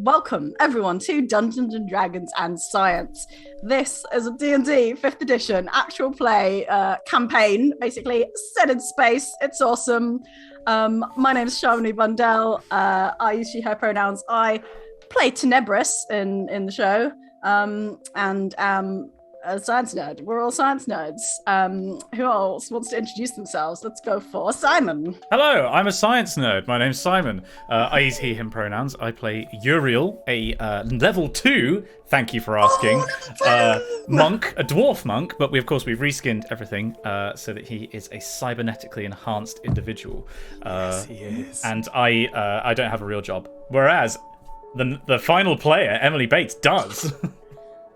welcome everyone to Dungeons and Dragons and Science. This is a D&D 5th edition actual play campaign, basically set in space. It's awesome. My name is Shamini Bundell. I use she, her pronouns. I play Tenebris in the show and am a science nerd. We're all science nerds. Who else wants to introduce themselves? Let's go for Simon. Hello, I'm a science nerd. My name's Simon. I use he, him pronouns. I play Uriel, a level 2, thank you for asking, monk, a dwarf monk, but we've reskinned everything so that he is a cybernetically enhanced individual. Yes, he is. And I don't have a real job. Whereas the final player, Emily Bates, does.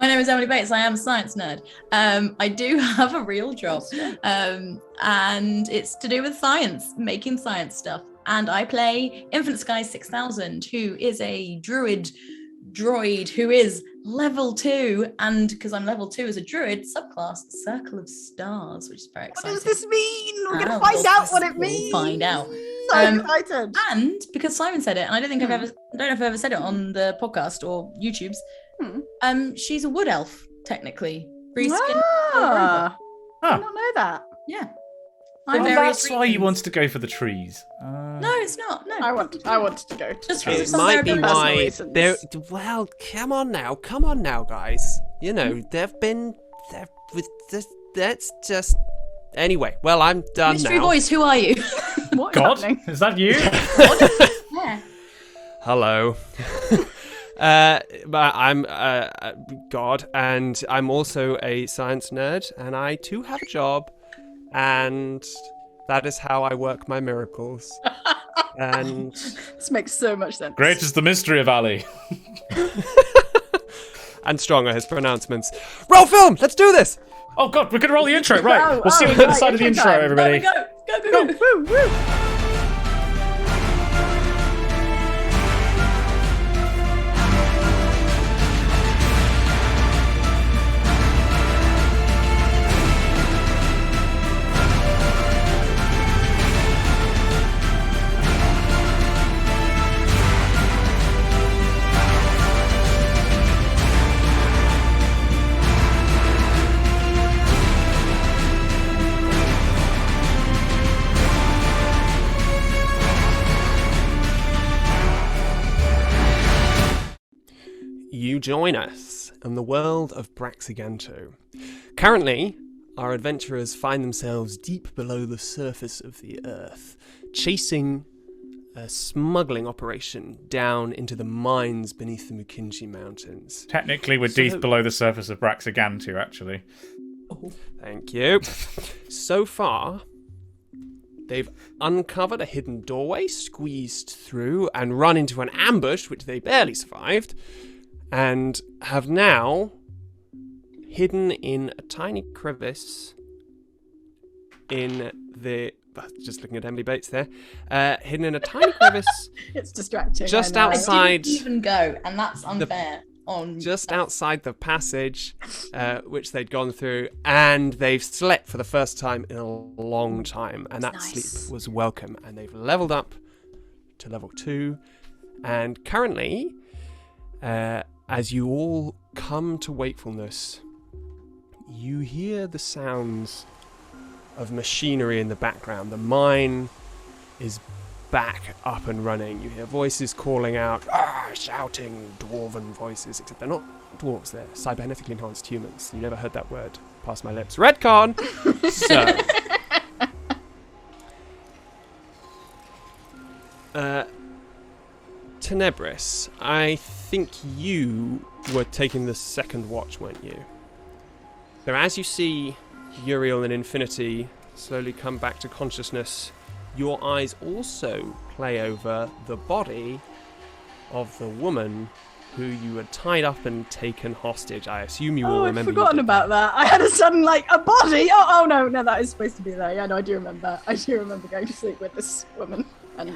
My name is Emily Bates. I am a science nerd. I do have a real job, and it's to do with science, making science stuff. And I play Infinite Sky 6000, who is a droid who is level 2, and because I'm level 2 as a druid, subclass Circle of Stars, which is very exciting. What does this mean? We're going to find out what it means. We'll find out. So excited. And because Simon said it, and I don't know if I've ever said it on the podcast or YouTube's. She's a wood elf, technically. I did not know that. Yeah. That's why you wanted to go for the trees. No, it's not. No. I wanted to go. Just it might be why they're. Well, come on now, guys. You know, that's just. Anyway, well, I'm done Mystery now. voice, who are you? What is God, happening? is that you? Yeah. Hello. I'm God, and I'm also a science nerd, and I too have a job, and that is how I work my miracles. And This makes so much sense. Great is the mystery of Ali. and stronger his pronouncements. Roll film. Let's do this. Oh God, we're gonna roll the intro, right? We'll see you at right, the side of the intro intro, time. everybody. Go. Woo, woo. You join us in the world of Braxigantu. Currently, our adventurers find themselves deep below the surface of the earth, chasing a smuggling operation down into the mines beneath the Mukinji Mountains. Technically, we're deep below the surface of Braxigantu, actually. Thank you. So far, they've uncovered a hidden doorway, squeezed through, and run into an ambush, which they barely survived, and have now hidden in a tiny crevice in the... Just looking at Emily Bates there. Hidden in a tiny crevice... It's distracting. Just I know. outside... I didn't even go, and that's unfair. Just outside the passage, which they'd gone through, and they've slept for the first time in a long time, and that sleep was welcome, and they've leveled up to level 2, and currently, as you all come to wakefulness, you hear the sounds of machinery in the background. The mine is back up and running. You hear voices calling out, shouting, dwarven voices, except they're not dwarves, they're cybernetically enhanced humans. You never heard that word past my lips. Redcon! Tenebris, I think you were taking the second watch, weren't you? So as you see Uriel and Infinity slowly come back to consciousness, your eyes also play over the body of the woman who you had tied up and taken hostage. I assume you all remember. I'd forgotten about that. I had a sudden, a body. Oh no, that is supposed to be there. Yeah, no, I do remember. I do remember going to sleep with this woman, and it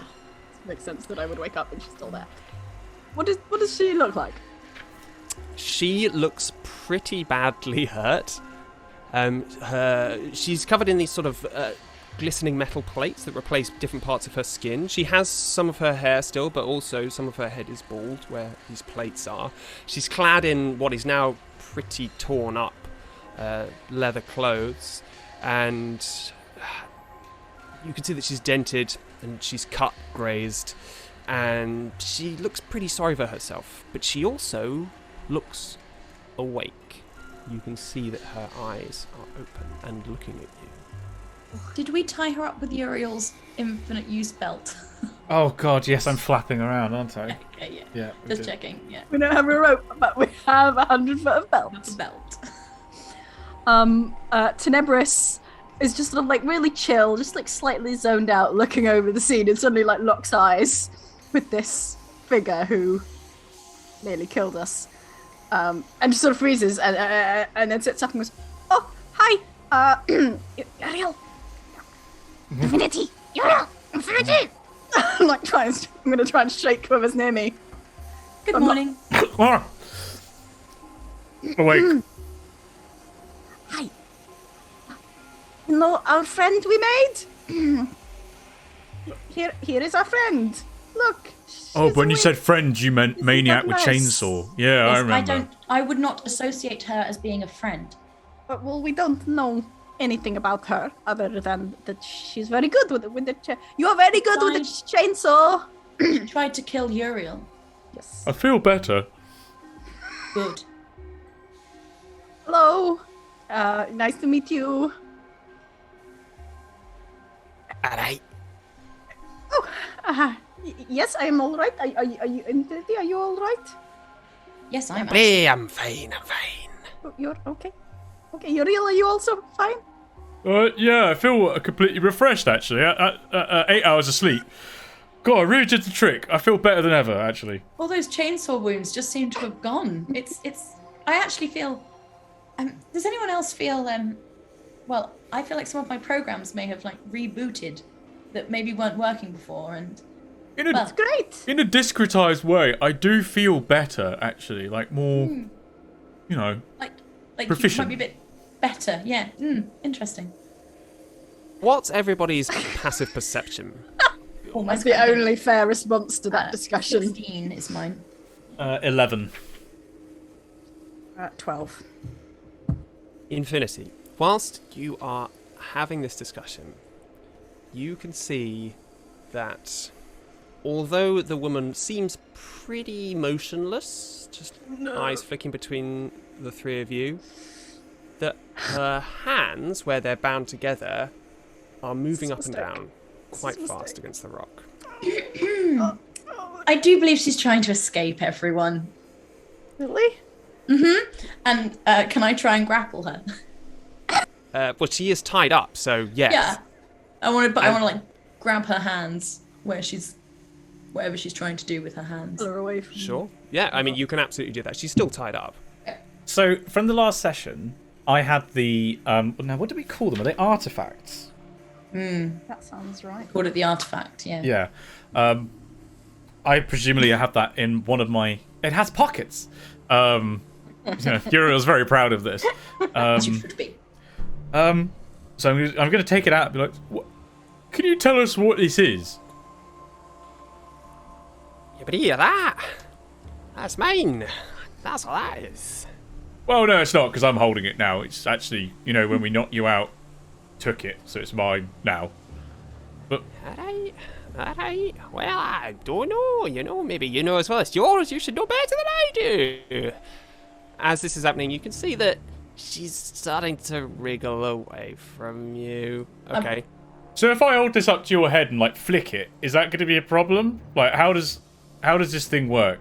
makes sense that I would wake up and she's still there. What does she look like? She looks pretty badly hurt. She's covered in these sort of glistening metal plates that replace different parts of her skin. She has some of her hair still, but also some of her head is bald where these plates are. She's clad in what is now pretty torn up leather clothes, and you can see that she's dented and she's cut, grazed, and she looks pretty sorry for herself, but she also looks awake. You can see that her eyes are open and looking at you. Did we tie her up with Uriel's infinite use belt? Oh god, yes, I'm flapping around, aren't I? Okay, yeah. Yeah. we Just did. checking, yeah. We don't have a rope, but we have 100 foot of belt. That's a belt. Tenebris is just sort of like really chill, just like slightly zoned out, looking over the scene, and suddenly like locks eyes with this figure who nearly killed us, and just sort of freezes, and then sits up and goes, "Oh, hi, Uriel, Infinity, Uriel, Infinity." I'm gonna try and shake whoever's near me. Good morning. Ah! Awake. Hi. You know our friend we made? Here is our friend. Look. Oh, she's when you awake. said friend, you meant Isn't maniac that with nice? chainsaw. Yeah, I Yes, remember. I would not associate her as being a friend. Well, we don't know anything about her other than that she's very good with the you are very good with the chainsaw. She tried to kill Uriel. Yes. I feel better. Good. Hello. Nice to meet you. Alright. Oh, yes, I am all right. Are you Infinity? Are you all right? Yes, I'm. Hey, I'm fine. Oh, you're okay. Okay, Uriel, are you also fine? Yeah, I feel completely refreshed, actually. 8 hours of sleep. God, I really did the trick. I feel better than ever, actually. All those chainsaw wounds just seem to have gone. It's. I actually feel. Does anyone else feel? Well, I feel like some of my programs may have like rebooted, that maybe weren't working before, and. It's Great. in a discretized way, I do feel better, actually. Like more, you know. Like Proficient. you might be a bit better. Yeah. Interesting. What's everybody's passive perception? That's the only fair response to that discussion. 16 is mine. 11. 12. Infinity. Whilst you are having this discussion, you can see that although the woman seems pretty motionless, just eyes flicking between the three of you, that her hands, where they're bound together, are moving up and down quite fast against the rock. I do believe she's trying to escape everyone. Really? And can I try and grapple her? Well, she is tied up, so yes. Yeah. I want to like grab her hands whatever she's trying to do with her hands. Pull her away from Sure. Yeah, I mean, you can absolutely do that. She's still tied up. So, from the last session, I had the... now, what do we call them? Are they artifacts? That sounds right. Called it the artifact, yeah. Yeah. I presumably have that in one of my... It has pockets. Uriel's very proud of this. As you should be. So I'm going to take it out and be like, what? Can you tell us what this is? Yeah, but hear that? That's mine. That's what that is. Well, no, it's not, because I'm holding it now. It's actually, when we knocked you out, took it, so it's mine now. But Alright. Well, I don't know. Maybe you know as well. It's yours. You should know better than I do. As this is happening, you can see that she's starting to wriggle away from you. Okay. so if I hold this up to your head and like flick it, is that going to be a problem? Like, how does this thing work?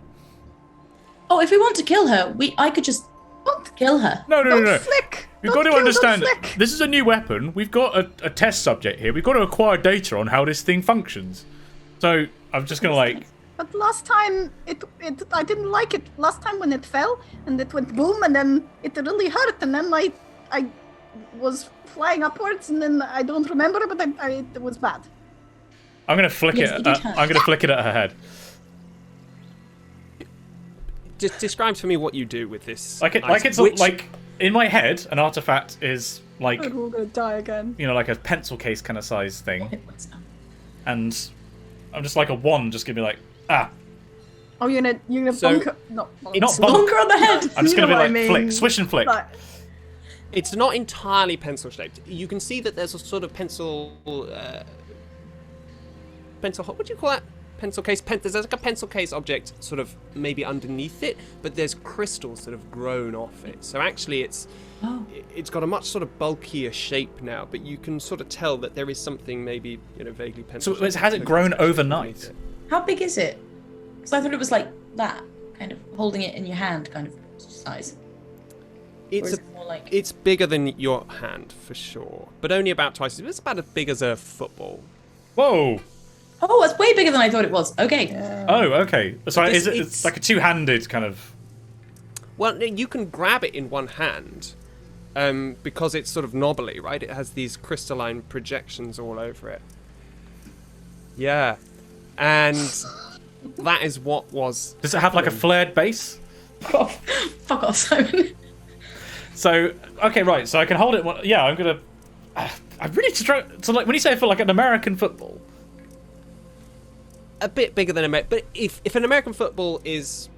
Oh, if we want to kill her, I could just kill her. No. Don't flick. You've Don't got to kill, understand, don't flick. this is a new weapon. We've got a test subject here. We've got to acquire data on how this thing functions. So I'm just going to like... But last time, I didn't like it. Last time when it fell, and it went boom, and then it really hurt, and then I was flying upwards, and then I don't remember, but it was bad. I'm going to flick Yes, it. it did hurt. I'm going to flick it at her head. Just describe to me what you do with this. Like item. it's Which- like in my head, an artifact is like, We're all gonna die again. like a pencil case kind of size thing, and I'm just like a wand, just gonna be like, Oh, you're gonna So- bonker? Not not Bunker on the head. I'm just You gonna be know what like I mean. flick, swish and flick. Like, It's not entirely pencil shaped. You can see that there's a sort of pencil. What do you call that? Pencil case. There's like a pencil case object, sort of maybe underneath it, but there's crystals that have grown off it. So actually, it's got a much sort of bulkier shape now. But you can sort of tell that there is something maybe vaguely pencil. So has it grown overnight? How big is it? Because I thought it was like that, kind of holding it in your hand, kind of size. Or It's is it more like? it's bigger than your hand for sure, but only about twice. It's about as big as a football. Whoa! Oh, it's way bigger than I thought it was. Okay. Oh, okay. So This- it's it's- like a two-handed kind of. Well, no, you can grab it in one hand, because it's sort of knobbly, right? It has these crystalline projections all over it. Yeah, and that is what was. Does it have like a flared base? Fuck off, Simon. So okay, right. So I can hold it. Yeah, I'm gonna. I really try. So like when you say for like an American football. A bit bigger than but if an American football is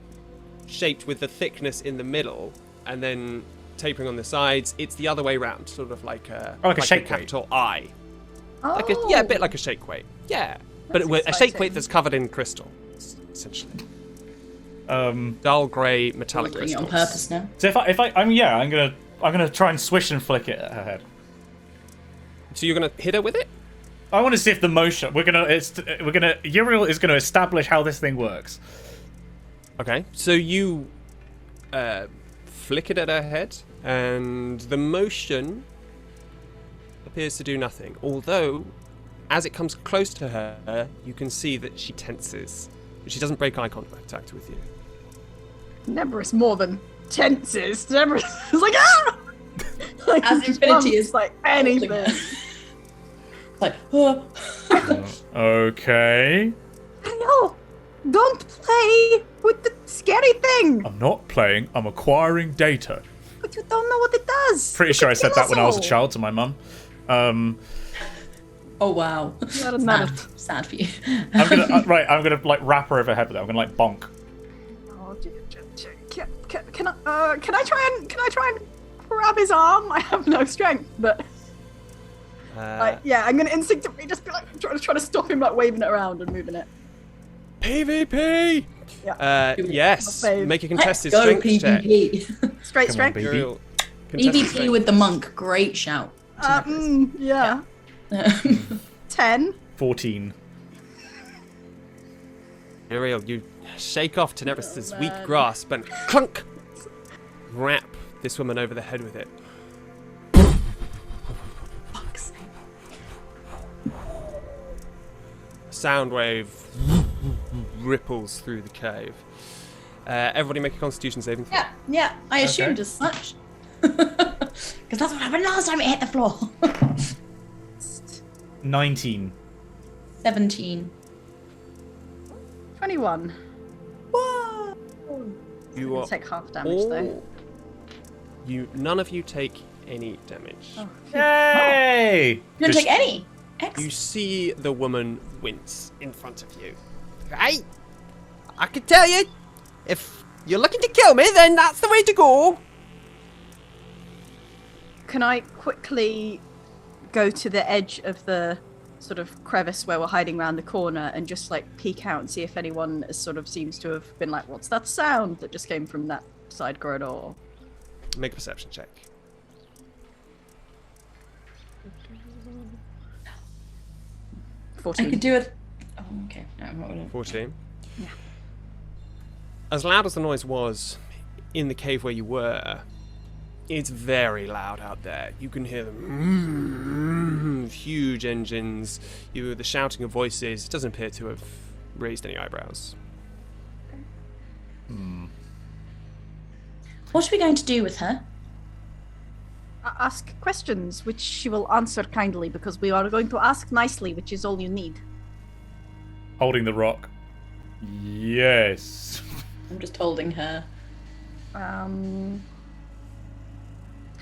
shaped with the thickness in the middle and then tapering on the sides, it's the other way round, sort of like a shake weight. capital I, oh. a bit like a shake weight, yeah, but That's with a shake exciting. weight that's covered in crystal, essentially Um. dull grey metallic Doing it crystals. on purpose now. So I'm gonna try and swish and flick it at her head. So you're gonna hit her with it? I want to see if the motion. Uriel is gonna establish how this thing works. Okay, so you flick it at her head, and the motion appears to do nothing. Although, as it comes close to her, you can see that she tenses. But she doesn't break eye contact with you. Neberus more than tenses. Neberus is like, ah! Like, As he just Infinity jumps is like anything. It's like, oh. Okay. No, don't play with the scary thing. I'm not playing. I'm acquiring data. But you don't know what it does. Pretty It sure I could said kill that when I was a us all. child to my mum. Oh wow. Not enough. Sad for you. I'm gonna like wrap her over her head with it. I'm gonna like bonk. Oh, can I try and grab his arm? I have no strength, but yeah, I'm gonna instinctively just be like try to stop him, like waving it around and moving it. PvP! Yeah. Yes. My fave. Make a Let's contested go strength check. PvP. Straight Come on, strength. baby. Uriel, contested PvP strength. with the monk. Great shout. Yeah. 10. 14. Uriel, you shake off Tenebrous' weak grasp and clunk! Wrap this woman over the head with it. Fuck's sake. A sound wave ripples through the cave. Everybody make a constitution saving throw. Yeah. I assumed Okay. as such. Because that's what happened last time it hit the floor. 19. 17. 21. Whoa. You are Take half damage though. None of you take any damage. Oh. Yay! You don't Just- take any. You Excellent. see the woman wince in front of you. Hey, I can tell you, if you're looking to kill me, then that's the way to go. Can I quickly go to the edge of the sort of crevice where we're hiding around the corner and just like peek out and see if anyone sort of seems to have been like, what's that sound that just came from that side corridor? Make a perception check. I 14. could do it. Oh, okay. No, I'm not gonna. 14. Yeah. As loud as the noise was in the cave where you were, it's very loud out there. You can hear them huge engines, the shouting of voices. It doesn't appear to have raised any eyebrows. What are we going to do with her? Ask questions, which she will answer kindly because we are going to ask nicely, which is all you need. Holding the rock. Yes. I'm just holding her.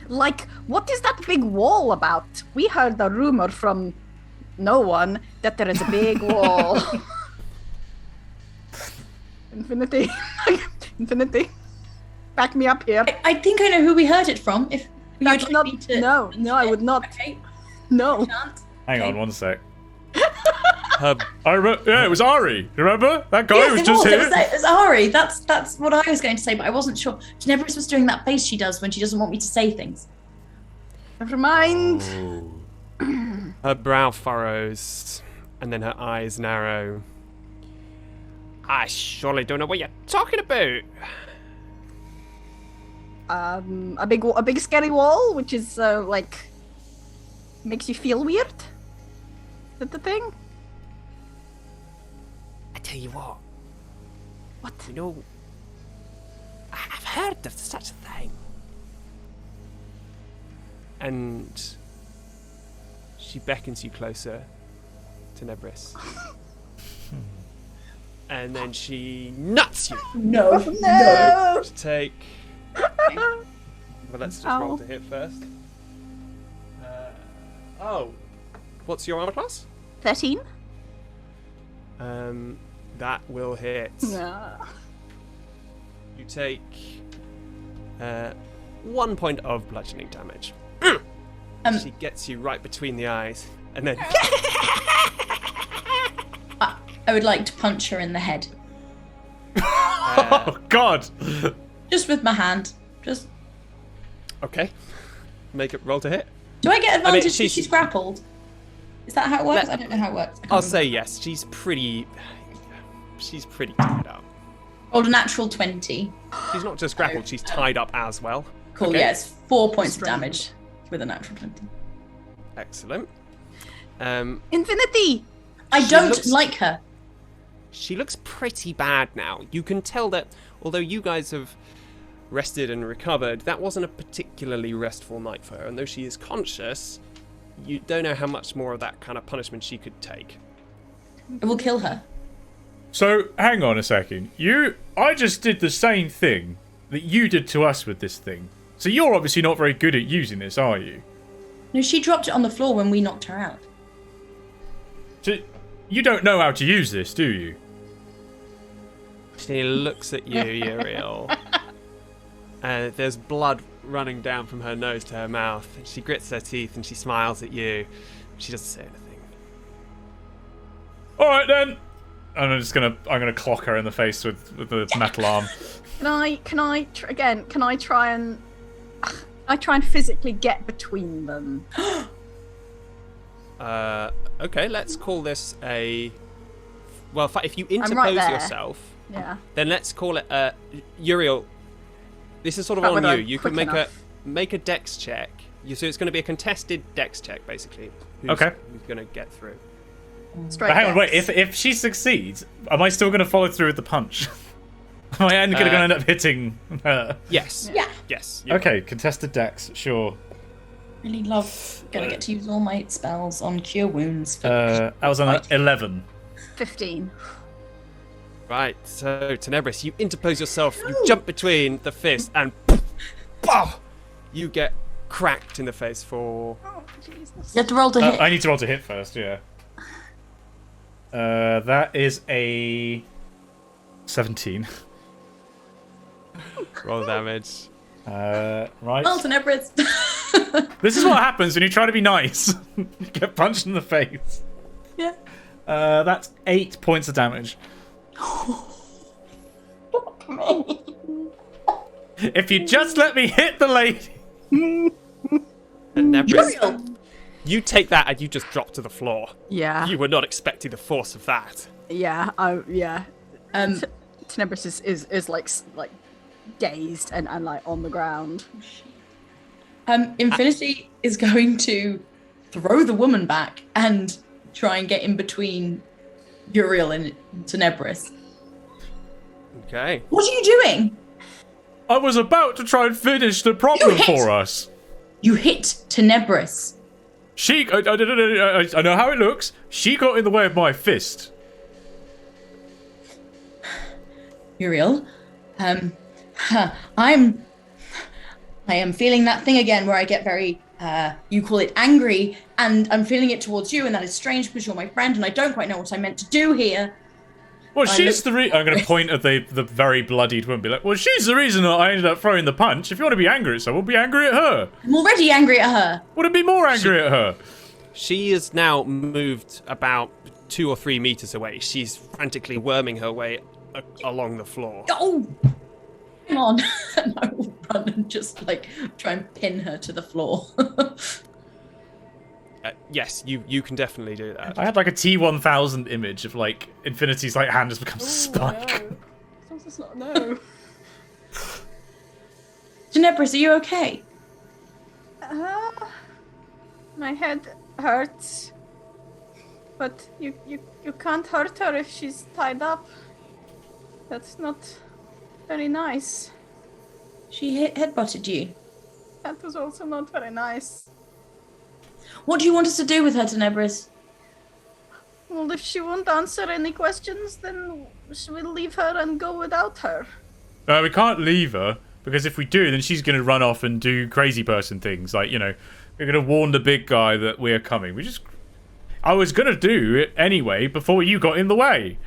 Like, what is that big wall about? We heard the rumor from no one that there is a big wall. Infinity. Infinity. Back me up here. I think I know who we heard it from. If you'd That's like not, me to... no, I would not. Okay. No. Can't. Hang on one sec. Her Yeah, it was Ari. Remember? That guy Yes, was it just was. here. It was Ari. That's what I was going to say, but I wasn't sure. Tenebris was doing that face she does when she doesn't want me to say things. Never mind. Her brow furrows, and then her eyes narrow. I surely don't know what you're talking about. A big scary wall, which is like makes you feel weird. Is that the thing? I tell you what. What? You know, I've heard of such a thing. And she beckons you closer, Tenebris. And then she nuts you. No. No. To take. Well, let's just roll Ow. to hit first. What's your armor class? 13. That will hit. No. You take 1 point of bludgeoning damage. She gets you right between the eyes, and then I would like to punch her in the head. Oh God! Just with my hand. Just. okay, make it roll to hit. Do I get advantage she's- if she's grappled? Is that how it works? I don't know how it works. I can't I'll remember. say yes. She's pretty tied up. Rolled a natural 20. She's not just grappled; she's tied up as well. Cool, Okay. yeah, it's 4 points of Strange. damage with a natural 20. Excellent. Infinity. I She don't looks- like her. She looks pretty bad now. You can tell that although you guys have rested and recovered, that wasn't a particularly restful night for her. And though she is conscious, you don't know how much more of that kind of punishment she could take. I will kill her. So hang on a second. I just did the same thing that you did to us with this thing. So you're obviously not very good at using this, are you? No, she dropped it on the floor when we knocked her out. So you don't know how to use this, do you? She looks at you, Uriel, and there's blood running down from her nose to her mouth. And she grits her teeth and she smiles at you. She doesn't say anything. All right then. And I'm gonna clock her in the face with the metal arm. Can I try and physically get between them? Okay, let's call this a. Well, if you right interpose there. yourself, Yeah. then let's call it a. Uriel, this is sort of But on whether you. I'm You can quick make enough. a dex check. So it's going to be a contested dex check, basically. Okay. Who's going to get through? Straight But hang on, dex. wait. If she succeeds, am I still gonna follow through with the punch? Am I gonna end up hitting her? Yes. Yeah. Yes. Okay, contested dex, sure. Really love. Gonna get to use all my spells on cure wounds. I was on an 11. 15. Right, so Tenebris, you interpose yourself, you jump between the fist, and BOM! You get cracked in the face for. Oh, Jesus. You have to roll to hit. I need to roll to hit first, yeah. That is a 17. Roll damage. Right. Well, Tenebris. This is what happens when you try to be nice. You get punched in the face. Yeah. That's 8 points of damage. If you just let me hit the lady. Tenebris, Uriel. you take that and you just drop to the floor. Yeah. You were not expecting the force of that. Yeah. Yeah. Um, Tenebris is like dazed and like on the ground. Infinity is going to throw the woman back and try and get in between Uriel and Tenebris. Okay. What are you doing? I was about to try and finish the problem You hit! for us. You hit Tenebris. I know how it looks. She got in the way of my fist. Uriel, I'm I am feeling that thing again where I get very, you call it angry, and I'm feeling it towards you, and that is strange because you're my friend, and I don't quite know what I meant to do here. Well, she's the I'm going to point at the very bloodied woman and be like, well, she's the reason that I ended up throwing the punch. If you want to be angry at someone, be angry at her. I'm already angry at her. Would it be more angry at her? She has now moved about 2 or 3 meters away. She's frantically worming her way along the floor. Oh, hang on. And I will run and just like try and pin her to the floor. Yes, you can definitely do that. I had like a T-1000 image of like Infinity's like hand has become spike. No. DnDebrief, are you okay? My head hurts. But you can't hurt her if she's tied up. That's not very nice. She headbutted you. That was also not very nice. What do you want us to do with her, DnDebrief? Well, if she won't answer any questions, then we'll leave her and go without her. We can't leave her, because if we do, then she's going to run off and do crazy person things. Like, you know, we're going to warn the big guy that we're coming. I was going to do it anyway before you got in the way.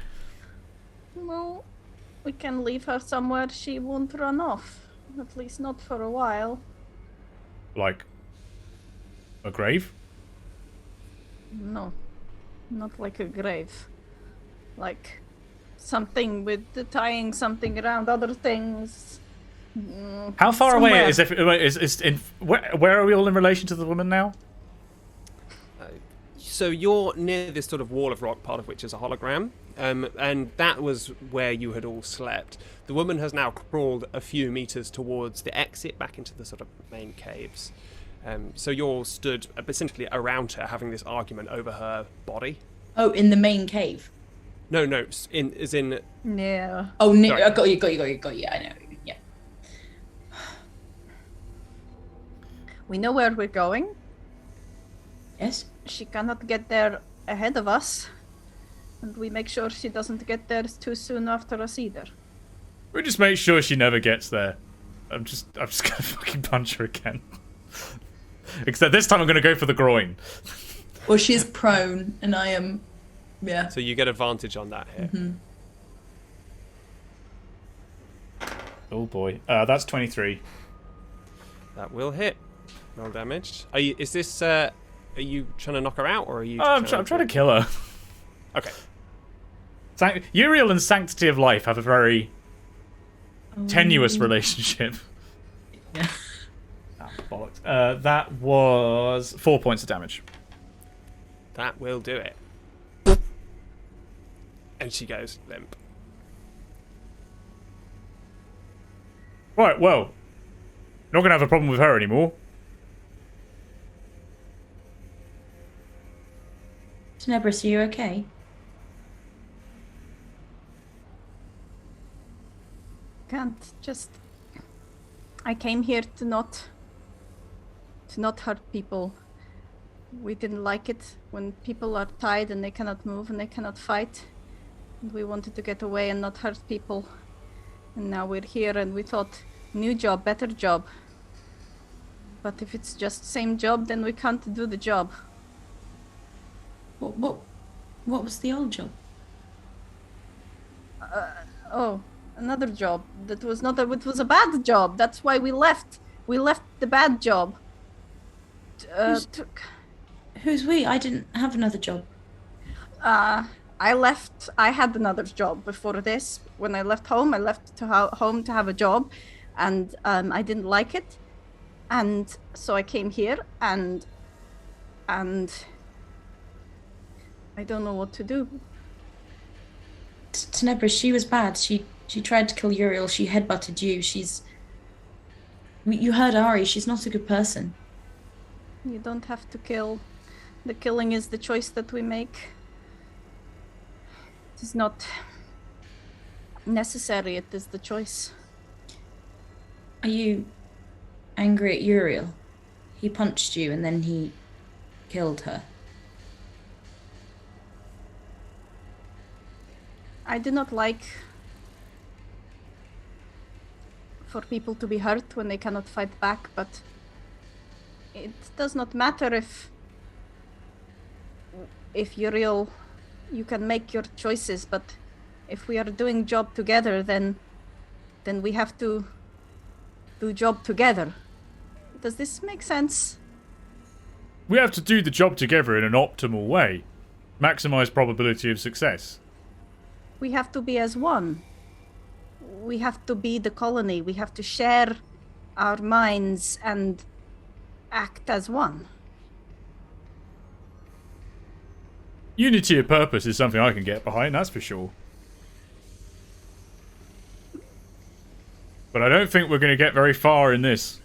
Well, we can leave her somewhere she won't run off. At least not for a while. Like a grave? No, not like a grave. Like something with tying something around other things. How far Somewhere. away where are we all in relation to the woman now? So you're near this sort of wall of rock, part of which is a hologram, and that was where you had all slept. The woman has now crawled a few meters towards the exit back into the sort of main caves. So you're all stood essentially around her, having this argument over her body. Oh, in the main cave? No, Yeah. Oh, Sorry. I got you. I know. Yeah. We know where we're going. Yes? She cannot get there ahead of us. And we make sure she doesn't get there too soon after us either. We just make sure she never gets there. I'm just gonna fucking punch her again. Except this time I'm gonna go for the groin. Well, she's prone, and I am... Yeah. So you get advantage on that here. Mm-hmm. Oh boy. That's 23. That will hit. Roll damage. Are you trying to knock her out, or are you... I'm trying to kill her. Okay. Uriel and Sanctity of Life have a very tenuous relationship. Yeah. Ah, bollocks. That was 4 points of damage. That will do it. And she goes limp. Right, well, not gonna have a problem with her anymore. DnDebrief, are you okay? Can't just... I came here to not hurt people. We didn't like it when people are tied and they cannot move and they cannot fight. And we wanted to get away and not hurt people. And now we're here and we thought, new job, better job. But if it's just same job, then we can't do the job. What was the old job? Oh, another job. That was not it was a bad job. That's why we left. We left the bad job. Who's we? I didn't have another job. I left. I had another job before this. When I left home, I left to home to have a job, and I didn't like it, and so I came here, and I don't know what to do. DnDebrief, she was bad. She tried to kill Uriel. She headbutted you. You heard Ari. She's not a good person. You don't have to kill. The killing is the choice that we make. It is not necessary. It is the choice. Are you angry at Uriel? He punched you and then he killed her. for people to be hurt when they cannot fight back, but it does not matter if Uriel, you can make your choices, but if we are doing job together, then we have to do job together. Does this make sense? We have to do the job together in an optimal way. Maximize probability of success. We have to be as one. We have to be the colony. We have to share our minds and act as one. Unity of purpose is something I can get behind, that's for sure. But I don't think we're going to get very far in this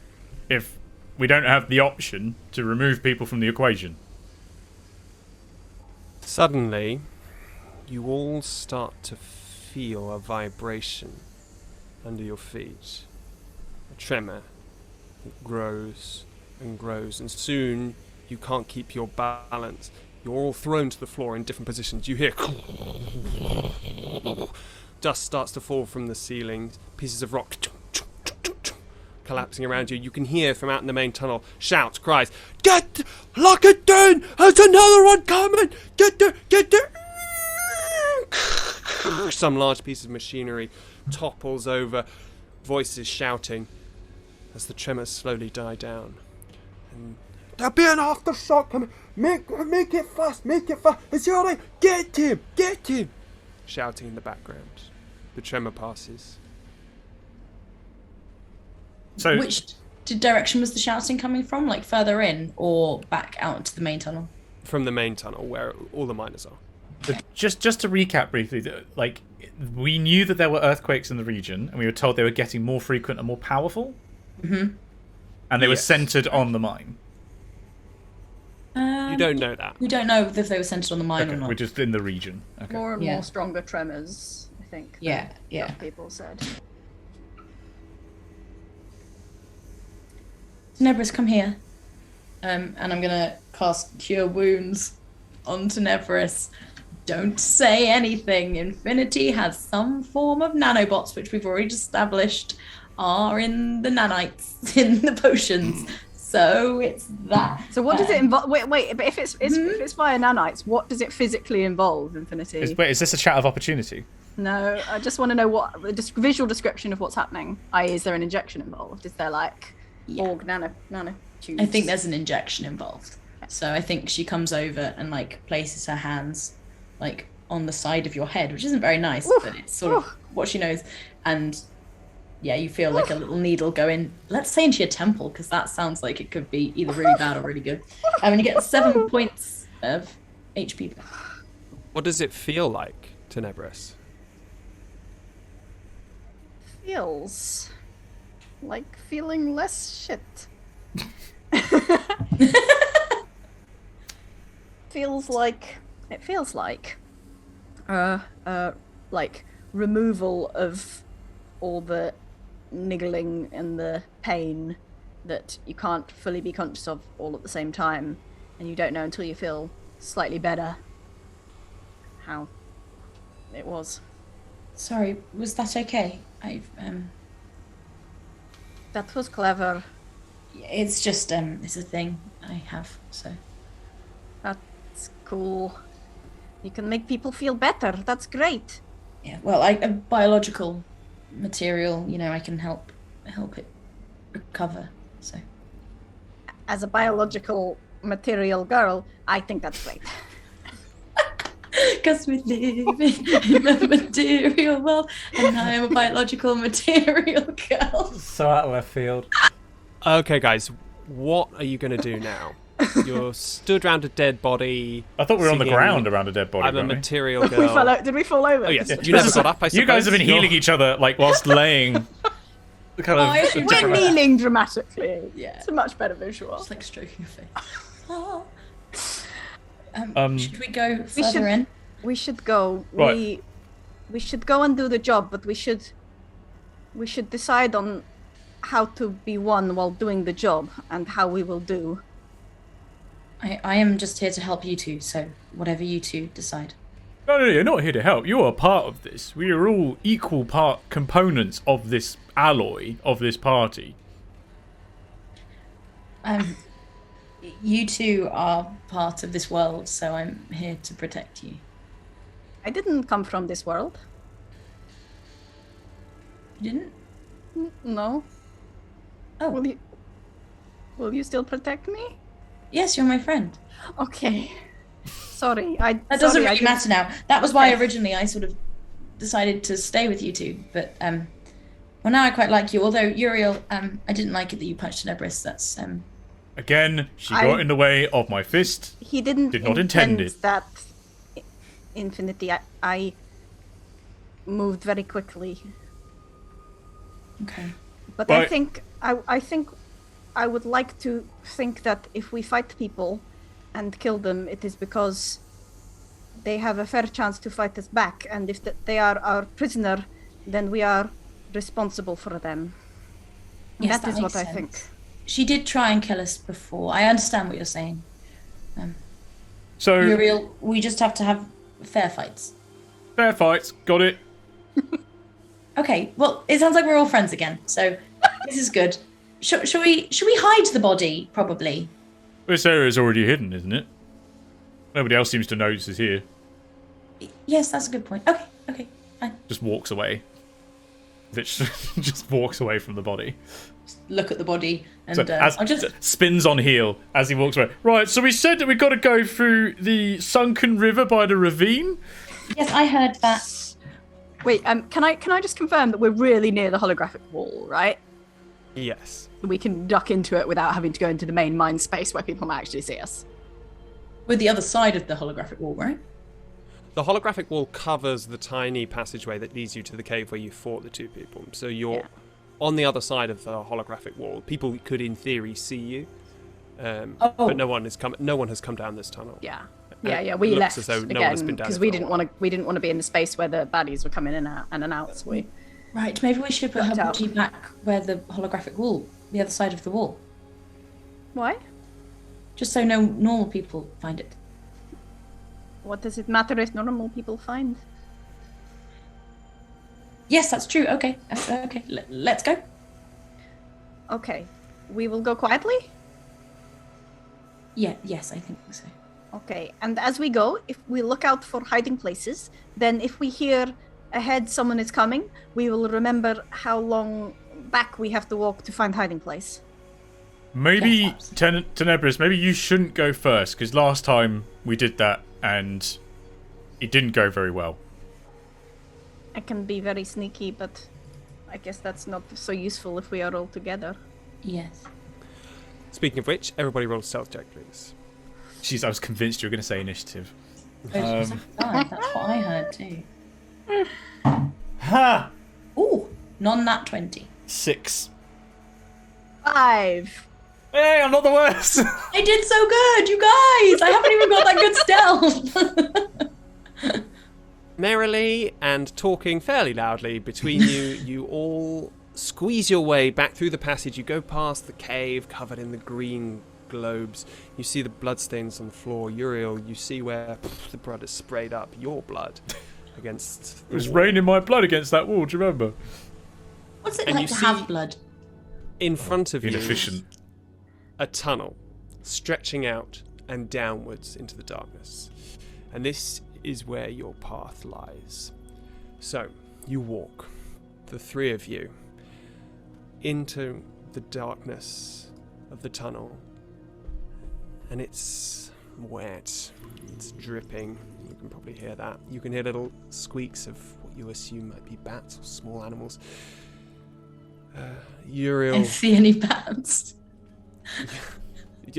if we don't have the option to remove people from the equation. Suddenly, you all start to feel a vibration under your feet. A tremor. It grows and grows, and soon you can't keep your balance. You're all thrown to the floor in different positions. You hear dust starts to fall from the ceiling, pieces of rock collapsing around you. You can hear from out in the main tunnel shouts, cries, lock it down! There's another one coming! Get there! Some large piece of machinery topples over, voices shouting as the tremors slowly die down. And there'll be an aftershock coming! Make it fast! Is he alright? Get him! Shouting in the background. The tremor passes. So, which direction was the shouting coming from? Like further in or back out into the main tunnel? From the main tunnel where all the miners are. Just to recap briefly, like, we knew that there were earthquakes in the region, and we were told they were getting more frequent and more powerful. Mm-hmm. And they were centered on the mine. You don't know that. We don't know if they were centered on the mine or not. We're just in the region. Okay. More and more stronger tremors, I think. Yeah. Some people said. Tenebris, come here. And I'm gonna cast Cure Wounds on Tenebris. Don't say anything. Infinity has some form of nanobots, which we've already established are in the nanites, in the potions. So it's that. So what does it involve? Wait, but if it's via nanites, what does it physically involve, Infinity? Is this a chat of opportunity? No, I just want to know what the visual description of what's happening. I.e., is there an injection involved? Is there like org nano tubes? I think there's an injection involved. So I think she comes over and like places her hands like on the side of your head, which isn't very nice, but it's sort of what she knows. And yeah, you feel like a little needle go in, let's say into your temple, because that sounds like it could be either really bad or really good. And you get 7 points of HP. What does it feel like, Tenebris? Feels like feeling less shit. Feels like removal of all the niggling and the pain that you can't fully be conscious of all at the same time, and you don't know until you feel slightly better how it was. Sorry, was that okay? That was clever. It's just it's a thing I have, so that's cool. You can make people feel better. That's great. Yeah, well, a biological material, I can help it recover. So, as a biological material girl, I think that's great. Because we live in a material world, and I am a biological material girl. So out of left field. Okay, guys, what are you going to do now? You're stood around a dead body. I thought we were on the ground around a dead body. I'm a material girl. Did we fall over? Oh, yes. You never got up, I suppose. You guys have been healing each other, like, whilst laying. We're kneeling dramatically. Yeah. It's a much better visual. Just like stroking your face. Should we go further in? We should go. Right. We should go and do the job, but we should decide on how to be one while doing the job and how we will do. I am just here to help you two, so whatever you two decide. No, you're not here to help. You are part of this. We are all equal part components of this alloy, of this party. You two are part of this world, so I'm here to protect you. I didn't come from this world. You didn't? No. Oh. Will you still protect me? Yes, you're my friend. Okay. Sorry, That doesn't really matter now. That was why originally I sort of decided to stay with you two, but well, now I quite like you. Although Uriel, I didn't like it that you punched Tenebris. That's Again, she got in the way of my fist. He did not intend it. That Infinity. I moved very quickly. Okay. But I think I would like to think that if we fight people and kill them, it is because they have a fair chance to fight us back, and if they are our prisoner, then we are responsible for them. Yes, that is what makes I think. sense. She did try and kill us before. I understand what you're saying. So Uriel, we just have to have fair fights. Fair fights, got it. Okay, well, it sounds like we're all friends again, so this is good. Should we hide the body, probably? This area is already hidden, isn't it? Nobody else seems to notice it's here. Yes, that's a good point. Okay, fine. Just walks away. Just walks away from the body. Look at the body and So I'll just spins on heel as he walks away. Right, so we said that we've got to go through the sunken river by the ravine. Yes, I heard that. Wait, can I just confirm that we're really near the holographic wall, right? Yes. We can duck into it without having to go into the main mind space where people might actually see us. We're the other side of the holographic wall, right? The holographic wall covers the tiny passageway that leads you to the cave where you fought the two people. So you're on the other side of the holographic wall. People could, in theory, see you, but no one has come down this tunnel. Yeah. It We looks left as though no one again has been down because it we for a didn't while. want to be in the space where the baddies were coming in and out. So we Right, maybe we should put her Ducked out. body back where the holographic wall, the other side of the wall. why? Just so no normal people find it. What does it matter if normal people find? Yes, that's true. Okay. Okay. Let's go. Okay, we will go quietly. Yes, I think so. Okay, and as we go, if we look out for hiding places, then if we hear ahead someone is coming, we will remember how long back we have to walk to find hiding place. Maybe, Yes, Tenebris, maybe you shouldn't go first, because last time we did that and it didn't go very well. I can be very sneaky, but I guess that's not so useful if we are all together. Yes. Speaking of which, everybody roll stealth check, please. Jeez, I was convinced you were going to say initiative. That's what I heard too. Ha! Ooh, non-nat 20. 6. 5. Hey, I'm not the worst! I did so good, you guys! I haven't even got that good stealth. Merrily and talking fairly loudly between you, you all squeeze your way back through the passage. You go past the cave covered in the green globes. You see the bloodstains on the floor. Uriel, you see where the blood is sprayed up. Your blood against It was the wall. raining my blood against that wall, do you remember? What's it And like you to see- have blood? In front of you, Inefficient. a tunnel stretching out and downwards into the darkness. And this is where your path lies. So, you walk, the three of you, into the darkness of the tunnel. And it's wet. It's dripping. You can probably hear that. You can hear little squeaks of what you assume might be bats or small animals. Uriel, I see any bats.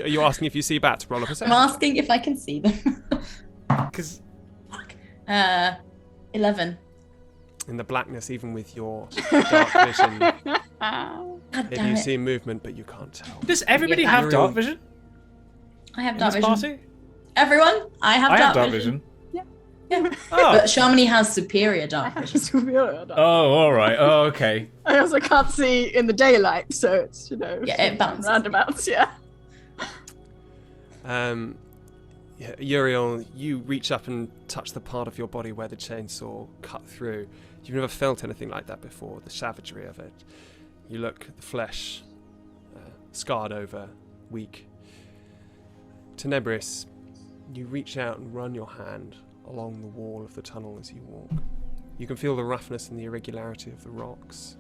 are you asking if you see bats? Roll up a I'm second. asking if I can see them. 'Cause 11. In the blackness, even with your dark vision, God maybe damn you it. see movement, but you can't tell. does everybody Yeah, have Uriel. dark vision I have in dark this vision. party? Everyone, I have I dark have dark vision. vision. Yeah. Oh. But Shamini has superior dark vision. Oh, alright. Oh, okay. I also can't see in the daylight, so it's, Yeah, it bounces. roundabouts, yeah. Yeah, Uriel, you reach up and touch the part of your body where the chainsaw cut through. You've never felt anything like that before, the savagery of it. You look at the flesh, scarred over, weak. Tenebris, you reach out and run your hand along the wall of the tunnel as you walk. You can feel the roughness and the irregularity of the rocks.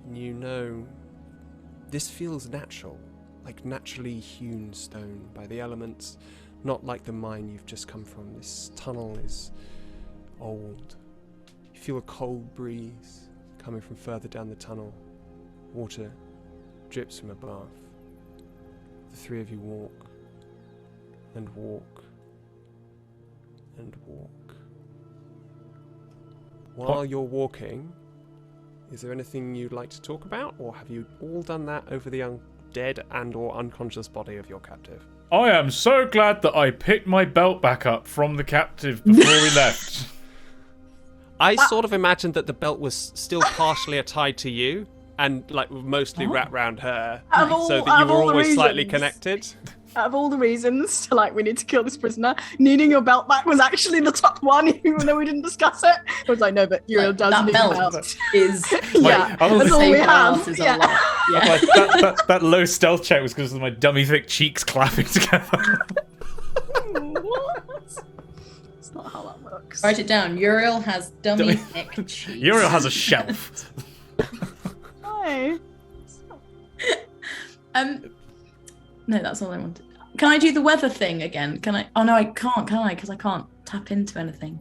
And you know this feels natural, like naturally hewn stone by the elements, not like the mine you've just come from. This tunnel is old. You feel a cold breeze coming from further down the tunnel. Water drips from above. The three of you walk and walk and walk. While you're walking, is there anything you'd like to talk about, or have you all done that over the dead and or unconscious body of your captive? I am so glad that I picked my belt back up from the captive before we left. I sort of imagined that the belt was still partially tied to you and like mostly wrapped around her, so that you were always slightly connected. Out of all the reasons to we need to kill this prisoner, needing your belt back was actually the top one, even though we didn't discuss it. I was like, no, but Uriel does that need belt a belt. Is Yeah, that's all we have. Is Yeah. a lot. Yeah. That low stealth check was because of my dummy thick cheeks clapping together. What? That's not how that works. Write it down. Uriel has dummy thick cheeks. Uriel has a shelf. Hi. No, that's all I wanted. Can I do the weather thing again? Can I? Oh no, I can't. Can I? Because I can't tap into anything.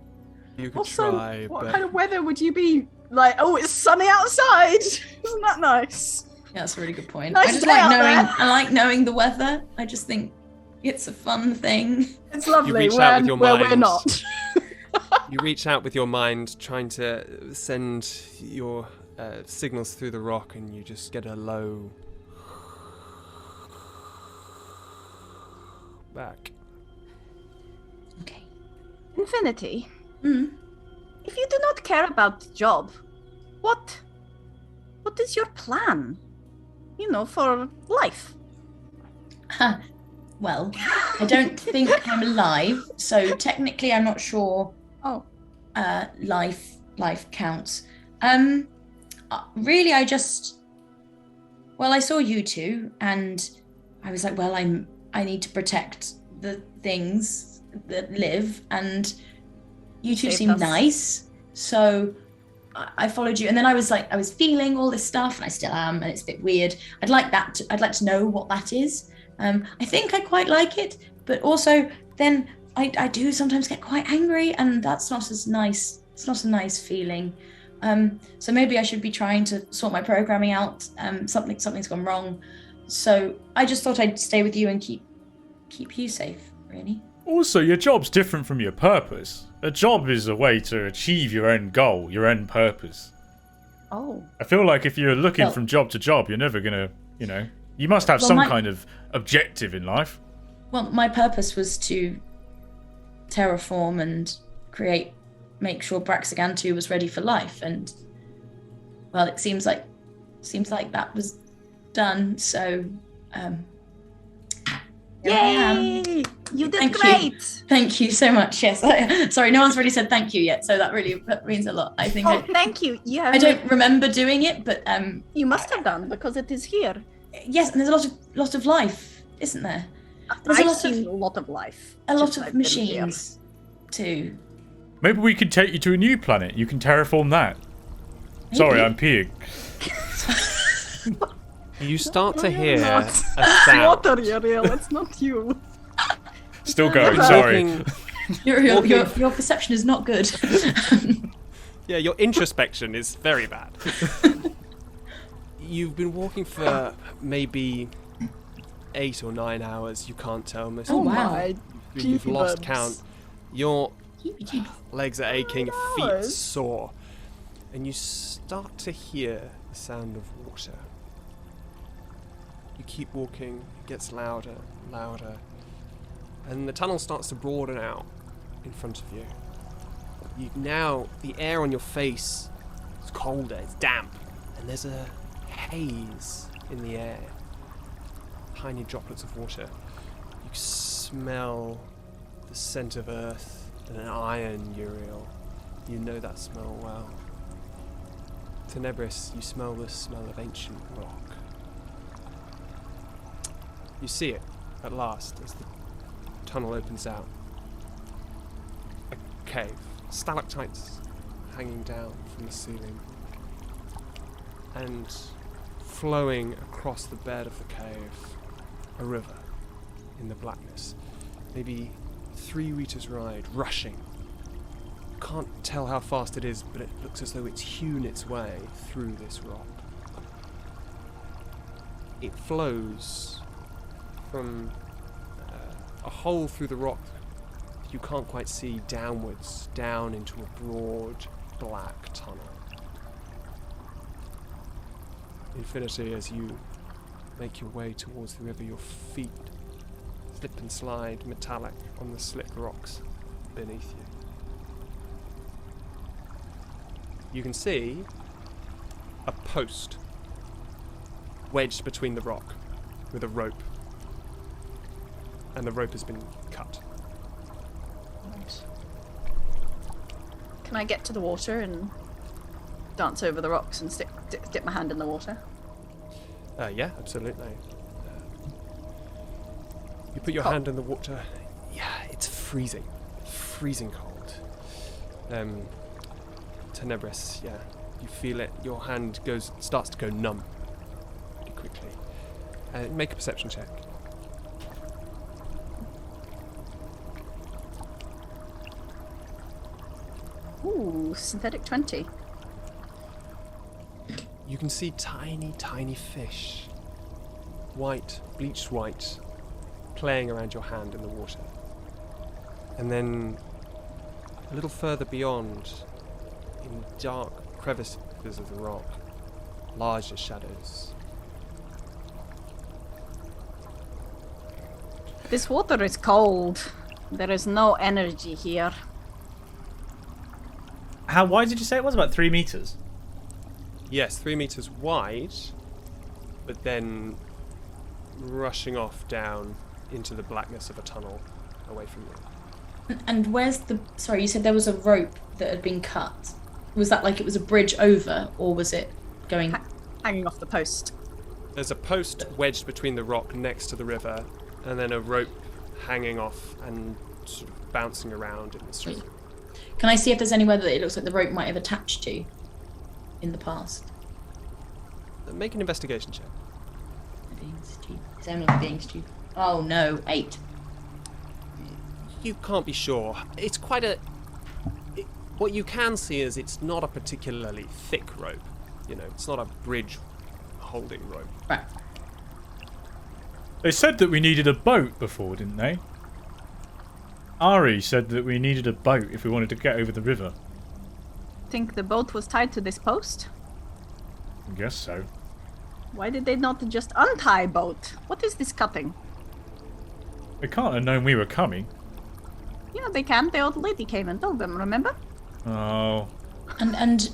You could Also, try, what but kind of weather would you be like? Oh, it's sunny outside. Isn't that nice? Yeah, that's a really good point. Nice I just day like out knowing. there. I like knowing the weather. I just think it's a fun thing. It's lovely reach out with your where we're mind. not. you reach out with your mind, trying to send your signals through the rock, and you just get a low back. Okay. Infinity, Mm. if you do not care about the job, what is your plan? You know, for life. Huh. Well, I don't think I'm alive, so technically I'm not sure. Oh. Life counts. Really, I saw you two, and I was like, well, I need to protect the things that live, and you two Saved seem us. nice, so I followed you. And then I was feeling all this stuff, and I still am, and it's a bit weird. I'd like to know what that is. I think I quite like it, but also then I do sometimes get quite angry, and that's not as nice. It's not a nice feeling. So maybe I should be trying to sort my programming out. Something's gone wrong. So I just thought I'd stay with you and keep you safe, really. Also, your job's different from your purpose. A job is a way to achieve your own goal, your own purpose. Oh. I feel like if you're looking Well- from job to job, you're never gonna, you must have Well, some my- kind of objective in life. Well, my purpose was to terraform and make sure Braxigantu was ready for life, and well, it seems like that was done. So, here I am. Yay! You did Thank you. great. Thank you so much. Yes, sorry, no one's really said thank you yet, so that means a lot. I think Oh, thank you. Yeah. I don't remember doing it, but You must have done because it is here. yes, and there's a lot of life, isn't there? There's I've a lot seen a lot of life. A lot since of I've been here. machines too. Maybe we could take you to a new planet. You can terraform that. Sorry, I'm peeing. You start to No, hear you're a not. sound. Water, Uriel. It's not you. Still going, Walking- sorry. Your perception is not good. Yeah, your introspection is very bad. You've been walking for maybe 8 or 9 hours. You can't tell. Most Oh, of the wow. time. My You've lost jeepers. count. Your legs are aching, feet hours? sore, and you start to hear the sound of water. You keep walking. It gets louder, louder, and the tunnel starts to broaden out in front of you. Now the air on your face is colder, it's damp, and there's a haze in the air. Tiny droplets of water. You smell the scent of earth and an iron, Uriel. You know that smell well. Tenebris, you smell the smell of ancient rock. You see it, at last, as the tunnel opens out. A cave, stalactites hanging down from the ceiling. And flowing across the bed of the cave, a river in the blackness. Maybe 3 meters wide, rushing. Can't tell how fast it is, but it looks as though it's hewn its way through this rock. It flows from a hole through the rock that you can't quite see downwards, down into a broad black tunnel. Infinity, as you make your way towards the river, your feet slip and slide metallic on the slick rocks beneath you. You can see a post wedged between the rock with a rope, and the rope has been cut. Can I get to the water and dance over the rocks and dip my hand in the water? Yeah, absolutely. You put your hand in the water. Yeah, it's freezing. Freezing cold. Tenebris, yeah. You feel it. Your hand starts to go numb pretty quickly. Make a perception check. Ooh, synthetic 20. You can see tiny, tiny fish. White, bleached white, playing around your hand in the water. And then, a little further beyond, in dark crevices of the rock, larger shadows. This water is cold. There is no energy here. How wide did you say it was? About 3 meters? Yes, 3 meters wide, but then rushing off down into the blackness of a tunnel away from you. And where's the... Sorry, you said there was a rope that had been cut. Was that like it was a bridge over, or was it going... Hanging off the post. There's a post wedged between the rock next to the river, and then a rope hanging off and sort of bouncing around in the stream. Can I see if there's anywhere that it looks like the rope might have attached to in the past? Make an investigation check. Being stupid. It's only being stupid. Oh no, 8. You can't be sure. It's quite a... what you can see is it's not a particularly thick rope. You know, it's not a bridge holding rope. Right. They said that we needed a boat before, didn't they? Ari said that we needed a boat if we wanted to get over the river. Think the boat was tied to this post? I guess so. Why did they not just untie boat? What is this cutting? They can't have known we were coming. Yeah, they can. The old lady came and told them, remember? Oh. And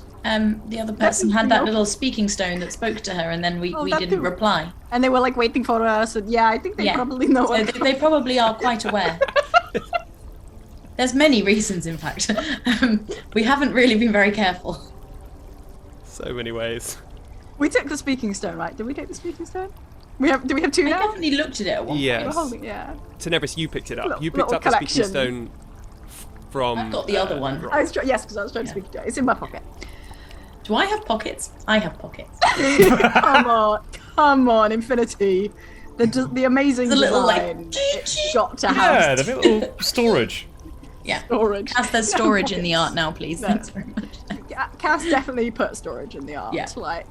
the other person had that little speaking stone that spoke to her, and then we didn't reply. And they were like waiting for us, and yeah, I think they probably know so they probably are quite aware. There's many reasons, in fact. We haven't really been very careful. So many ways. We took the speaking stone, right? Did we take the speaking stone? Do we have 2 I now? definitely looked at it at one Yes. point. Yeah. Tenebris, you picked it up. You picked little up the collection. speaking stone from... I've got the other one. rock. Yes, because I was trying to speak to it. It's in my pocket. Do I have pockets? I have pockets. Come on, Infinity. The amazing The little, design. like, It's got to Yeah, have the little storage. Yeah. storage. Cass, there's storage in the art now, please. No. Thanks very much. Cass definitely put storage in the art. Yeah. Like,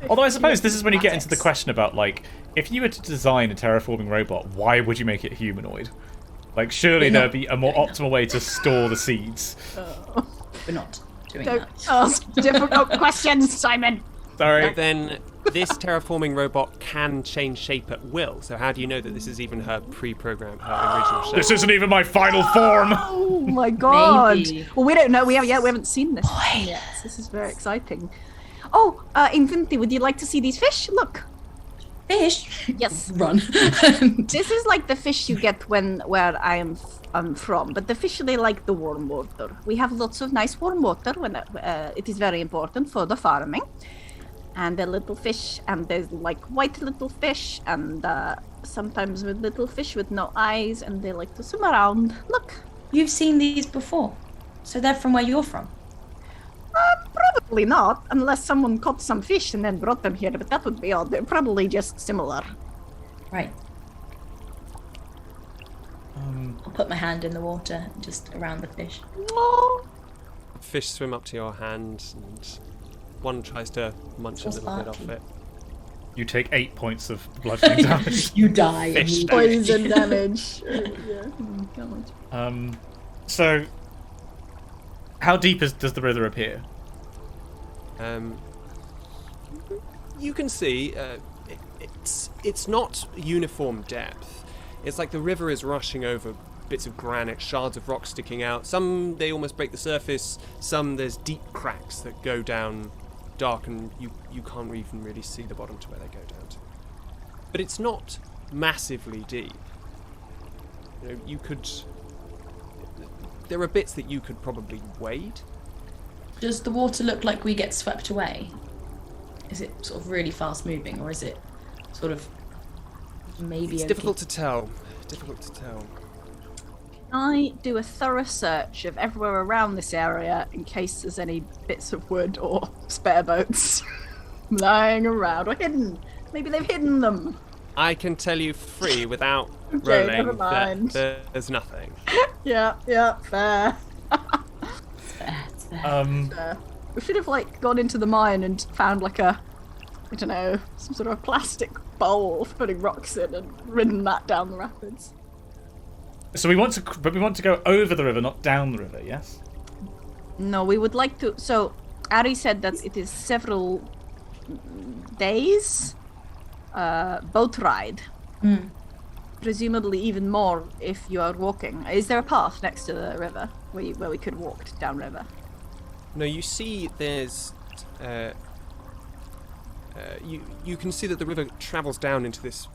Although I suppose this is when you get into the Mathematics. question about, like, if you were to design a terraforming robot, why would you make it humanoid? Like, surely We're not there'd be a more doing that. optimal way to store the seeds. We're not doing Don't that. ask difficult questions, Simon. Sorry. But then this terraforming robot can change shape at will. So how do you know that this is even her pre-programmed, her original shape? This isn't even my final form! Oh my god. Maybe. Well, we don't know. We haven't seen this yet. This is very exciting. Oh, Infinity, would you like to see these fish? Look. Fish? Yes. Run. This is like the fish you get where I'm from, but the fish, they like the warm water. We have lots of nice warm water when it is very important for the farming. And the little fish, and there's like white little fish, and sometimes with little fish with no eyes, and they like to swim around. Look. You've seen these before, so they're from where you're from. Probably not, unless someone caught some fish and then brought them here, but that would be odd. They're probably just similar. Right. I'll put my hand in the water, just around the fish. Oh. Fish swim up to your hand, and one tries to munch a little bit off it. You take 8 points of bludgeoning damage. You die. Fish Poison damage. So, how deep does the river appear? You can see it's not uniform depth. It's like the river is rushing over bits of granite, shards of rock sticking out. Some they almost break the surface. Some there's deep cracks that go down dark, and you can't even really see the bottom to where they go down to. But it's not massively deep. You know, you could. There are bits that you could probably wade. Does the water look like we get swept away? Is it sort of really fast moving, or is it sort of maybe? It's okay? difficult to tell. I do a thorough search of everywhere around this area in case there's any bits of wood or spare boats lying around or hidden. Maybe they've hidden them. I can tell you free without Okay, never rolling mind. that there's nothing. Yeah, fair. It's fair. We should have gone into the mine and found I don't know, some sort of plastic bowl for putting rocks in and ridden that down the rapids. So we want to go over the river, not down the river. Yes. No, we would like to. So, Ari said that it is several days boat ride. Presumably even more if you are walking. Is there a path next to the river where we could walk downriver? No, you see there's... you can see that the river travels down into this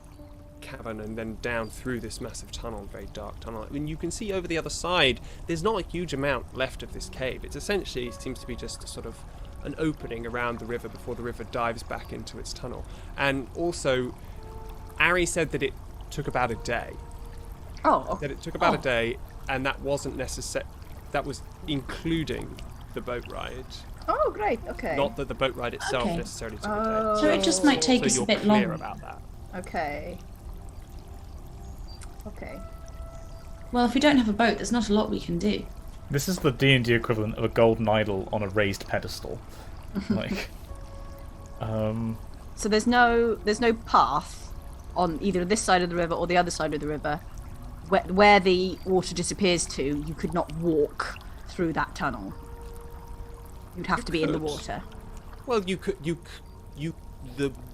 cavern and then down through this massive tunnel, very dark tunnel. And you can see over the other side, there's not a huge amount left of this cave. It essentially seems to be just a sort of an opening around the river before the river dives back into its tunnel. And also, Ari said that it took about a day. Oh. That it took about a day, and that wasn't necessary. That was including the boat ride. Oh, great. Okay. Not that the boat ride itself Okay. necessarily took a day. So it just might take So us a you're bit clear longer. about that. Okay. Okay. Well, if we don't have a boat, there's not a lot we can do. This is the D&D equivalent of a golden idol on a raised pedestal. So there's no path on either this side of the river or the other side of the river where the water disappears to. You could not walk through that tunnel. You'd have to be in the water. Well,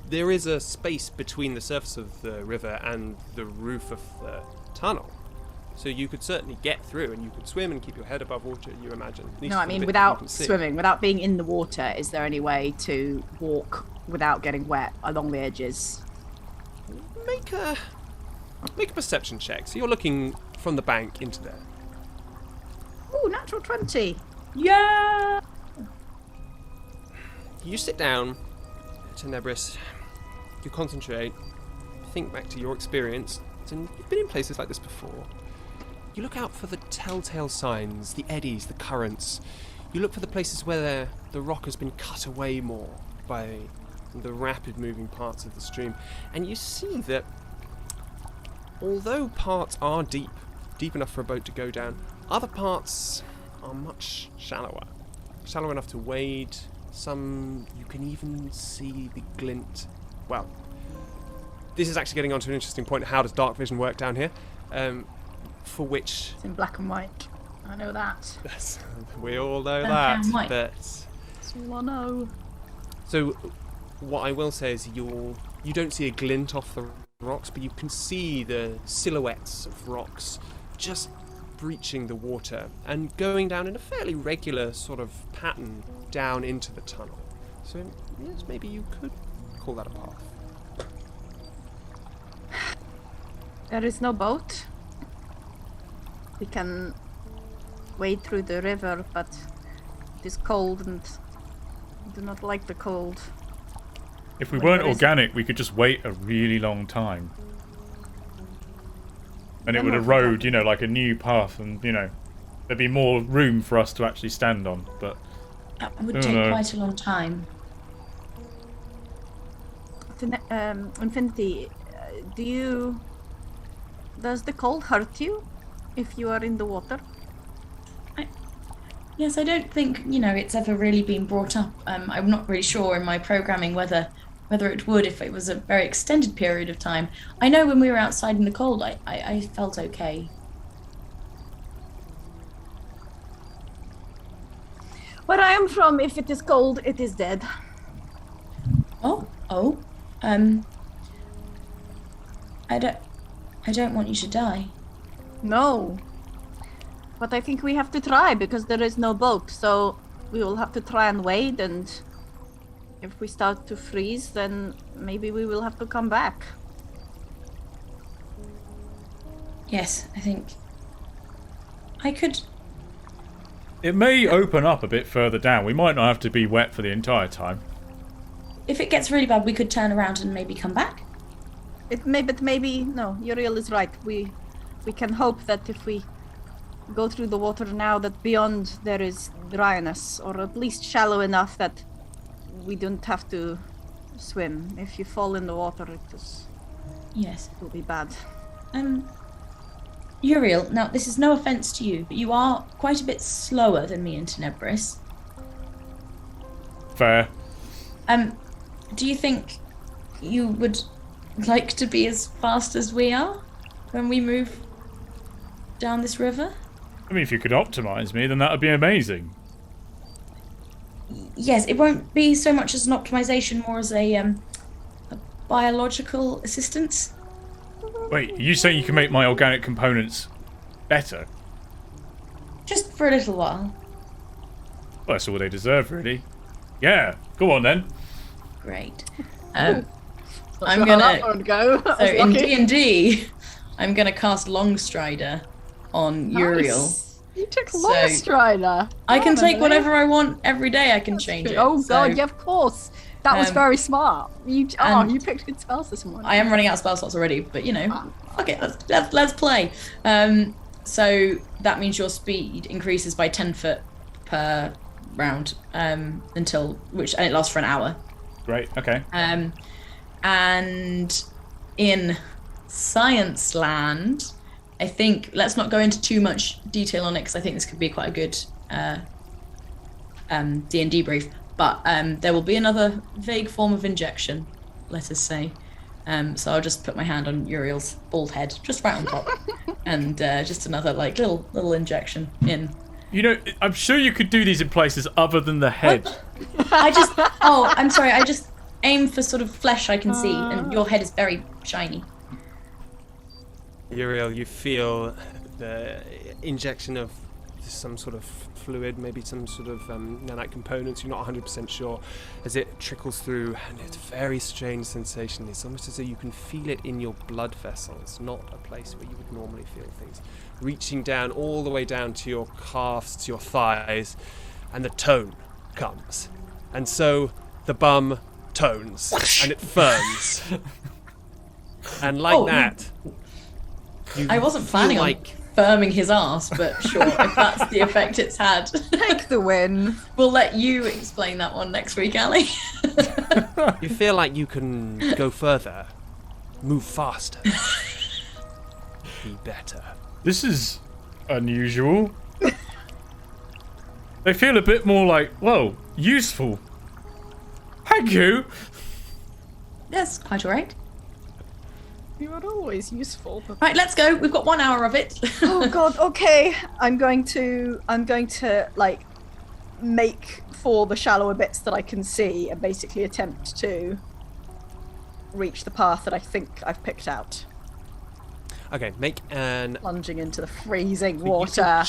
there is a space between the surface of the river and the roof of the tunnel. So you could certainly get through, and you could swim and keep your head above water, you imagine. At least No, I for the mean bit that you without can see. swimming, without being in the water. Is there any way to walk without getting wet along the edges? Make a perception check. So you're looking from the bank into there. Ooh, natural 20. Yeah. You sit down, Tenebris, you concentrate, think back to your experience, and you've been in places like this before. You look out for the telltale signs, the eddies, the currents. You look for the places where the rock has been cut away more by the rapid moving parts of the stream. And you see that although parts are deep enough for a boat to go down, other parts are much shallower. Shallow enough to wade. Some you can even see the glint. Well, this is actually getting onto an interesting point. How does dark vision work down here? For which It's in black and white. I know that. we all know Black that. and white. But That's all I know. so, what I will say is you don't see a glint off the rocks, but you can see the silhouettes of rocks just breaching the water and going down in a fairly regular sort of pattern down into the tunnel. So yes, maybe you could call that a path. There is no boat. We can wade through the river, but it is cold and I do not like the cold. If we weren't organic, we could just wait a really long time. And it would erode, like a new path, and, there'd be more room for us to actually stand on, but... It would take quite a long time. Infinity, does the cold hurt you if you are in the water? Yes, I don't think, it's ever really been brought up. I'm not really sure in my programming whether it would if it was a very extended period of time. I know when we were outside in the cold, I felt okay. Where I am from, if it is cold, it is dead. I don't want you to die. No. But I think we have to try because there is no boat, so we will have to try and wade, and if we start to freeze, then maybe we will have to come back. Yes, I think I could. It may open up a bit further down. We might not have to be wet for the entire time. If it gets really bad, we could turn around and maybe come back. No, Uriel is right. We can hope that if we go through the water now, that beyond there is dryness, or at least shallow enough that we don't have to swim. If you fall in the water, Yes, it will be bad. Uriel, now this is no offence to you, but you are quite a bit slower than me in DnDebrief. Fair. Do you think you would like to be as fast as we are when we move down this river? I mean, if you could optimise me, then that would be amazing. Yes, it won't be so much as an optimization, more as a biological assistance. Wait, are you saying you can make my organic components better? Just for a little while. Well, that's all they deserve, really. Yeah, go on then. Great. I'm I'm gonna go. So in D&D, I'm gonna cast Longstrider on Uriel. You took Longstrider. I can take whatever I want every day. I can change it. Oh god, yeah, of course. That was very smart. You picked good spells this morning. I am running out of spell slots already, but okay, let's play. So that means your speed increases by 10 foot per round and it lasts for an hour. Great. Okay. And in Science Land, I think let's not go into too much detail on it because I think this could be quite a good D&D brief. But there will be another vague form of injection, let us say. So I'll just put my hand on Uriel's bald head, just right on top, and just another little injection in. I'm sure you could do these in places other than the head. I'm sorry. I just aim for sort of flesh I can see, and your head is very shiny. Uriel, you feel the injection of some sort of fluid, maybe some sort of nanite components, you're not 100% sure, as it trickles through, and it's a very strange sensation. It's almost as though you can feel it in your blood vessels, not a place where you would normally feel things. Reaching down all the way down to your calves, to your thighs, and the tone comes. And so the bum tones, and it firms. And that... I wasn't planning on firming his ass, but sure, if that's the effect it's had. Take the win. We'll let you explain that one next week, Ali. You feel like you can go further, move faster, be better. This is unusual. They feel a bit more useful. Thank you. That's quite alright. You are always useful. Right, let's go. We've got 1 hour of it. Oh god, okay. I'm going to make for the shallower bits that I can see and basically attempt to reach the path that I think I've picked out. Okay, make an... Plunging into the freezing water.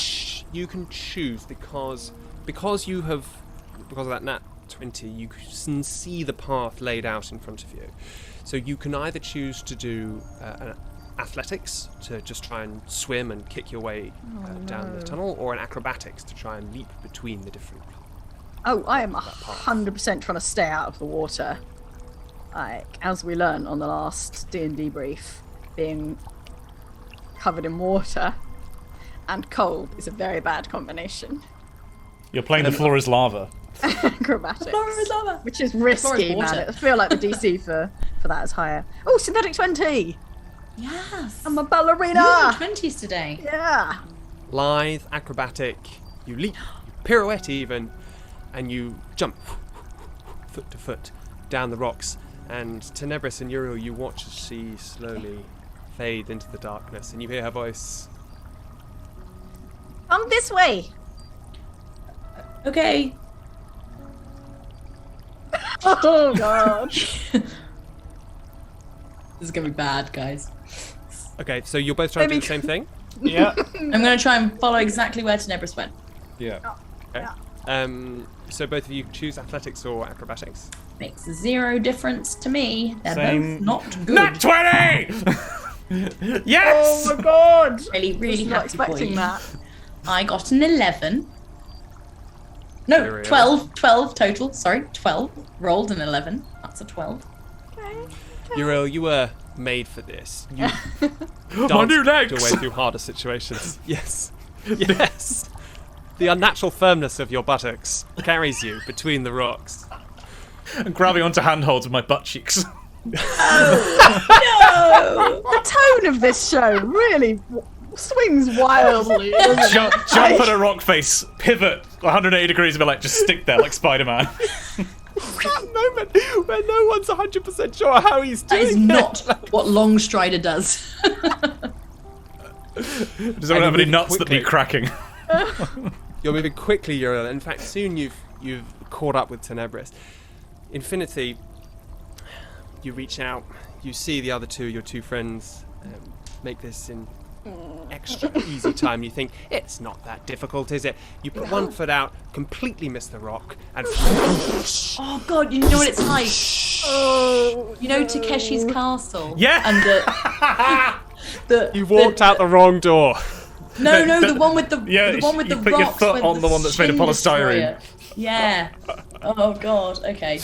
You can choose because of that nat 20, you can see the path laid out in front of you. So you can either choose to do athletics to just try and swim and kick your way down the tunnel, or an acrobatics to try and leap between the different. Oh, I am 100% trying to stay out of the water. Like, as we learned on the last DnDebrief, being covered in water and cold is a very bad combination. You're playing the floor is lava. Acrobatics. Floor is lava. Which is risky, man. I feel like the DC for that is higher. Oh, synthetic 20! Yes. I'm a ballerina! You're in 20s today. Yeah! Lithe, acrobatic, you leap, you pirouette even, and you jump foot to foot down the rocks. And Tenebris and Uriel, you watch as she slowly fades into the darkness, and you hear her voice. Come this way! Okay. Oh, God. This is going to be bad, guys. Okay, so you're both trying to do the same thing? Yeah. I'm going to try and follow exactly where Tenebris went. Yeah. Okay. So both of you choose athletics or acrobatics? Makes 0 difference to me. They're Same. both not good. Nat 20! Yes! Oh, my God! Really, really Not happy for expecting you. that. I got an 11. No, Uriel. 12 total. Sorry, 12. Rolled an 11. That's a 12. Uriel, you were made for this. You My new danced legs! your way through harder situations. Yes. Yes. The unnatural firmness of your buttocks carries you between the rocks. And grabbing onto handholds with my butt cheeks. The tone of this show really swings wildly, doesn't it? Jump at a rock face, pivot 180 degrees, and be like, just stick there like Spider-Man. That moment where no one's 100% sure how he's That doing is not what Longstrider does. Does anyone have any nuts that need cracking? You're moving quickly, Uriel. In fact, soon you've caught up with Tenebris. Infinity, you reach out, you see the other two, your two friends, make this in extra easy time. You think, it's not that difficult, is it? You put one foot out, completely miss the rock, and Oh god, you know what it's like? Oh, you know Takeshi's Castle? Yeah. And the you walked out the wrong door. No, the one with the Yeah, one with you the put your rocks foot with on the one that's made of Shin polystyrene. Destroyer. Yeah. Oh god. Okay.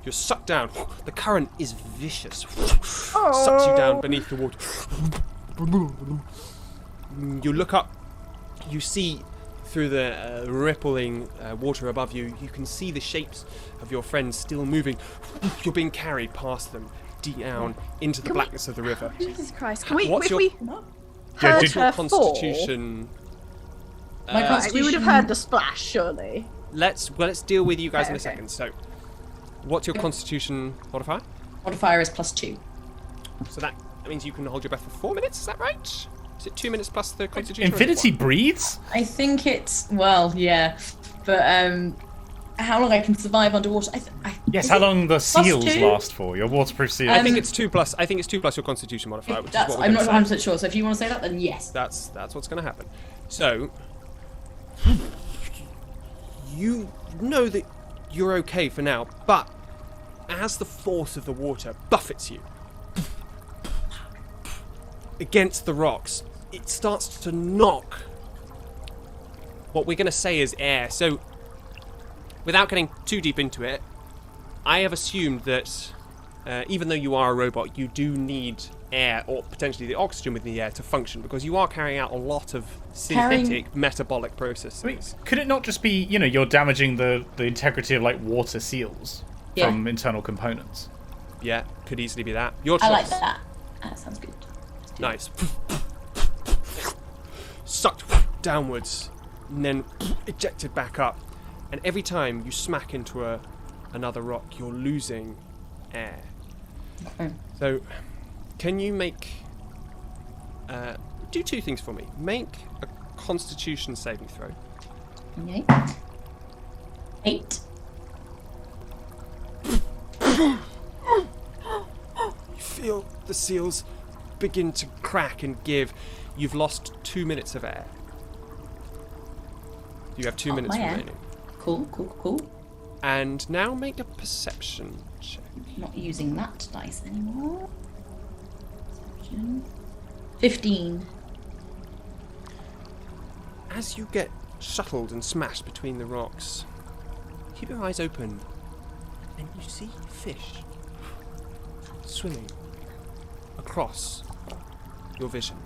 You're sucked down. The current is vicious. Sucks you down beneath the water. You look up. You see through the rippling water above you. You can see the shapes of your friends still moving. You're being carried past them, down into the blackness of the river. Jesus Christ. Can we, What's if your- we Yeah, heard did- her fall, Constitution. My right, we would have heard the splash, surely. Let's deal with you guys in a Okay. second. So, what's your Constitution modifier? modifier is +2. So that means you can hold your breath for 4 minutes. Is that right? Is it 2 minutes plus the Constitution? or is it Infinity one? breathes? I think it's yeah, but how long I can survive underwater? Yes, is how it long the seals +2? last for, your waterproof seals. I think it's 2 plus. I think it's 2 plus your Constitution modifier, which is what we're I'm gonna not say. 100% sure. So if you want to say that, then yes. That's what's going to happen. So, you know that you're okay for now, but as the force of the water buffets you against the rocks, it starts to knock what we're going to say is air. So, without getting too deep into it, I have assumed that even though you are a robot, you do need air, or potentially the oxygen within the air, to function, because you are carrying out a lot of synthetic metabolic processes. I mean, could it not just be, you're damaging the integrity of, like, water seals from internal components? Yeah, could easily be that. Your choice. I like that. That sounds good. Nice. Sucked downwards, and then ejected back up. And every time you smack into another rock, you're losing air. Okay. So, can you make... do 2 things for me. Make a Constitution saving throw. Okay. 8. You feel the seals begin to crack and give. You've lost 2 minutes of air. You have 2 minutes my air. remaining. Cool. And now make a perception check. Not using that dice anymore. Perception. 15. As you get shuttled and smashed between the rocks, keep your eyes open and you see fish swimming across your vision,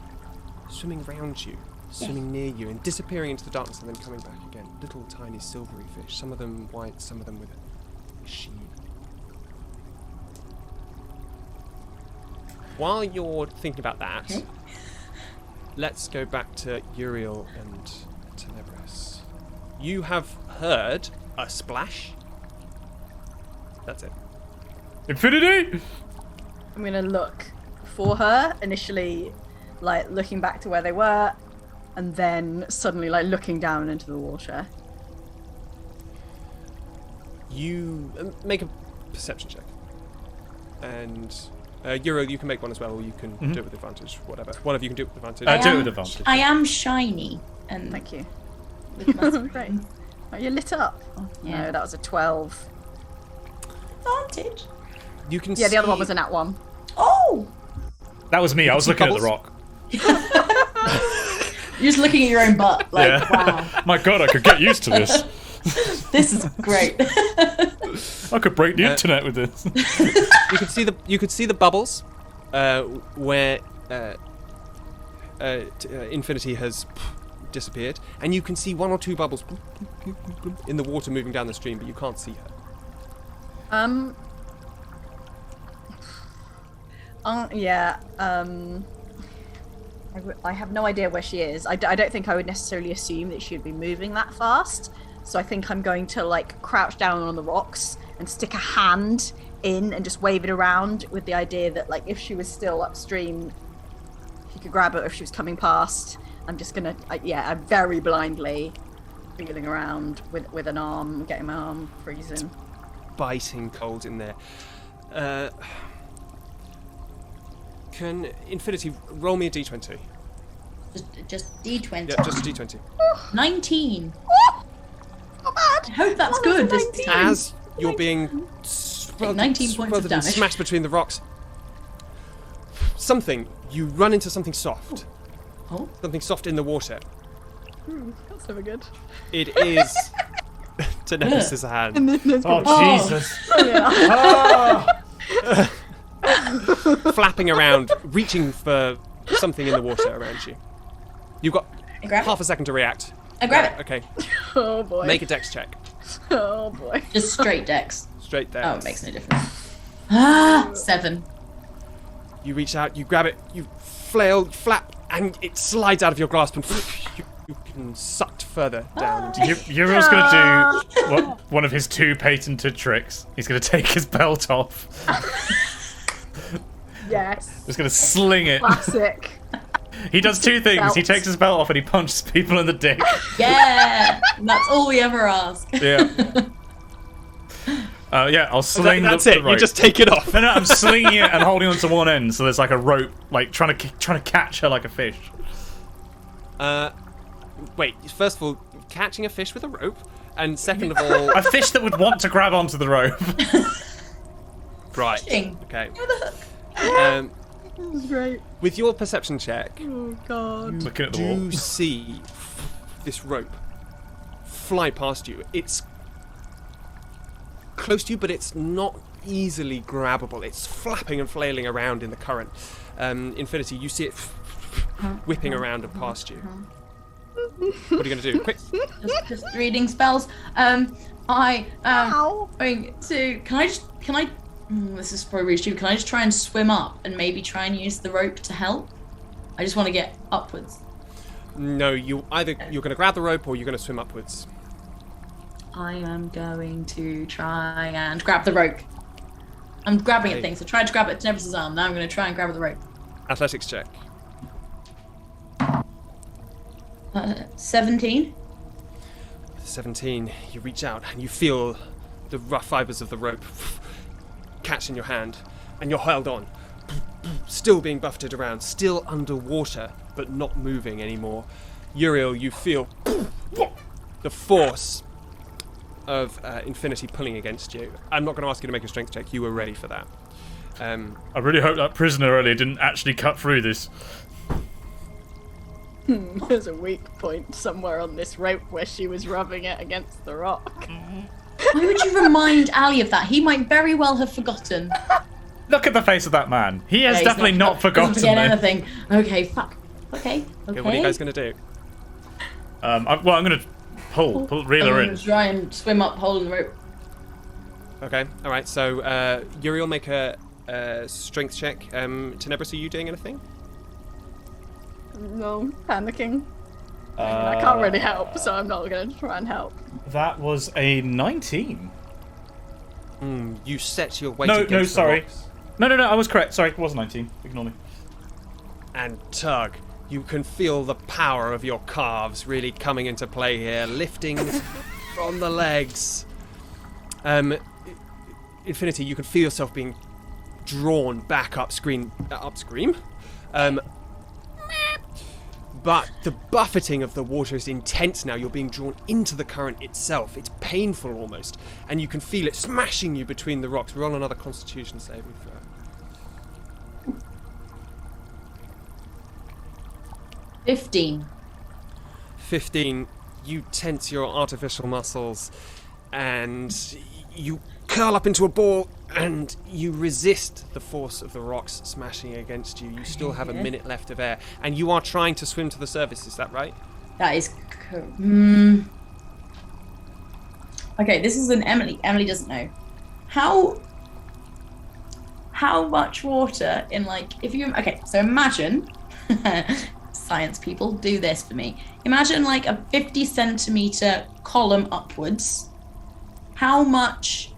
swimming around you, swimming near you, and disappearing into the darkness and then coming back again. Little tiny silvery fish, some of them white, some of them with a sheen. While you're thinking about that, let's go back to Uriel and Tenebris. You have heard a splash. That's it. Infinity! I'm gonna look for her initially, like looking back to where they were, and then suddenly like looking down into the water. You make a perception check. And Uriel, you can make one as well, or you can do it with advantage, whatever. One of you can do it with advantage. Do it with advantage. I am shiny. And Thank you. with Great. Oh, you're lit up. Oh, Yeah. No, that was a 12. advantage. You can Yeah, the other see- one was a nat 1. Oh! That was me. I was looking at the bubbles? rock. You're just looking at your own butt, like, Yeah. wow, My God, I could get used to this. this is great. I could break the internet with this. You could see the bubbles where Infinity has disappeared, and you can see one or two bubbles in the water moving down the stream, but you can't see her. Yeah. I have no idea where she is. I don't think I would necessarily assume that she'd be moving that fast. So I think I'm going to like crouch down on the rocks and stick a hand in and just wave it around with the idea that like if she was still upstream, she could grab it if she was coming past. I'm just gonna, I'm very blindly feeling around with an arm, getting my arm freezing. Biting cold in there. Can Infinity roll me a d20? Just D20. Yeah, just a d20. 19. Not bad. I hope that's good this time. As you're being 19 points of and damage. smashed between the rocks, you run into something soft. Oh. Something soft in the water. That's never good. It is Tenebris' hand. Oh, Jesus. Flapping around, reaching for something in the water around you. You've got I grab half it. a second to react. I grab it. Okay, Oh boy. make a dex check. Oh boy. Just straight dex. Straight there. Oh, it makes no difference. Ah, 7. You reach out, you grab it, you flail, flap, and it slides out of your grasp, and you can sucked further down. Uriel's going to do one of his 2 patented tricks. He's going to take his belt off. Yes. He's going to sling it. Classic. He does 2 things. Belt. He takes his belt off and he punches people in the dick. Yeah, that's all we ever ask. Yeah. I'll sling That's the it. rope. You just take it off. No, I'm slinging it and holding onto one end, so there's like a rope, like trying to catch her like a fish. Wait. First of all, catching a fish with a rope, and second of all, A fish that would want to grab onto the rope. right. Fishing. Okay. With a hook. This is great. With your perception check, Oh god. Looking at the do wall. see this rope fly past you. It's close to you, but it's not easily grabbable. It's flapping and flailing around in the current. Infinity, you see it whipping around and past you. What are you going to do? Quick! Just reading spells. I am Ow. going to. Can I? This is probably really stupid. Can I just try and swim up and maybe try and use the rope to help? I just want to get upwards. No, you're going to grab the rope or you're going to swim upwards. I am going to try and grab the rope. I'm grabbing at things. I tried to grab it at Tenebris' arm. Now I'm going to try and grab at the rope. Athletics check. 17. 17. You reach out and you feel the rough fibers of the rope catch in your hand, and you're held on, still being buffeted around, still underwater, but not moving anymore. Uriel, you feel the force of Infinity pulling against you. I'm not going to ask you to make a strength check. You were ready for that. I really hope that prisoner earlier didn't actually cut through this. There's a weak point somewhere on this rope where she was rubbing it against the rock. Why would you remind Ali of that? He might very well have forgotten. Look at the face of that man. He has He's definitely not forgotten Doesn't forget this. anything. Okay, fuck. Okay. Okay, what are you guys going to do? I'm going to pull reel her I'm in. gonna try and swim up, holding the rope. Okay, all right. So Uriel, make a strength check. Tenebris, are you doing anything? No, panicking. I can't really help, so I'm not going to try and help. That was a 19. You set your weight No, against the sorry. rocks. No, I was correct. Sorry, it was 19. Ignore me. And tug. You can feel the power of your calves really coming into play here, lifting from the legs. Infinity, you can feel yourself being drawn back upstream. But the buffeting of the water is intense now. You're being drawn into the current itself. It's painful almost. And you can feel it smashing you between the rocks. Roll another Constitution saving throw. 15. 15. You tense your artificial muscles and you curl up into a ball and you resist the force of the rocks smashing against you. You still have a minute left of air and you are trying to swim to the surface, is that right? That is... Okay, this is an Emily. Emily doesn't know. How much water in, like, if you... Okay, so imagine... Science people, do this for me. Imagine, like, a 50 centimeter column upwards. How much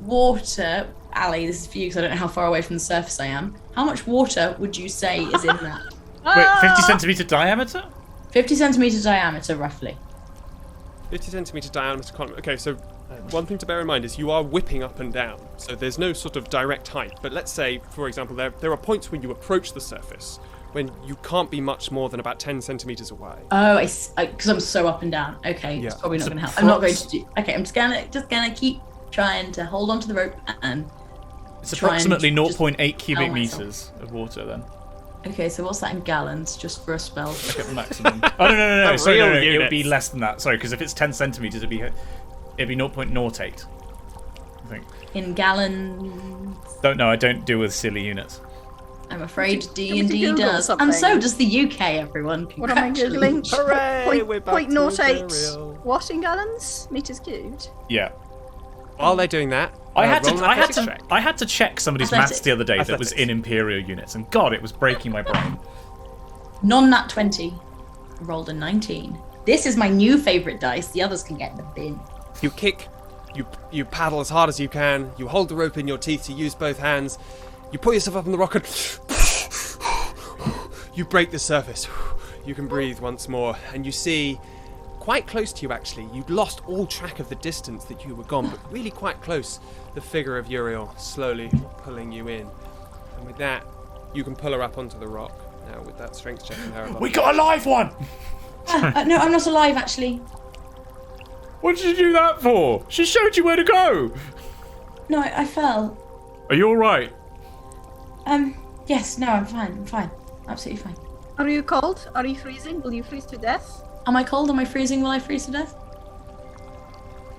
water... Ali, this is for you because I don't know how far away from the surface I am. How much water would you say is in that? Wait, 50 centimeter diameter? 50 centimeter diameter, roughly. 50 centimeter diameter column. Okay, so one thing to bear in mind is you are whipping up and down. So there's no sort of direct height. But let's say, for example, there are points when you approach the surface when you can't be much more than about 10 centimeters away. Oh, because I'm so up and down. Okay, Yeah. it's probably not going to help. I'm not going to do... Okay, I'm just gonna keep trying to hold onto the rope and... It's approximately try and just 0.8 cubic tell myself. meters of water then. Okay, so what's that in gallons, just for a spell? Look at the maximum. Oh, no. Sorry, real no. It would units. be less than that. Sorry, because if it's 10 centimeters, it'd be 0.08. I think. In gallons... Don't know. I don't deal with silly units. I'm afraid you D&D Google does. something? And so does the UK, everyone. What am I googling? Congratulations. Hooray, we're back to 0.08 Uriel. what in gallons? Meters cubed? Yeah. While they're doing that, I had roll an athletics check. I had to check somebody's Athletics. maths the other day that was in imperial units, and God, it was breaking my brain. Non-nat 20. Rolled a 19. This is my new favourite dice. The others can get in the bin. You kick, you paddle as hard as you can, you hold the rope in your teeth to use both hands, you pull yourself up on the rock and you break the surface. You can breathe once more, and you see, quite close to you actually, you'd lost all track of the distance that you were gone, but really quite close, the figure of Uriel slowly pulling you in. And with that, you can pull her up onto the rock. Now with that strength check and her above. We got a live one! No, I'm not alive, actually. What did you do that for? She showed you where to go! No, I fell. Are you alright? Yes, no, I'm fine. Absolutely fine. Are you cold? Are you freezing? Will you freeze to death? Am I cold? Am I freezing? Will I freeze to death?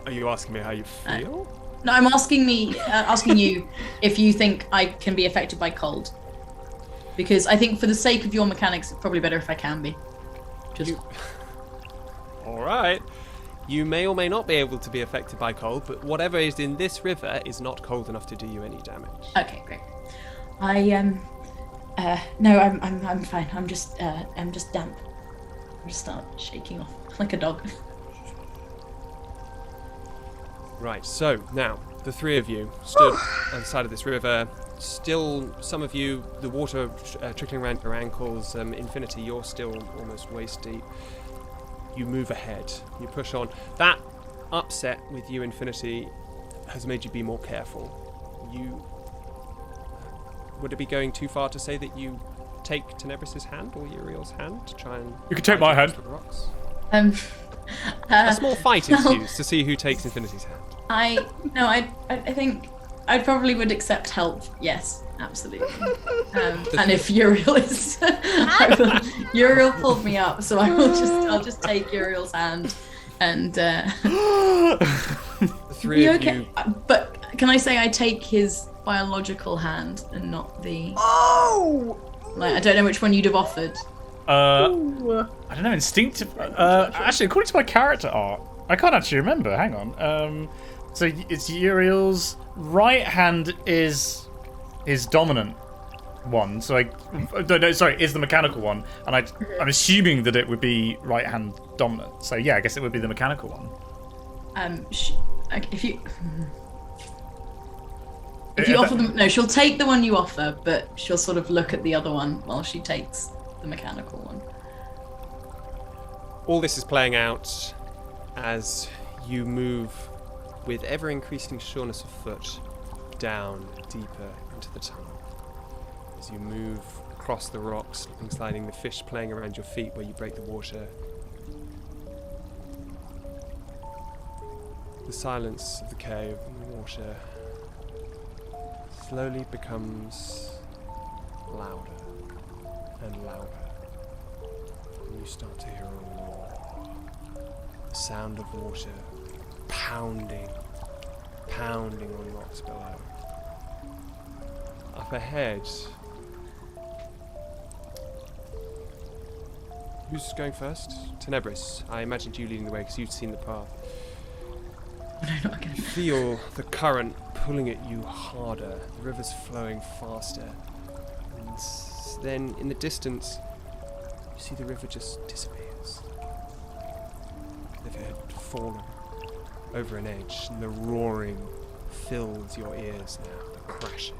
Are you asking me how you feel? No, I'm asking you if you think I can be affected by cold. Because I think for the sake of your mechanics, it's probably better if I can be. Just... Alright. You may or may not be able to be affected by cold, but whatever is in this river is not cold enough to do you any damage. Okay, great. No, I'm fine. I'm just damp. I'm just start shaking off like a dog. Right, so now the three of you stood on the side of this river. Still, some of you, the water trickling around your ankles. Infinity, you're still almost waist deep. You move ahead. You push on. That upset with you, Infinity, has made you be more careful. Would it be going too far to say that you take Tenebris's hand or Uriel's hand to try and... You can take my hand. the rocks? A small fight ensues to see who takes Infinity's hand. I think I probably would accept help. Yes, absolutely. And if Uriel is, Uriel pulled me up, so I'll just take Uriel's hand and. The three of you. But can I say I take his biological hand and not the? Oh. Like I don't know which one you'd have offered. I don't know. Instinctive. Actually, according to my character art, I can't actually remember. Hang on. So it's Uriel's right hand is his dominant one. So is the mechanical one, and I'm assuming that it would be right hand dominant. So yeah, I guess it would be the mechanical one. If you offer them, no, she'll take the one you offer, but she'll sort of look at the other one while she takes the mechanical one. All this is playing out as you move with ever-increasing sureness of foot down deeper into the tunnel. As you move across the rocks, slipping, sliding, the fish playing around your feet where you break the water. The silence of the cave and the water slowly becomes louder and louder. And you start to hear a roar. The sound of water pounding on rocks below. Up ahead. Who's going first? Tenebris. I imagined you leading the way because you'd seen the path. No, not again. You feel the current pulling at you harder. The river's flowing faster. And then in the distance, you see the river just disappears. If it had fallen over an edge, and the roaring fills your ears now, the crashing.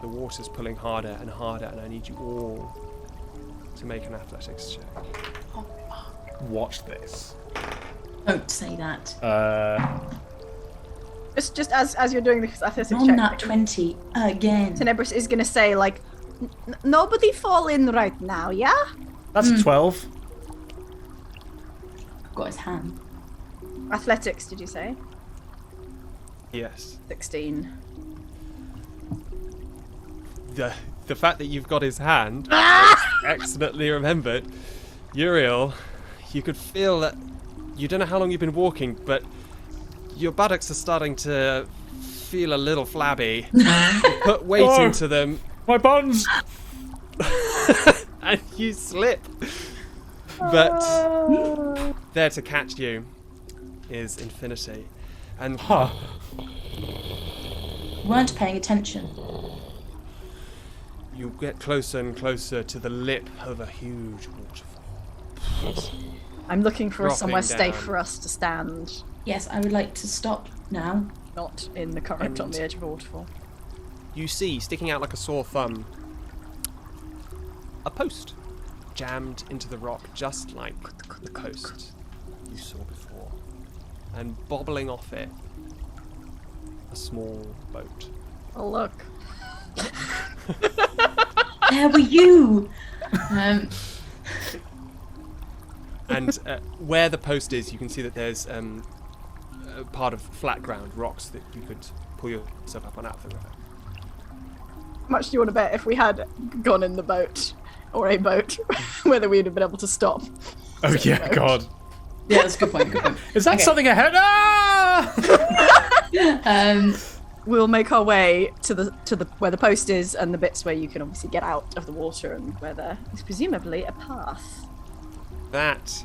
The water's pulling harder and harder, and I need you all to make an athletics check. Watch this. Don't say that. Just as you're doing this athletics On check, that 20 again. Tenebris is going to say, like, nobody fall in right now, yeah? That's a 12. I've got his hand. Athletics, did you say? Yes. 16. The fact that you've got his hand, excellently remembered. Uriel, you could feel that, you don't know how long you've been walking, but your buttocks are starting to feel a little flabby. You put weight into them. My buns! And you slip. But there to catch you is Infinity. And Weren't paying attention. you get closer and closer to the lip of a huge waterfall. I'm looking for Dropping somewhere safe down. for us to stand, Yes, I would like to stop now. not in the current on the edge of a waterfall. You see, sticking out like a sore thumb, a post jammed into the rock just like the post you saw before. And bobbling off it, a small boat. Oh, look. Where were you? And where the post is, you can see that there's a part of flat ground, rocks that you could pull yourself up on out of the river. How much do you want to bet if we had gone in the boat, or a boat, whether we'd have been able to stop? Oh yeah, God. Yeah, that's a good point. Good point. Is that something ahead? Ah! We'll make our way to the where the post is, and the bits where you can obviously get out of the water, and where there is presumably a path. That,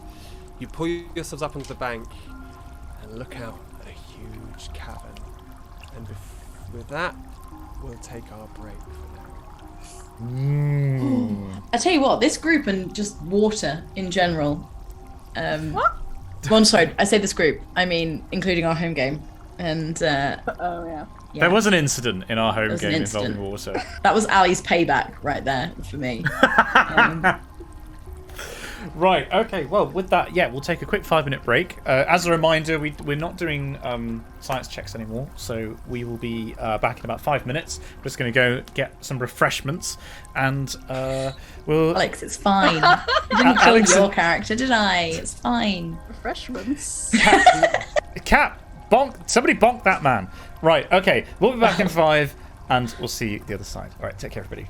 you pull yourselves up onto the bank and look out at a huge cavern. And with that, we'll take our break for now. I tell you what, this group and just water in general. What? Well, I'm sorry, I say this group. I mean, including our home game. And Oh yeah. yeah, There was an incident in our home was an game incident. involving water. that was Ali's payback right there for me. Right, okay, well, with that, yeah, we'll take a quick 5-minute break. As a reminder, we're not doing science checks anymore, so we will be back in about 5 minutes. We're just going to go get some refreshments, and we'll... Alex, it's fine. I didn't kill your character, did I? It's fine. Refreshments. Cat, bonk! Somebody bonk that man. Right, okay, we'll be back in 5, and we'll see you the other side. All right, take care, everybody.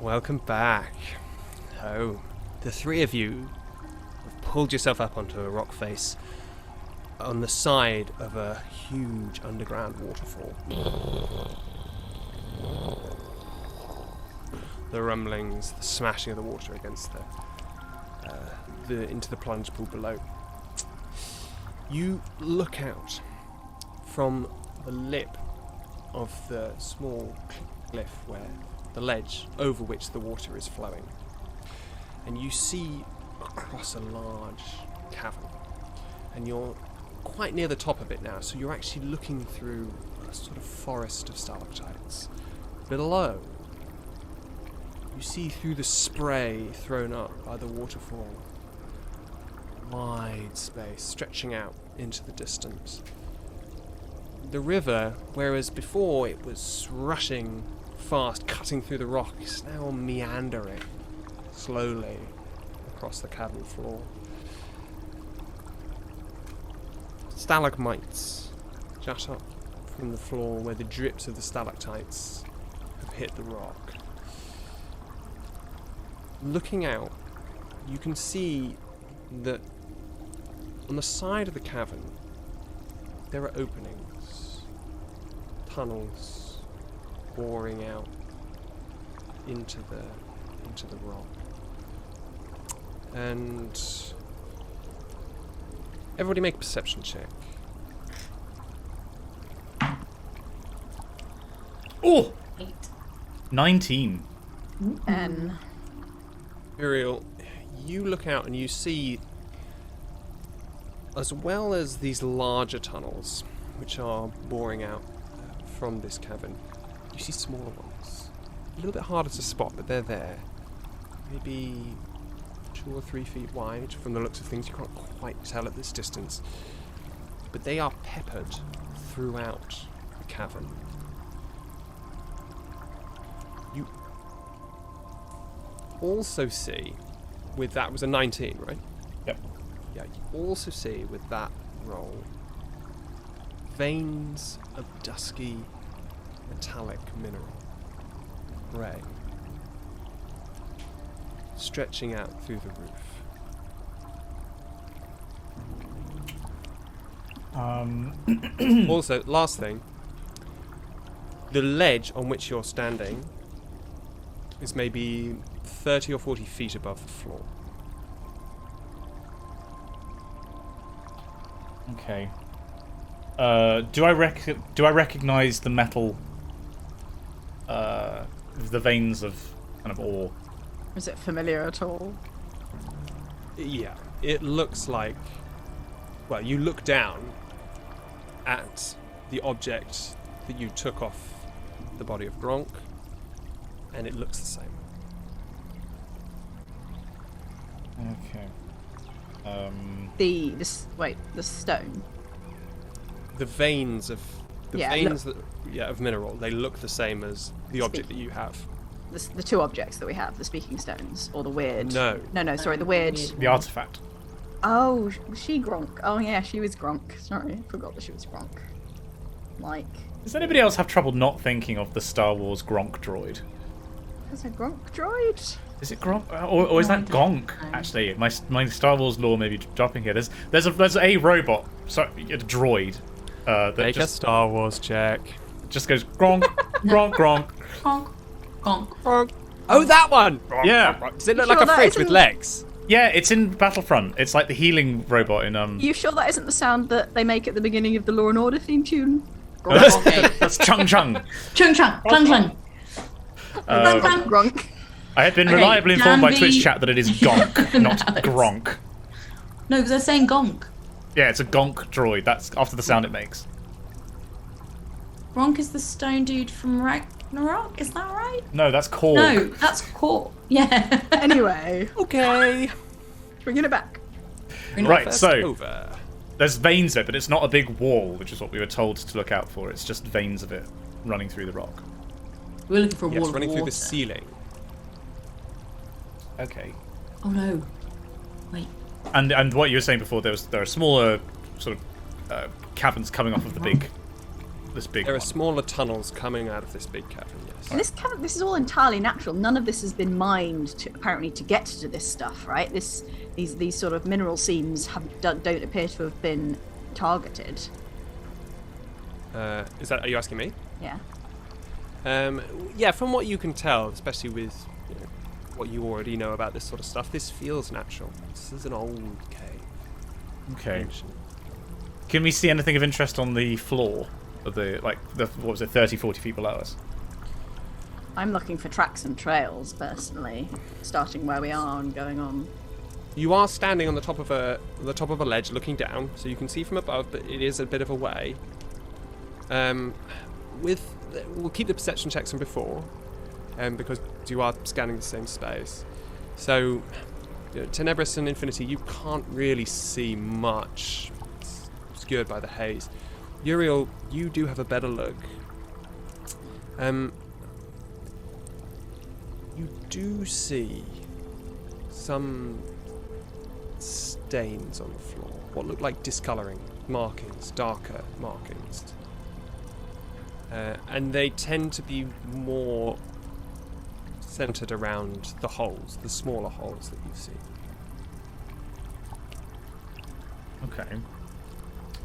Welcome back. Oh, the three of you have pulled yourself up onto a rock face on the side of a huge underground waterfall. The rumblings, the smashing of the water against into the plunge pool below. You look out from the lip of the small cliff where the ledge over which the water is flowing, and you see across a large cavern, and you're quite near the top of it now, so you're actually looking through a sort of forest of stalactites. Below, you see through the spray thrown up by the waterfall, wide space stretching out into the distance. The river, whereas before it was rushing fast, cutting through the rock, is now meandering slowly across the cavern floor. Stalagmites jut up from the floor where the drips of the stalactites have hit the rock. Looking out, you can see that on the side of the cavern there are openings, tunnels boring out into the rock. And everybody make a perception check. Oh! 8. 19. N. Uriel, you look out and you see, as well as these larger tunnels which are boring out from this cavern, you see smaller ones. A little bit harder to spot, but they're there. Maybe 2 or 3 feet wide from the looks of things. You can't quite tell at this distance. But they are peppered throughout the cavern. You also see, with that was a 19, right? Yep. Yeah, you also see with that roll veins of dusky metallic mineral, grey, stretching out through the roof. Also, last thing, the ledge on which you're standing is maybe 30 or 40 feet above the floor. Okay. Do I recognize the metal? The veins of kind of ore. Is it familiar at all? Yeah, it looks like... Well, you look down at the object that you took off the body of Gronk, and it looks the same. Okay. The stone. The veins of Yeah, of mineral, they look the same as the object that you have. The two objects that we have, the speaking stones, or the weird... No. No, sorry, the weird... The artifact. Oh, was she Gronk? Oh yeah, she was Gronk. Sorry, I forgot that she was Gronk. Like... Does anybody else have trouble not thinking of the Star Wars Gronk droid? There's a Gronk droid? Is it Gronk? Or is that Gonk? Actually, my Star Wars lore may be dropping here. There's a robot, a droid, that Make a Star Wars check. just goes Gronk, Gronk, Gronk. Conk. Conk. Oh, that one! Gronk, Yeah! Gronk. Does it look Sure, like a that fridge with isn't- legs? Yeah, it's in Battlefront. It's like the healing robot in You sure that isn't the sound that they make at the beginning of the Law and Order theme tune? Okay. That's Chung Chung. Chung chung. Clang clang. Clang clang. Gronk. I have been Okay, reliably informed by Danby- Twitch chat that it is Gonk, not Nice. Gronk. No, because they're saying gonk. Yeah, it's a Gonk droid. That's after the sound it makes. Gronk is the stone dude from Ragnarok, is that right? No, that's Korg. No, that's Core. Yeah. Anyway, Okay. bringing it back. Right, First so over. there's veins of it, but it's not a big wall, which is what we were told to look out for. It's just veins of it running through the rock. We're looking for a Yes, wall of running water. through the ceiling. Okay. Oh no. Wait. And what you were saying before, there are smaller sort of caverns coming off of this big There are one. smaller tunnels coming out of this big cavern, yes. Yes. And this is all entirely natural. None of this has been mined apparently to get to this stuff, right? These sort of mineral seams don't appear to have been targeted. Are you asking me? Yeah. Yeah, from what you can tell, especially with what you already know about this sort of stuff, this feels natural. This is an old cave. Okay. Ancient. Can we see anything of interest on the floor of what was it, 30, 40 feet below us? I'm looking for tracks and trails, personally, starting where we are and going on. You are standing on the top of a ledge, looking down, so you can see from above, but it is a bit of a way. We'll keep the perception checks from before, because you are scanning the same space. So, Tenebris and Infinity, you can't really see much. It's obscured by the haze. Uriel, you do have a better look. You do see some stains on the floor. What look like discoloring markings, darker markings. And they tend to be more centered around the holes, the smaller holes that you see. Okay.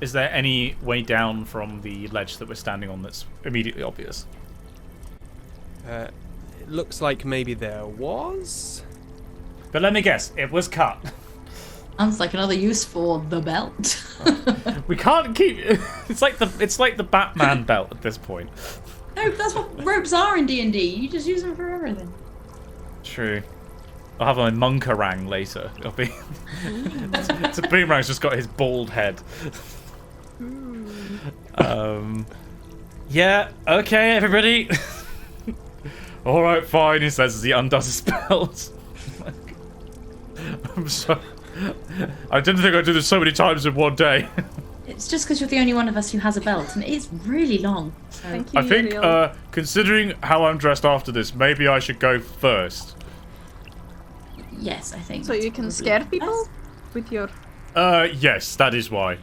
Is there any way down from the ledge that we're standing on that's immediately obvious? It looks like maybe there was. But let me guess, it was cut. Sounds like another use for the belt. We can't keep. It's like the Batman belt at this point. No, that's what ropes are in D&D. You just use them for everything. True. I'll have my monkarang later. It'll be. It's a boomerang's just got his bald head. Yeah. Okay, everybody. All right, fine. He says as he undoes his spells. I'm sorry. I didn't think I'd do this so many times in one day. It's just because you're the only one of us who has a belt, and it is really long. So. Thank you, I think, Uriel. considering how I'm dressed after this, maybe I should go first. Yes, I think. So that's you can probably scare best. people with your... Yes, that is why.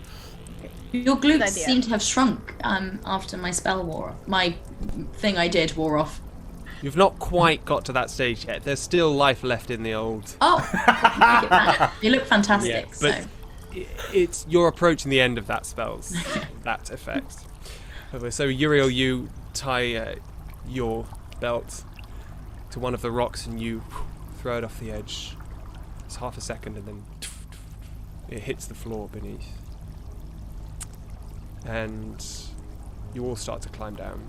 Your Good glutes idea. seem to have shrunk after my spell wore off. My thing I did wore off. You've not quite got to that stage yet. There's still life left in the old. Oh, I can take it back. They look fantastic. but it's you're approaching the end of that spell's that effect. So Uriel, you tie your belt to one of the rocks and you throw it off the edge. It's half a second and then it hits the floor beneath. And you all start to climb down.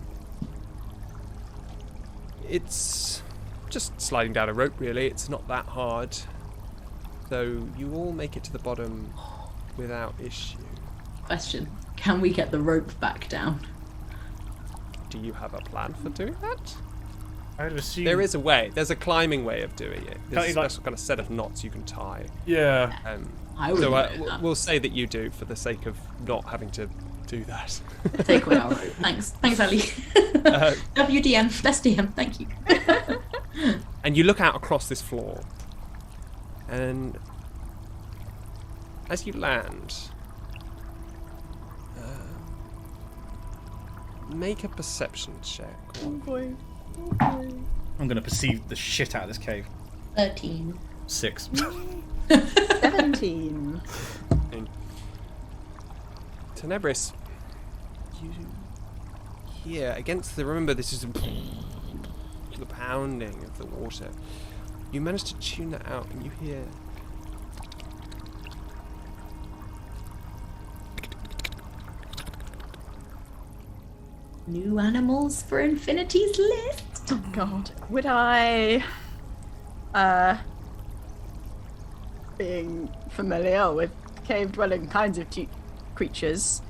It's just sliding down a rope, really. It's not that hard. So you all make it to the bottom without issue. Question: can we get the rope back down? Do you have a plan for doing that? I'd assume. There is a way. There's a climbing way of doing it. There's a Can't you, like- special kind of set of knots you can tie. Yeah. I would So do that. we'll say that you do for the sake of not having to do that. Take away our rope. Thanks, Ali. WDM, best DM. Thank you. And you look out across this floor, and as you land, make a perception check. I'm gonna perceive the shit out of this cave. 13. 6. 17. Tenebris, you hear against the. Remember, this is the pounding of the water. You manage to tune that out, and you hear. New animals for Infinity's list. Oh god. Would I, being familiar with cave-dwelling kinds of creatures,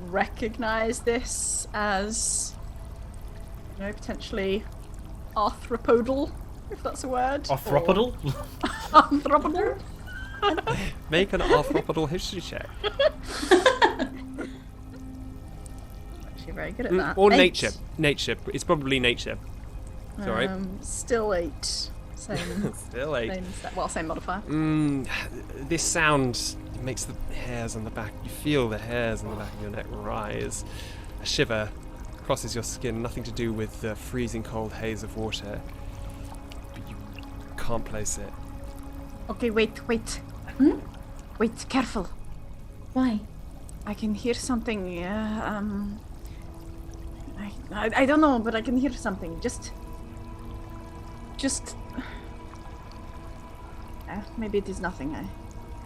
recognize this as, potentially arthropodal, if that's a word? Arthropodal? Arthropodal? Make an arthropodal history check. Actually very good at that. Or 8. nature. Nature. It's probably nature. It's alright. Still 8. Same, Still 8. same modifier. This sound makes the hairs on the back. You feel the hairs on the back of your neck rise. A shiver crosses your skin, nothing to do with the freezing cold haze of water. But you can't place it. Okay, wait. Hmm? Wait, careful. Why? I can hear something. I don't know, but I can hear something. Just. Maybe it is nothing.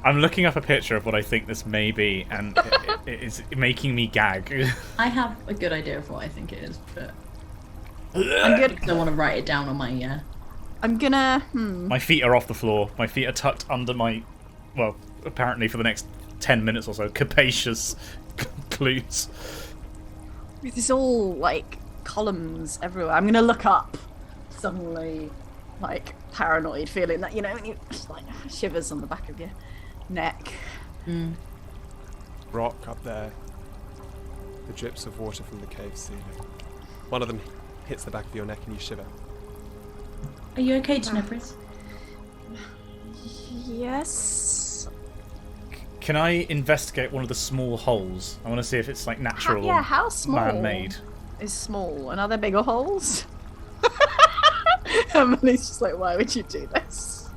I'm looking up a picture of what I think this may be, and it is making me gag. I have a good idea of what I think it is, but I'm good. I don't want to write it down on my. I'm gonna. My feet are off the floor. My feet are tucked under my, well, apparently for the next 10 minutes or so, capacious glutes. It is all like columns everywhere. I'm gonna look up. Suddenly, like paranoid, feeling that when you just like shivers on the back of your neck. Rock up there. The drips of water from the cave ceiling. One of them hits the back of your neck and you shiver. Are you okay, DnDebrief? Yes. Can I investigate one of the small holes? I want to see if it's like natural How or small man-made. is small? And are there bigger holes? Emily's just like, why would you do this?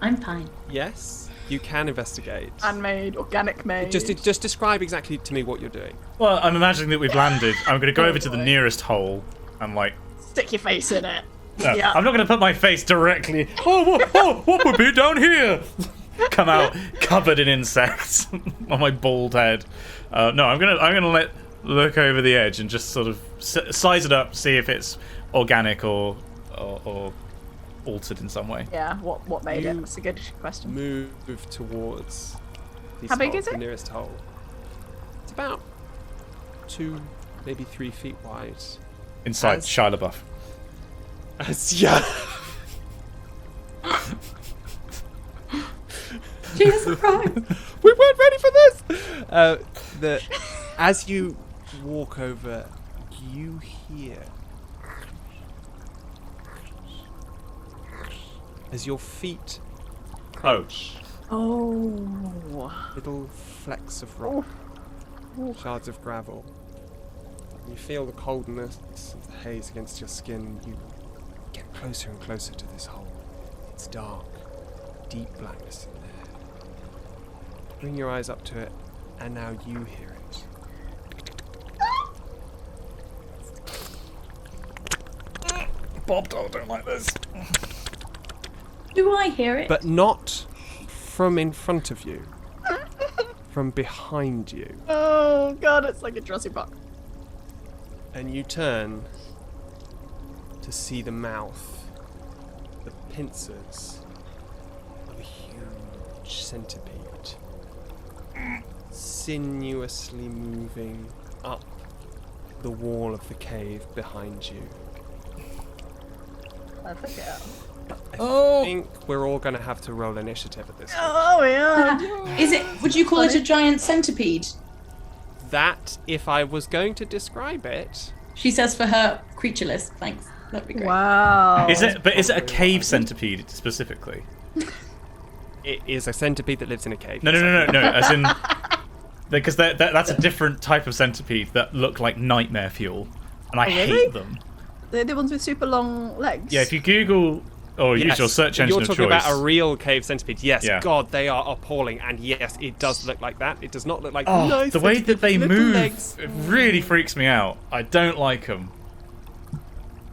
I'm fine. Yes, you can investigate. Handmade, organic made. Just describe exactly to me what you're doing. Well, I'm imagining that we've landed. I'm going to go over to the nearest hole and like. Stick your face in it. No, Yeah. I'm not going to put my face directly. What would be down here? Come out covered in insects on my bald head. No, I'm gonna look over the edge and just sort of size it up, see if it's organic or altered in some way. Yeah, what made it? That's a good question. Move towards these How big holes, is it? the nearest hole. It's about 2, maybe 3 feet wide. Inside Shia LaBeouf. Yeah. Jesus Christ! We weren't ready for this. As you walk over, you hear as your feet approach Oh. little flecks of rock, shards of gravel. You feel the coldness of the haze against your skin. You get closer and closer to this hole. It's dark, deep blackness in there. Bring your eyes up to it, and now you hear it. Bob, don't like this. Do I hear it? But not from in front of you. From behind you. Oh god, it's like a Jurassic Park. And you turn to see the mouth, the pincers of a huge centipede, sinuously moving up the wall of the cave behind you. I forget. I think we're all going to have to roll initiative at this point. Oh yeah. Is it? Would you call it a giant centipede? That, if I was going to describe it... She says for her creature list. Thanks. That'd be great. Wow. Is it a cave centipede specifically? It is a centipede that lives in a cave. No. As in, because that's a different type of centipede that look like nightmare fuel, and I really? hate them. They're the ones with super long legs. Yeah, if you Google or use your search engine You're of talking choice. about a real cave centipede. Yes, Yeah. God, they are appalling. And yes, it does look like that. It does not look like nice the way that they little move, legs. it really freaks me out. I don't like them.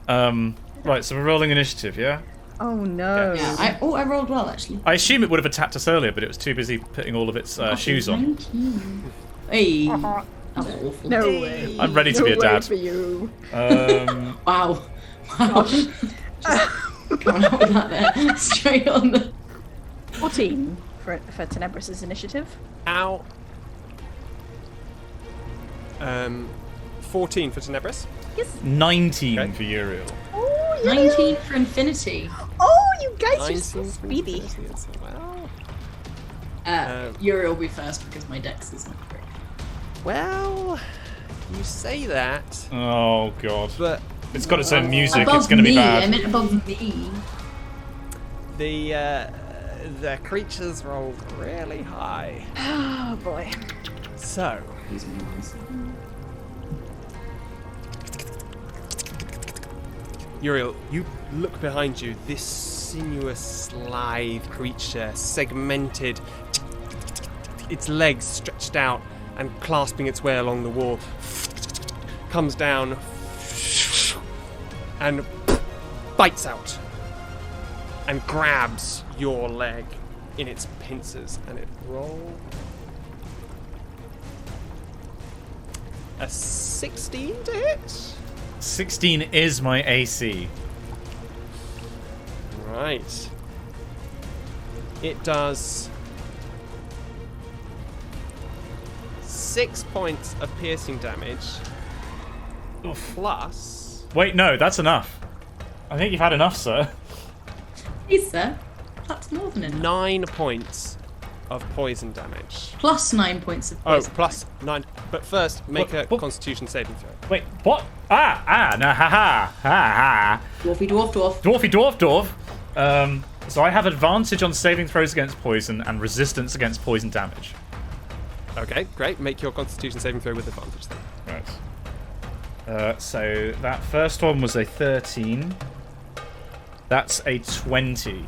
Right, so we're rolling initiative, yeah? Oh no. Yeah. I rolled well actually. I assume it would have attacked us earlier, but it was too busy putting all of its shoes on. 19. Hey. That was awful. No way. I'm ready to be a No way dad. for you. Wow. Just coming out with that there. Straight on the... 14 for Tenebris's initiative. Ow. 14 for Tenebris. 19 Okay. for Uriel. Oh, 19 for infinity. Oh, you guys are 19 so for speedy. Infinity as well. Uriel will be first because my dex is not great. Well, you say that, Oh god. but It's got its own music, Above it's gonna be me, bad. I meant above me. the creatures rolled really high. Oh boy. So, Uriel, you look behind you. This sinuous, lithe creature, segmented, its legs stretched out and clasping its way along the wall, comes down and bites out and grabs your leg in its pincers, and it rolls a 16 to hit. 16 is my AC. Right. It does 6 points of piercing damage. Plus. Wait, no, that's enough. I think you've had enough, sir. Please, sir. That's more than enough. 9 points of poison damage. Plus 9 points of Oh, poison. plus 9. But first, make a What? Constitution saving throw. Wait, what? No, ha. Dwarfy, dwarf, dwarf. Dwarfy, dwarf. So I have advantage on saving throws against poison and resistance against poison damage. Okay, great. Make your Constitution saving throw with advantage then. Right. So that first one was a 13. That's a 20.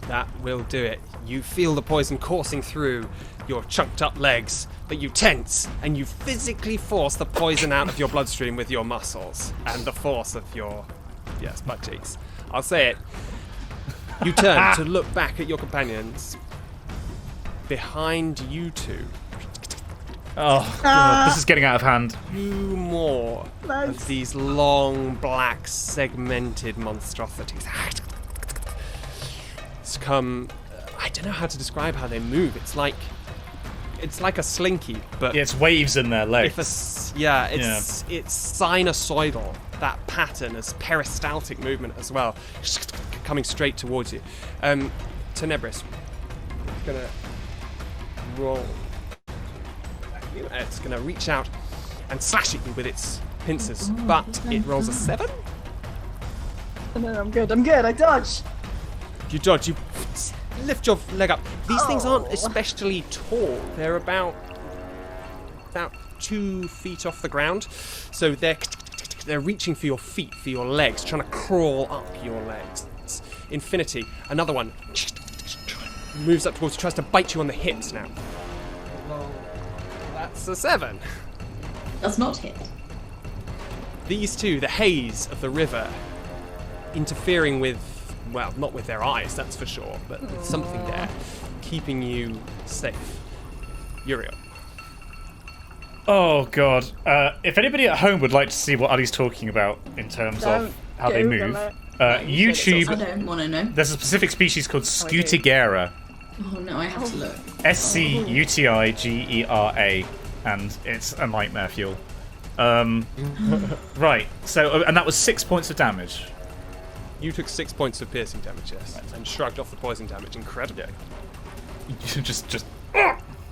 That will do it. You feel the poison coursing through your chunked up legs, but you tense and you physically force the poison out of your bloodstream with your muscles and the force of your, butt cheeks. I'll say it. You turn to look back at your companions. Behind you two, Oh, God, this is getting out of hand. 2 more of these long, black, segmented monstrosities. It's come. I don't know how to describe how they move. It's like a slinky, but Yeah, it's waves in their legs. it's sinusoidal. That pattern is peristaltic movement as well, coming straight towards you. Tenebris, gonna roll. It's gonna reach out and slash at you with its pincers, but it rolls a 7. No, I'm good. I dodge. You dodge. You lift your leg up. These things aren't especially tall. They're about 2 feet off the ground, so they're reaching for your feet, for your legs, trying to crawl up your legs. Infinity, another one, moves up towards you, tries to bite you on the hips now. That's a 7. Does not hit. These two, the haze of the river, interfering with, well, not with their eyes, that's for sure, but with something there, keeping you safe. Uriel. Oh, God. If anybody at home would like to see what Ali's talking about in terms of how they move, YouTube, I don't want to know. there's a specific species called Scutigera. Oh no, I have to look. Scutigera, and it's a nightmare fuel. Right, so, and that was 6 points of damage. You took 6 points of piercing damage, yes, and shrugged off the poison damage incredibly. just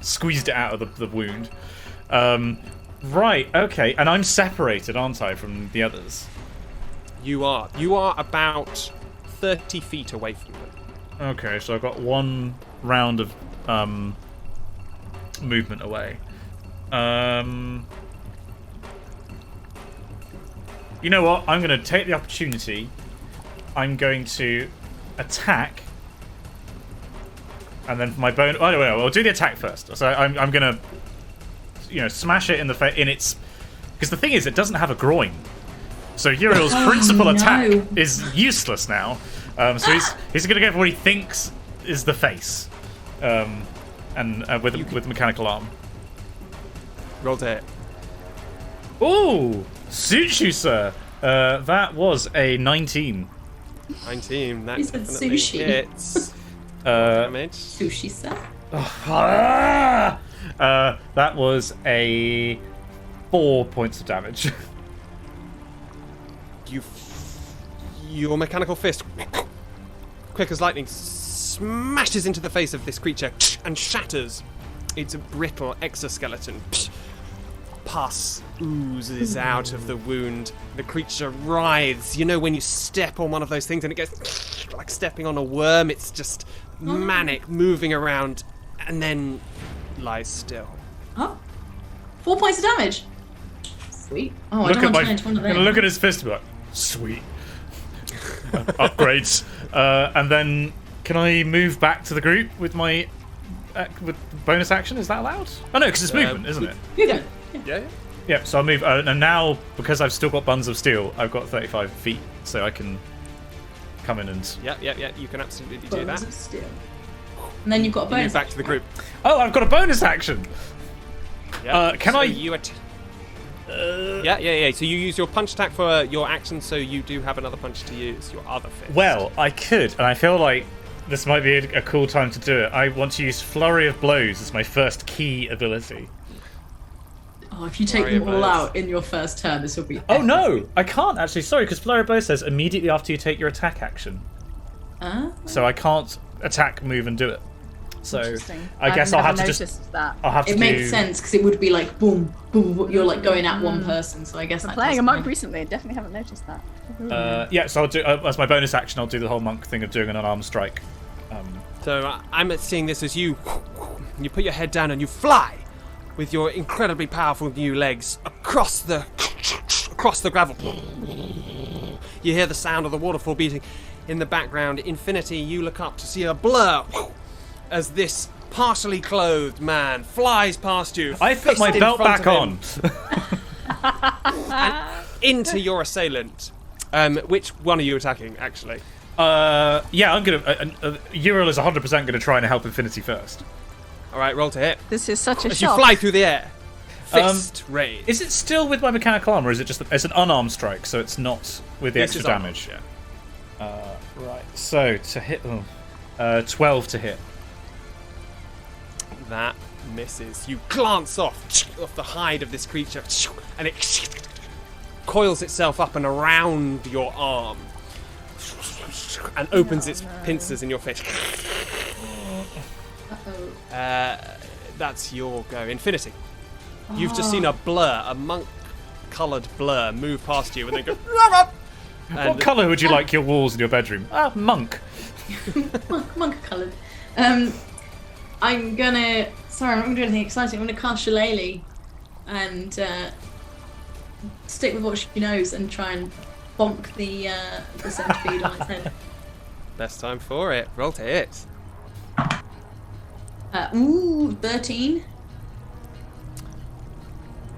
squeezed it out of the wound. Right, okay, and I'm separated, aren't I, from the others? You are about 30 feet away from them. Okay, so I've got 1 round of movement away. You know what? I'm going to take the opportunity. I'm going to attack, and then for my bonus. Oh no, I'll do the attack first. So I'm going to, smash it in the face in its. Because the thing is, it doesn't have a groin. So Uriel's principal attack is useless now. So he's going to go for what he thinks is the face, and with the mechanical arm. Roll to hit. Ooh, suits you, sir. That was a 19. 19. That You said definitely sushi. hits. Damage. Sushi set. That was a 4 points of damage. Your mechanical fist, quick as lightning, smashes into the face of this creature and shatters its brittle exoskeleton. Pus oozes out of the wound. The creature writhes. You know when you step on one of those things and it goes like stepping on a worm? It's just manic, moving around, and then lies still. Oh. 4 points of damage. Sweet. Oh, I don't want to turn into one of them. Look at his fist and be like, sweet. Upgrades. And then, can I move back to the group with my with bonus action? Is that allowed? Oh no, because it's movement, isn't it? You go. Yeah. Yeah, so I'll move. And now, because I've still got Buns of Steel, I've got 35 feet, so I can come in and... Yeah, you can absolutely do that. Steel. And then you've got a bonus. Move back to the group. Oh, I've got a bonus action! Yeah. Can so I... Yeah. So you use your punch attack for your action, so you do have another punch to use, your other fist. Well, I could, and I feel like this might be a cool time to do it. I want to use Flurry of Blows as my first key ability. Oh, if you take them all out in your first turn, this will be... Oh no! I can't actually, sorry, because Flurry of Blows says immediately after you take your attack action. So I can't attack, move, and do it. So I guess I'll have to just... That. I'll have to It makes sense, because it would be like, boom, boom, you're like going at one person, so I guess I'm playing a monk recently, I definitely haven't noticed that. Yeah, so I'll do, as my bonus action, I'll do the whole monk thing of doing an unarmed strike. So I'm seeing this as you put your head down and you fly with your incredibly powerful new legs across the gravel. You hear the sound of the waterfall beating in the background. Infinity, you look up to see a blur as this partially clothed man flies past you. I put my belt back on. And into your assailant. Which one are you attacking, actually? Yeah, I'm gonna. Uriel is 100% gonna try and help Infinity first. All right, roll to hit. This is such a As shock. you fly through the air, fist raised. Is it still with my mechanical armor, or is it just it's an unarmed strike, so it's not with the extra damage? Right. So to hit, 12 to hit. That misses. You glance off the hide of this creature, and it coils itself up and around your arm, and opens its pincers in your face. That's your go. Infinity. You've just seen a blur, a monk-coloured blur, move past you and then go. What colour would you like your walls in your bedroom? Monk. Monk coloured. I'm gonna. Sorry, I'm not gonna do anything exciting. I'm gonna cast Shillelagh and stick with what she knows and try and bonk the centipede on its head. Best time for it. Roll to hit. 13.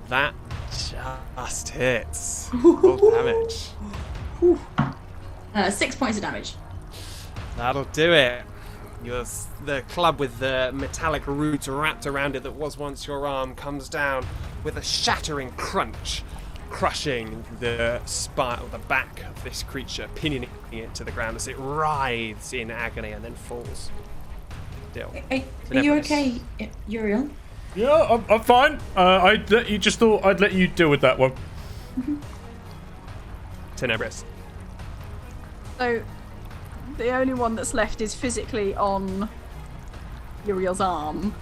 That just hits. Roll damage. 6 points of damage. That'll do it. The club with the metallic roots wrapped around it that was once your arm comes down with a shattering crunch, crushing the spine or the back of this creature, pinioning it to the ground as it writhes in agony and then falls. Still. Are you okay, Uriel? Yeah, I'm fine. You just thought I'd let you deal with that one. Tenebris. So, the only one that's left is physically on Uriel's arm.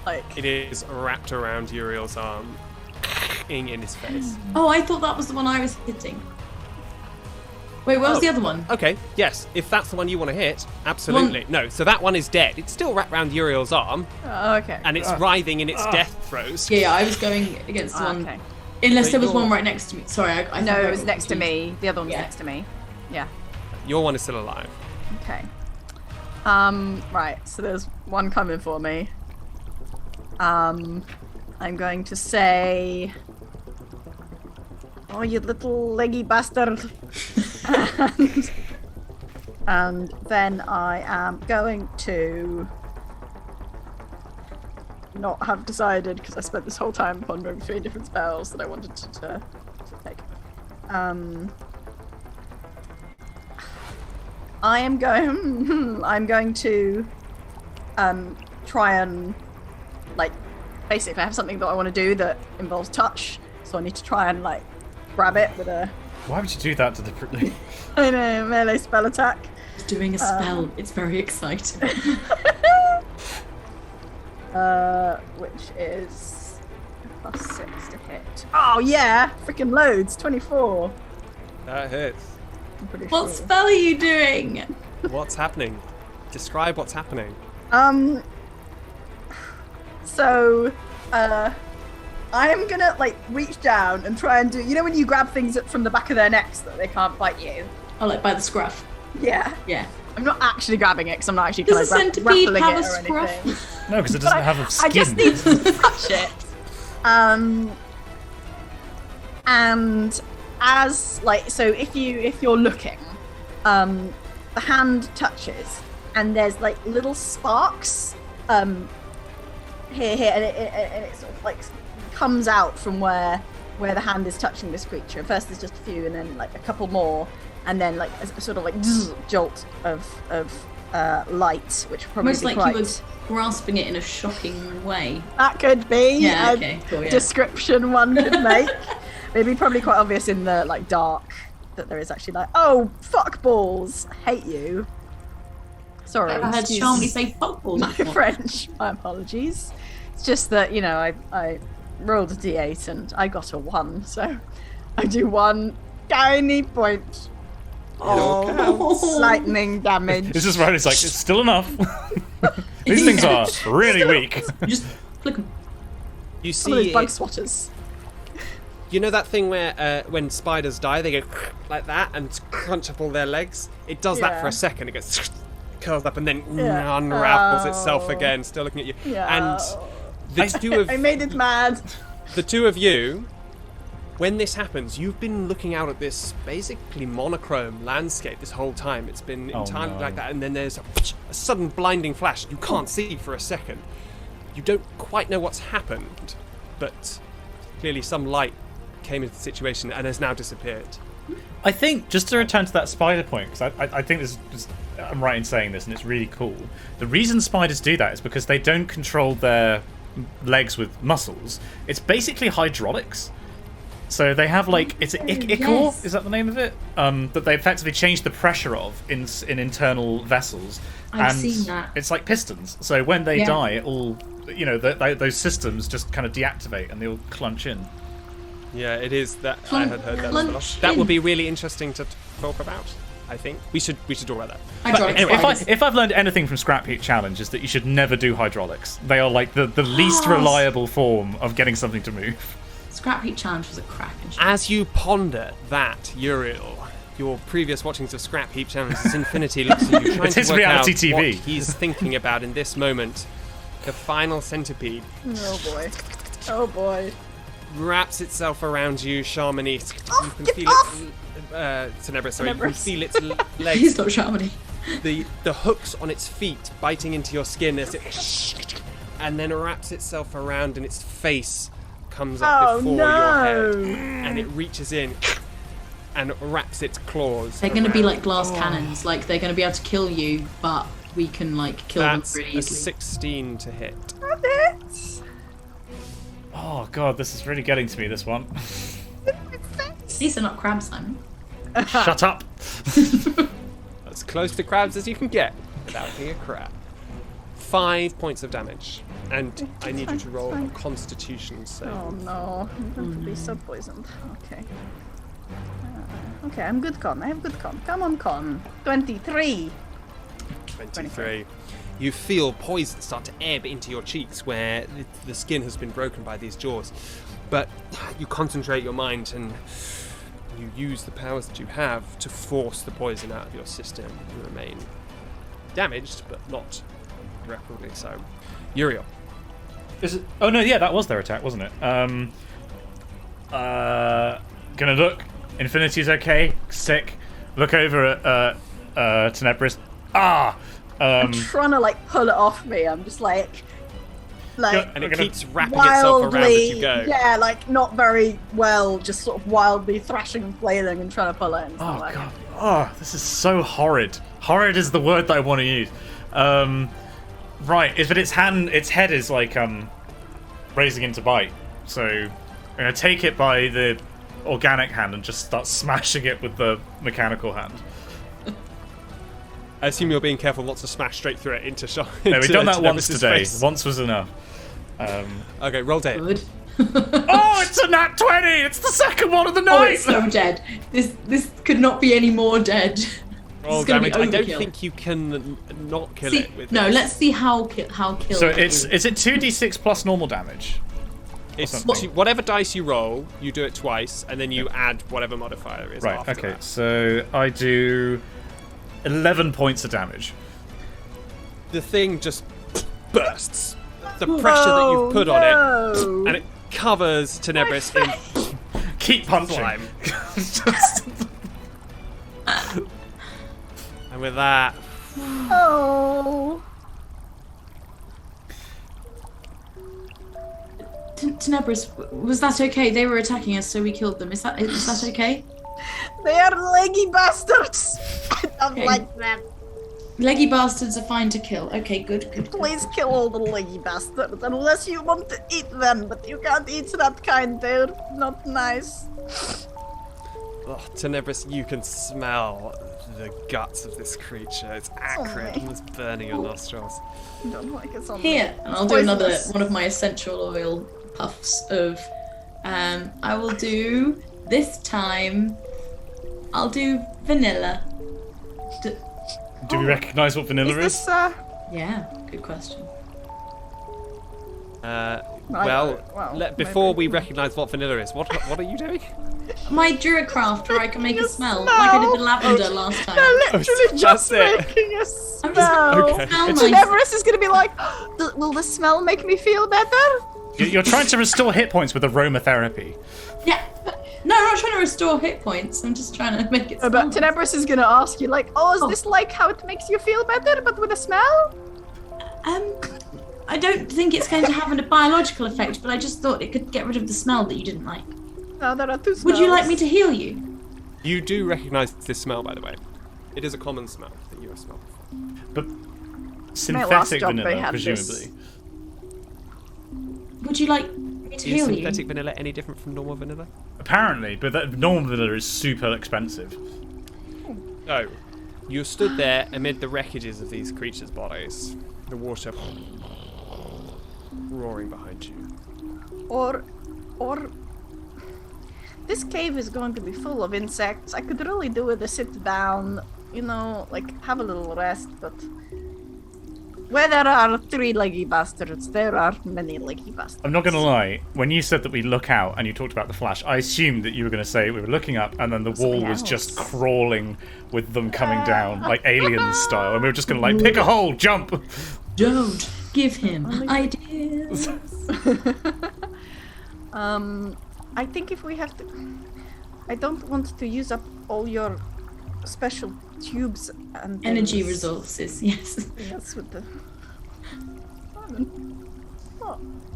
Like, it is wrapped around Uriel's arm, in his face. Oh, I thought that was the one I was hitting. Wait, what was the other one? Okay, yes. If that's the one you want to hit, absolutely. No, so that one is dead. It's still wrapped around Uriel's arm, okay. and it's writhing in its death throes. Yeah, I was going against the one. Okay. Unless there was one right next to me. Sorry, I know it was next to me. The other one was next to me. Yeah. Your one is still alive. Okay. Right. So there's one coming for me. I'm going to say, "Oh, you little leggy bastard!" and then I am going to not have decided because I spent this whole time pondering 3 different spells that I wanted to take. I'm going to try and, like, basically I have something that I want to do that involves touch, so I need to try and, like, grab it with a... Why would you do that deliberately? I know, melee spell attack. He's doing a spell. It's very exciting. Which is +6 to hit. Oh yeah, freaking loads. 24. That hits. What spell are you doing? What's happening? Describe what's happening. So, I'm gonna like reach down and try and do. You know when you grab things from the back of their necks that they can't bite you? Oh, like by the scruff. Yeah. Yeah. I'm not actually grabbing it because I'm not actually Does a kind of centipede rattling have it a or scruff? anything. No, because it doesn't have a skin. I just need to touch it. And as like so, if you're looking, the hand touches, and there's like little sparks, here, and it sort of like comes out from where the hand is touching this creature. First, there's just a few, and then like a couple more, and then like a sort of like jolt of light, which probably Almost like you were grasping it in a shocking way. that could be Yeah, a okay, cool, yeah. description one could make. It'd be probably quite obvious in the like dark that there is actually like, oh fuck balls, hate you. Sorry, I heard excuse Charmy say footballs my before. French. My apologies. It's just that I rolled a d8 and I got a 1, so I do 1 tiny point of lightning damage. It's just right. It's like it's still enough. These things are really weak. Just flick them. You Some of those see, bug swatters. you know that thing where when spiders die, they go like that and crunch up all their legs? It does that Yeah. for a second. It goes curls up and then Yeah. unravels itself Oh. again, still looking at you. Yeah. And the two of I made it mad. the two of you, when this happens, you've been looking out at this basically monochrome landscape this whole time. It's been Oh, entirely no. like that, and then there's a sudden blinding flash. You can't see for a second. You don't quite know what's happened, but clearly some light came into the situation and has now disappeared. I think, just to return to that spider point, because I think this is, I'm right in saying this, and it's really cool. The reason spiders do that is because they don't control their legs with muscles. It's basically hydraulics. So they have like, it's ichor, yes. is that the name of it? That they effectively change the pressure of in internal vessels. I've and seen that. It's like pistons. So when they Yeah. die, it all, those systems just kind of deactivate and they all clunch in. Yeah, it is that. I had heard that as well. Lunch That in. would be really interesting to talk about. I think we should talk about that. Hydraulics. Anyway, spiders. if I've learned anything from Scrap Heap Challenge, is that you should never do hydraulics. They are like the least reliable form of getting something to move. Scrap Heap Challenge was a cracking show. As you ponder that, Uriel, your previous watchings of Scrap Heap Challenges, Infinity looks at you, trying It's to his work reality out TV. what he's thinking about in this moment. The final centipede Oh boy. Oh boy. wraps itself around you, Charmony. You can get feel off! it. Tenebris, sorry. You can Tenebris. feel its He's legs, not Charmony. the hooks on its feet biting into your skin as it, and then wraps itself around, and its face comes up Oh before no. your head, and it reaches in and wraps its claws. They're going to be around. like glass cannons. Like they're going to be able to kill you, but we can like kill That's them really a easily. 16 to hit. Oh god, this is really getting to me, this one. These are not crabs, Simon. Shut up! As close to crabs as you can get without being a crab. 5 points of damage. And I need you to roll a constitution save. Oh no, I'm going to be so poisoned. Okay. Okay, I'm good con. I have good con. Come on, con. 23. 23. You feel poison start to ebb into your cheeks where the skin has been broken by these jaws. But you concentrate your mind and you use the powers that you have to force the poison out of your system. You remain damaged, but not irreparably so. Uriel. Is it? Oh no, yeah, that was their attack, wasn't it? Gonna look. Infinity's okay. Sick. Look over at Tenebris. I'm trying to like pull it off me. I'm just like And it keeps wrapping itself around as wildly, you go. yeah, like not very well, just sort of wildly thrashing and flailing and trying to pull it. And it's not Oh working. god. Oh, this is so horrid. Horrid is the word that I want to use. Right, but its head is like raising into bite. So I'm gonna take it by the organic hand and just start smashing it with the mechanical hand. I assume you're being careful not to smash straight through it into shot. No, we've done that once Tenebris's today. face. Once was enough. Okay, roll to hit. Good. Oh, it's a nat 20! It's the second one of the Oh, night! it's so dead. This could not be any more dead. Roll This is gonna be damage. I don't overkill. think you can not kill See, it with no, this. let's see how killed. So it is is. it 2d6 plus normal damage? It's something. whatever dice you roll, you do it twice, and then you add whatever modifier is Right, after okay, that. so I do 11 points of damage. The thing just bursts. The pressure that you've put on it, and it covers Tenebris in Keep punching. slime. And with that, Oh. Tenebris, was that okay? They were attacking us, so we killed them. Is that okay? They are leggy bastards. I don't Okay. like them. Leggy bastards are fine to kill. Okay, good. Please kill all the leggy bastards, unless you want to eat them, but you can't eat that kind, they're not nice. Tenebris, you can smell the guts of this creature. It's acrid and it's burning your nostrils. I don't like it on Here, me. and I'll do another one of my essential oil puffs of. I will do this time. I'll do vanilla. Do we recognise what vanilla is? Is this, Yeah, good question. Before we recognise what vanilla is, what are you doing? My Duracraft, where I can make a smell, like I did the lavender last time. They're literally just That's it. making a I'm just smell. Okay. smell And nice. Tenebris is going to be like, will the smell make me feel better? You're trying to restore hit points with aromatherapy. Yeah. No, I'm not trying to restore hit points. I'm just trying to make it smell But nice. Tenebris is going to ask you, like, is this like how it makes you feel better, but with a smell? I don't think it's going to have a biological effect, but I just thought it could get rid of the smell that you didn't like. No, there are two smells. Would you like me to heal you? You do recognise this smell, by the way. It is a common smell that you have smelled before. But synthetic job, they vanilla, had presumably. Would you like me to Is heal you? synthetic vanilla any different from normal vanilla? Apparently, but that normal vanilla is super expensive. No. You stood there amid the wreckages of these creatures' bodies. The water roaring behind you. Or this cave is going to be full of insects. I could really do with a sit down, like have a little rest, but where there are 3 leggy bastards, there are many leggy bastards. I'm not going to lie, when you said that we look out and you talked about the flash, I assumed that you were going to say we were looking up and then the wall was just crawling with them coming down, like Alien style, and we were just going to like, pick a hole, jump! Don't give him ideas. I think if we have to... I don't want to use up all your special tubes and Energy things. resources, yes. Yes, with the...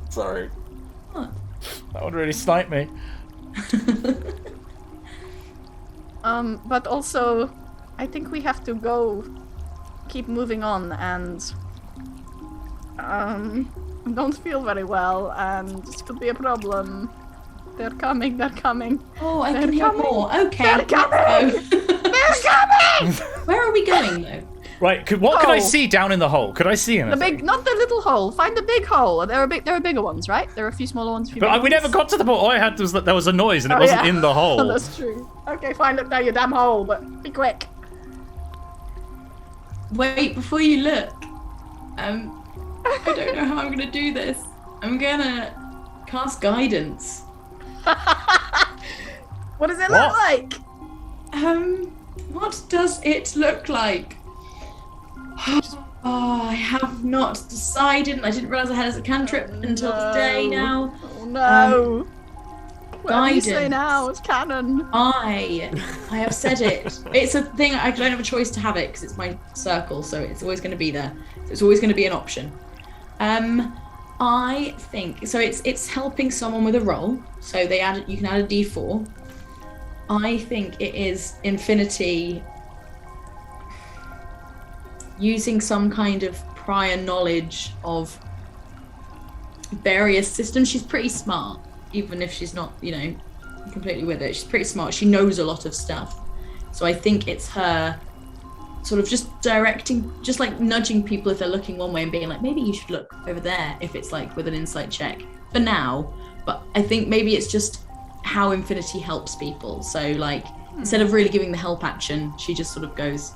Sorry. What? That would really snipe me. But also, I think we have to keep moving on, and I don't feel very well, and this could be a problem. They're coming. Oh, I They're can hear coming. more. Okay, They're let's coming. go. They're coming! Where are we going, though? Right, what could I Oh. see down in the hole? Could I see The anything? big, not the little hole. Find the big hole. There are bigger ones, right? There are a few smaller ones. But we never got to the point. All I had was that there was a noise and it wasn't in the hole. That's true. Okay, fine. Look down your damn hole, but be quick. Wait, before you look. I don't know how I'm gonna do this. I'm gonna cast guidance. What does it What? look like? What does it look like? Oh, I have not decided. I didn't realize I had as a cantrip until today now. Oh no. What do you say Guidance. now? It's canon. I have said it. It's a thing. I don't have a choice to have it because it's my circle, so it's always going to be there. So it's always going to be an option. I think so. It's helping someone with a roll. So you can add a D4. I think it is Infinity using some kind of prior knowledge of various systems. She's pretty smart, even if she's not, completely with it. She's pretty smart. She knows a lot of stuff. So I think it's her sort of just directing, just like nudging people if they're looking one way and being like, maybe you should look over there if it's like with an insight check for now. But I think maybe it's just how Infinity helps people. So like, instead of really giving the help action, she just sort of goes,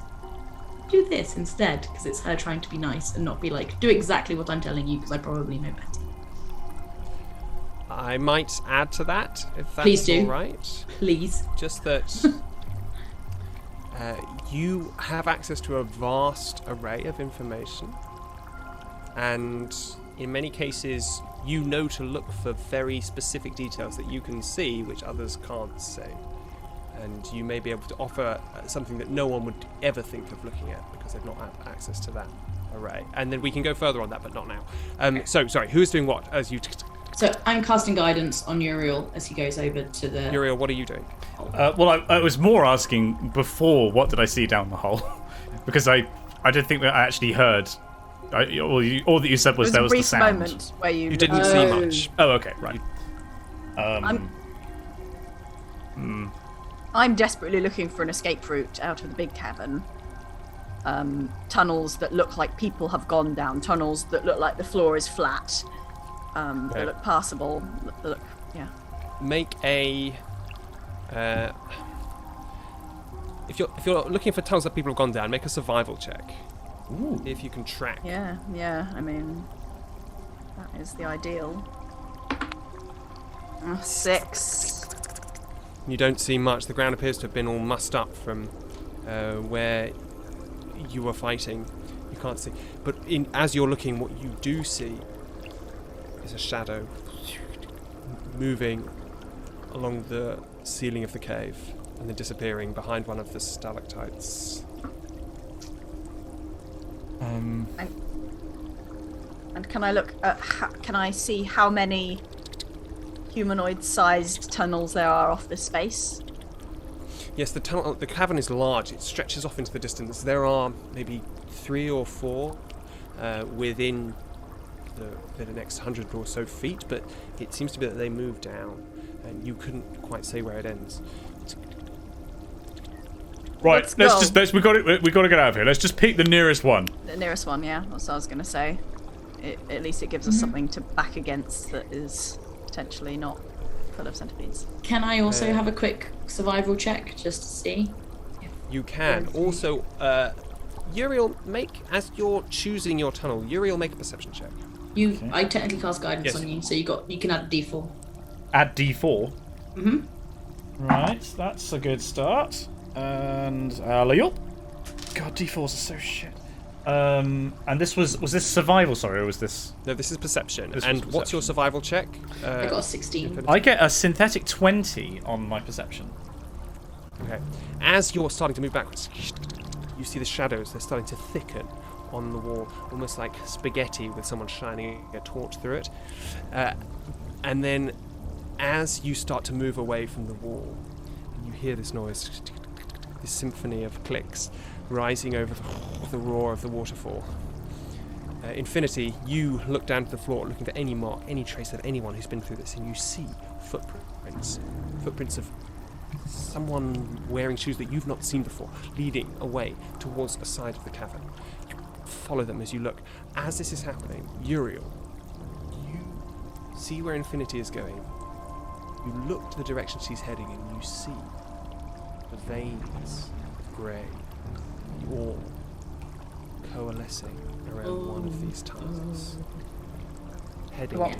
do this instead, because it's her trying to be nice and not be like, do exactly what I'm telling you because I probably know better. I might add to that, if that's Please do. all right. Please. Just that you have access to a vast array of information, and in many cases, you know to look for very specific details that you can see, which others can't see. And you may be able to offer something that no one would ever think of looking at because they've not had access to that array. And then we can go further on that, but not now. So, sorry, who's doing what? As you... So I'm casting guidance on Uriel as he goes over to the... Uriel, what are you doing? Well, I was more asking before, what did I see down the hole? Because I didn't think that I actually heard. All that you said was there was the sound. There was a brief moment where you didn't see much. Oh, okay, right. I'm desperately looking for an escape route out of the big cavern. Tunnels that look like people have gone down. Tunnels that look like the floor is flat. That look passable. Yeah. Make a... if you're looking for tunnels that people have gone down, make a survival check. Ooh. If you can track. Yeah. I mean, that is the ideal. 6. You don't see much. The ground appears to have been all mussed up from where you were fighting. You can't see. But as you're looking, what you do see is a shadow moving along the ceiling of the cave and then disappearing behind one of the stalactites. And can I look at? Can I see how many humanoid-sized tunnels there are off the space? Yes, the cavern is large. It stretches off into the distance. There are maybe 3 or 4 within the next 100 or so feet, but it seems to be that they move down, and you couldn't quite say where it ends. Right, we got to get out of here. Let's just pick the nearest one. The nearest one, yeah. That's what I was going to say. At least it gives us something to back against that is potentially not full of centipedes. Can I also have a quick survival check just to see? You can. Also, Uriel, as you're choosing your tunnel, Uriel, make a perception check. I technically cast guidance on you, so you can add a D4. Add D4? Mm-hmm. Right, that's a good start. And Leo. God, D4s are so shit. And this was this survival, sorry, or was this... No, this is perception. What's perception. your survival check? I got a 16. I get a synthetic 20 on my perception. Okay. As you're starting to move backwards, you see the shadows. They're starting to thicken on the wall, almost like spaghetti with someone shining a torch through it. And then, as you start to move away from the wall, you hear this noise, this symphony of clicks rising over the roar of the waterfall. Infinity, you look down to the floor looking for any mark, any trace of anyone who's been through this, and you see footprints of someone wearing shoes that you've not seen before, leading away towards a side of the cavern. You follow them as you look. As this is happening, Uriel, you see where Infinity is going. You look to the direction she's heading, and you see the veins of grey, all coalescing around one of these tunnels, heading there.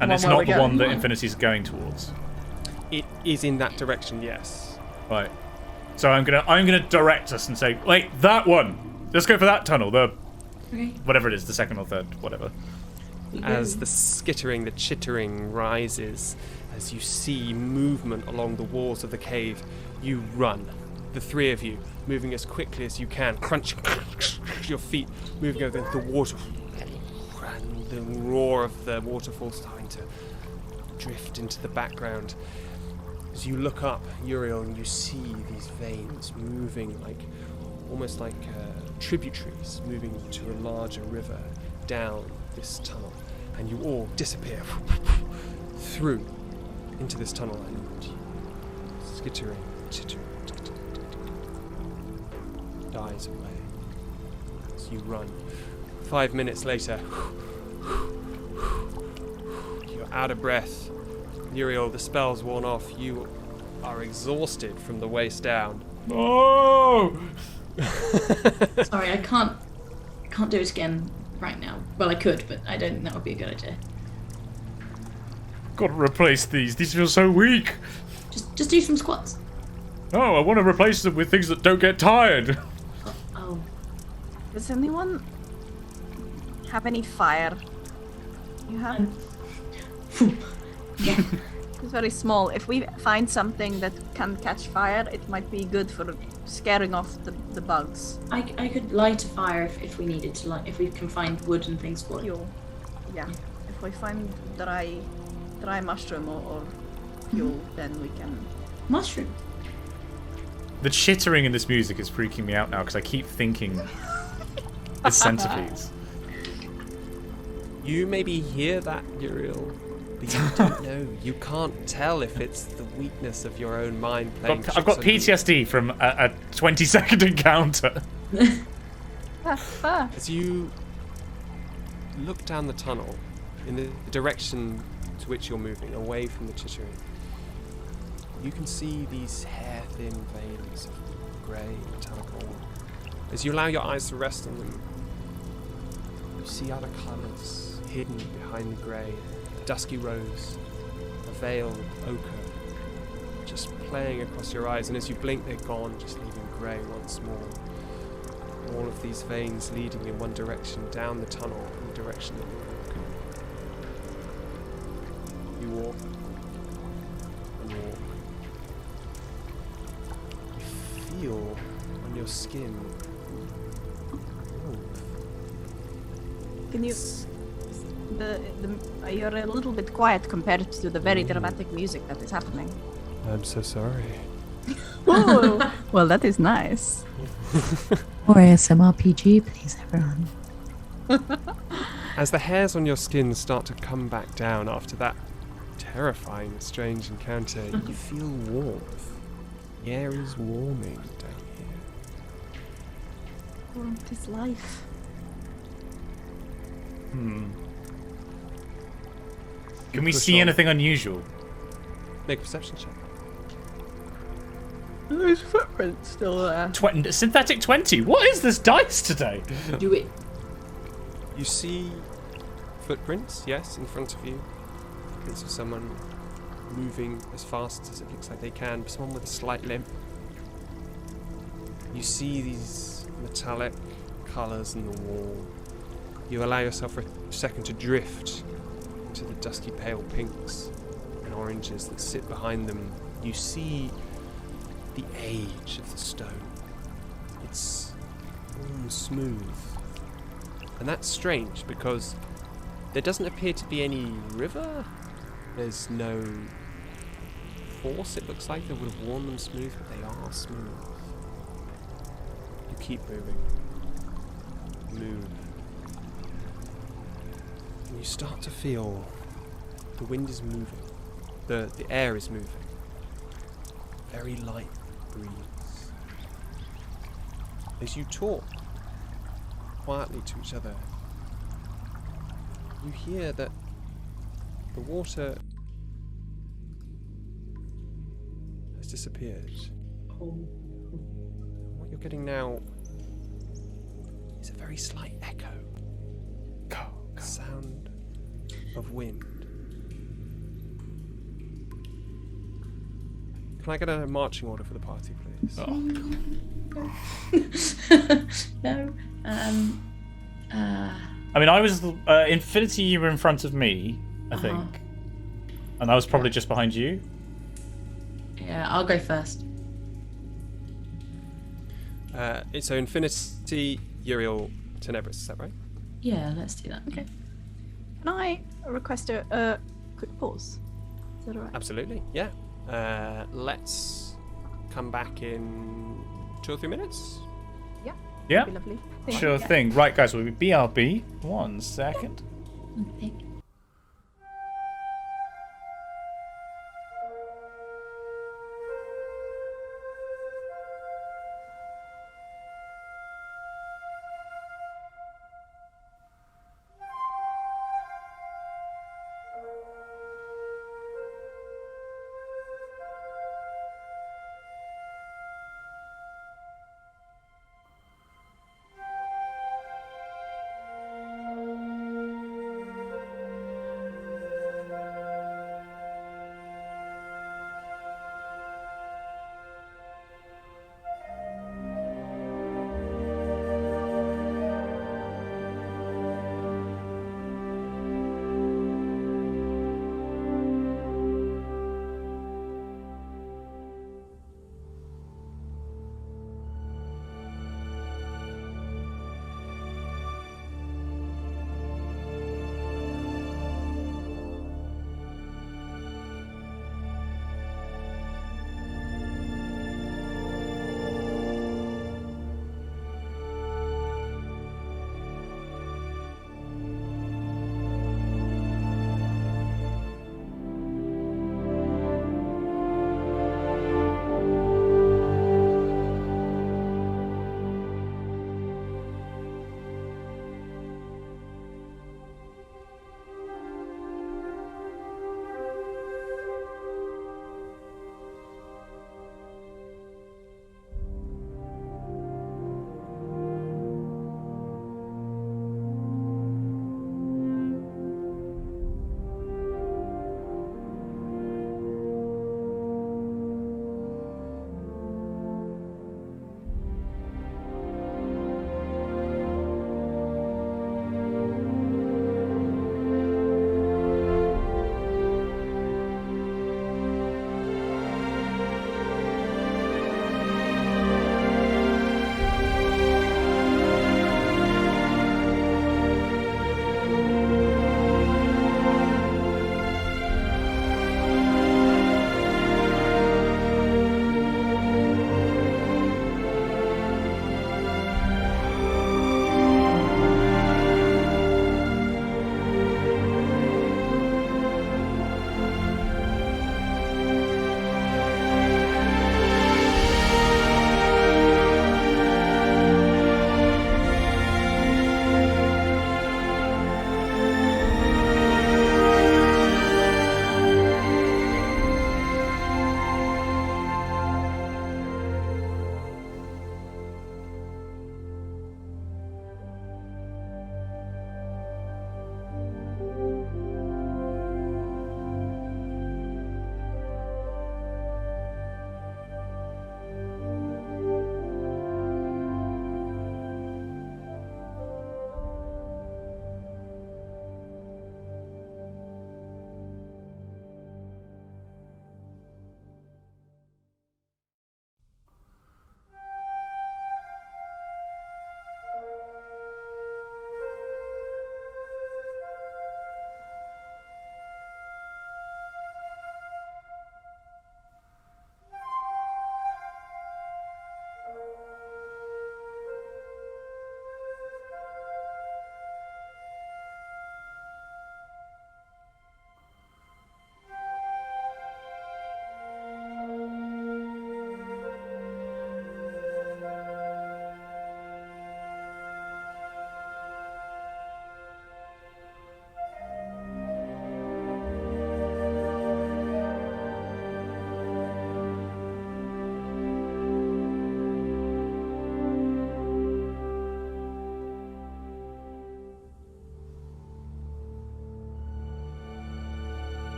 And it's not the one that Infinity's going towards. It is in that direction, yes. Right. So I'm gonna direct us and say, wait, that one. Let's go for that tunnel. Whatever it is, the second or third, whatever. As the skittering, the chittering rises, as you see movement along the walls of the cave, you run. The 3 of you, moving as quickly as you can, crunching your feet, moving over the water, and the roar of the waterfall starting to drift into the background. As you look up, Uriel, and you see these veins moving almost like tributaries moving to a larger river down this tunnel, and you all disappear through into this tunnel, and skittering, chittering, dies away as you run. 5 minutes later, you're out of breath. Uriel, the spell's worn off. You are exhausted from the waist down. Oh! Sorry, I can't do it again right now. Well, I could, but I don't think that would be a good idea. got to replace these. These feel so weak. Just do some squats. No, I want to replace them with things that don't get tired. Oh. Does anyone have any fire? You have? Yeah. It's very small. If we find something that can catch fire, it might be good for scaring off the bugs. I could light a fire if we needed to, like if we can find wood and things for it. Fuel. Yeah. If we find dry mushroom or fuel, then we can. Mushroom. The chittering in this music is freaking me out now because I keep thinking it's centipedes. You maybe hear that, Uriel, but you don't know. You can't tell if it's the weakness of your own mind playing. I've got PTSD from a 20-second encounter. As you look down the tunnel in the direction to which you're moving, away from the chittering, you can see these hair-thin veins of grey metallic ore. As you allow your eyes to rest on them, you see other colours hidden behind the grey. A dusky rose, a veiled ochre, just playing across your eyes, and as you blink they're gone, just leaving grey once more. All of these veins leading in one direction, down the tunnel, in the direction that you're walking. You walk and walk. You feel on your skin warmth. Can you? You're a little bit quiet compared to the very dramatic music that is happening. I'm so sorry. Oh, well, that is nice. Or ASMRPG, please, everyone. As the hairs on your skin start to come back down after that terrifying, strange encounter, you feel warmth. The air is warming down here. Warmth is life. Can we Push see on. anything unusual? Make a perception check. There's footprints still there. Synthetic 20? What is this dice today? Do it. You see footprints, yes, in front of you. Footprints of someone moving as fast as it looks like they can, someone with a slight limp. You see these metallic colours in the wall. You allow yourself for a second to drift into the dusky pale pinks and oranges that sit behind them. You see the age of the stone. It's smooth. And that's strange because there doesn't appear to be any river. There's no force, it looks like, that would have worn them smooth, but they are smooth. You keep moving. Move. And you start to feel the wind is moving. The air is moving. Very light breeze. As you talk quietly to each other, you hear that the water has disappeared. What you're getting now is a very slight echo. Sound of wind. Can I get a marching order for the party, please? No. I mean, I was Infinity. You were in front of me, I think, and I was probably just behind you. Yeah, I'll go first. So Infinity, Uriel, Tenebris, is that right? Yeah, let's do that. Okay. Can I request a quick pause? Is that alright? Absolutely, yeah. Let's come back in 2 or 3 minutes. Yeah. Yeah, That'd be lovely. sure thing. Right, guys, we'll be BRB. 1 second. Okay.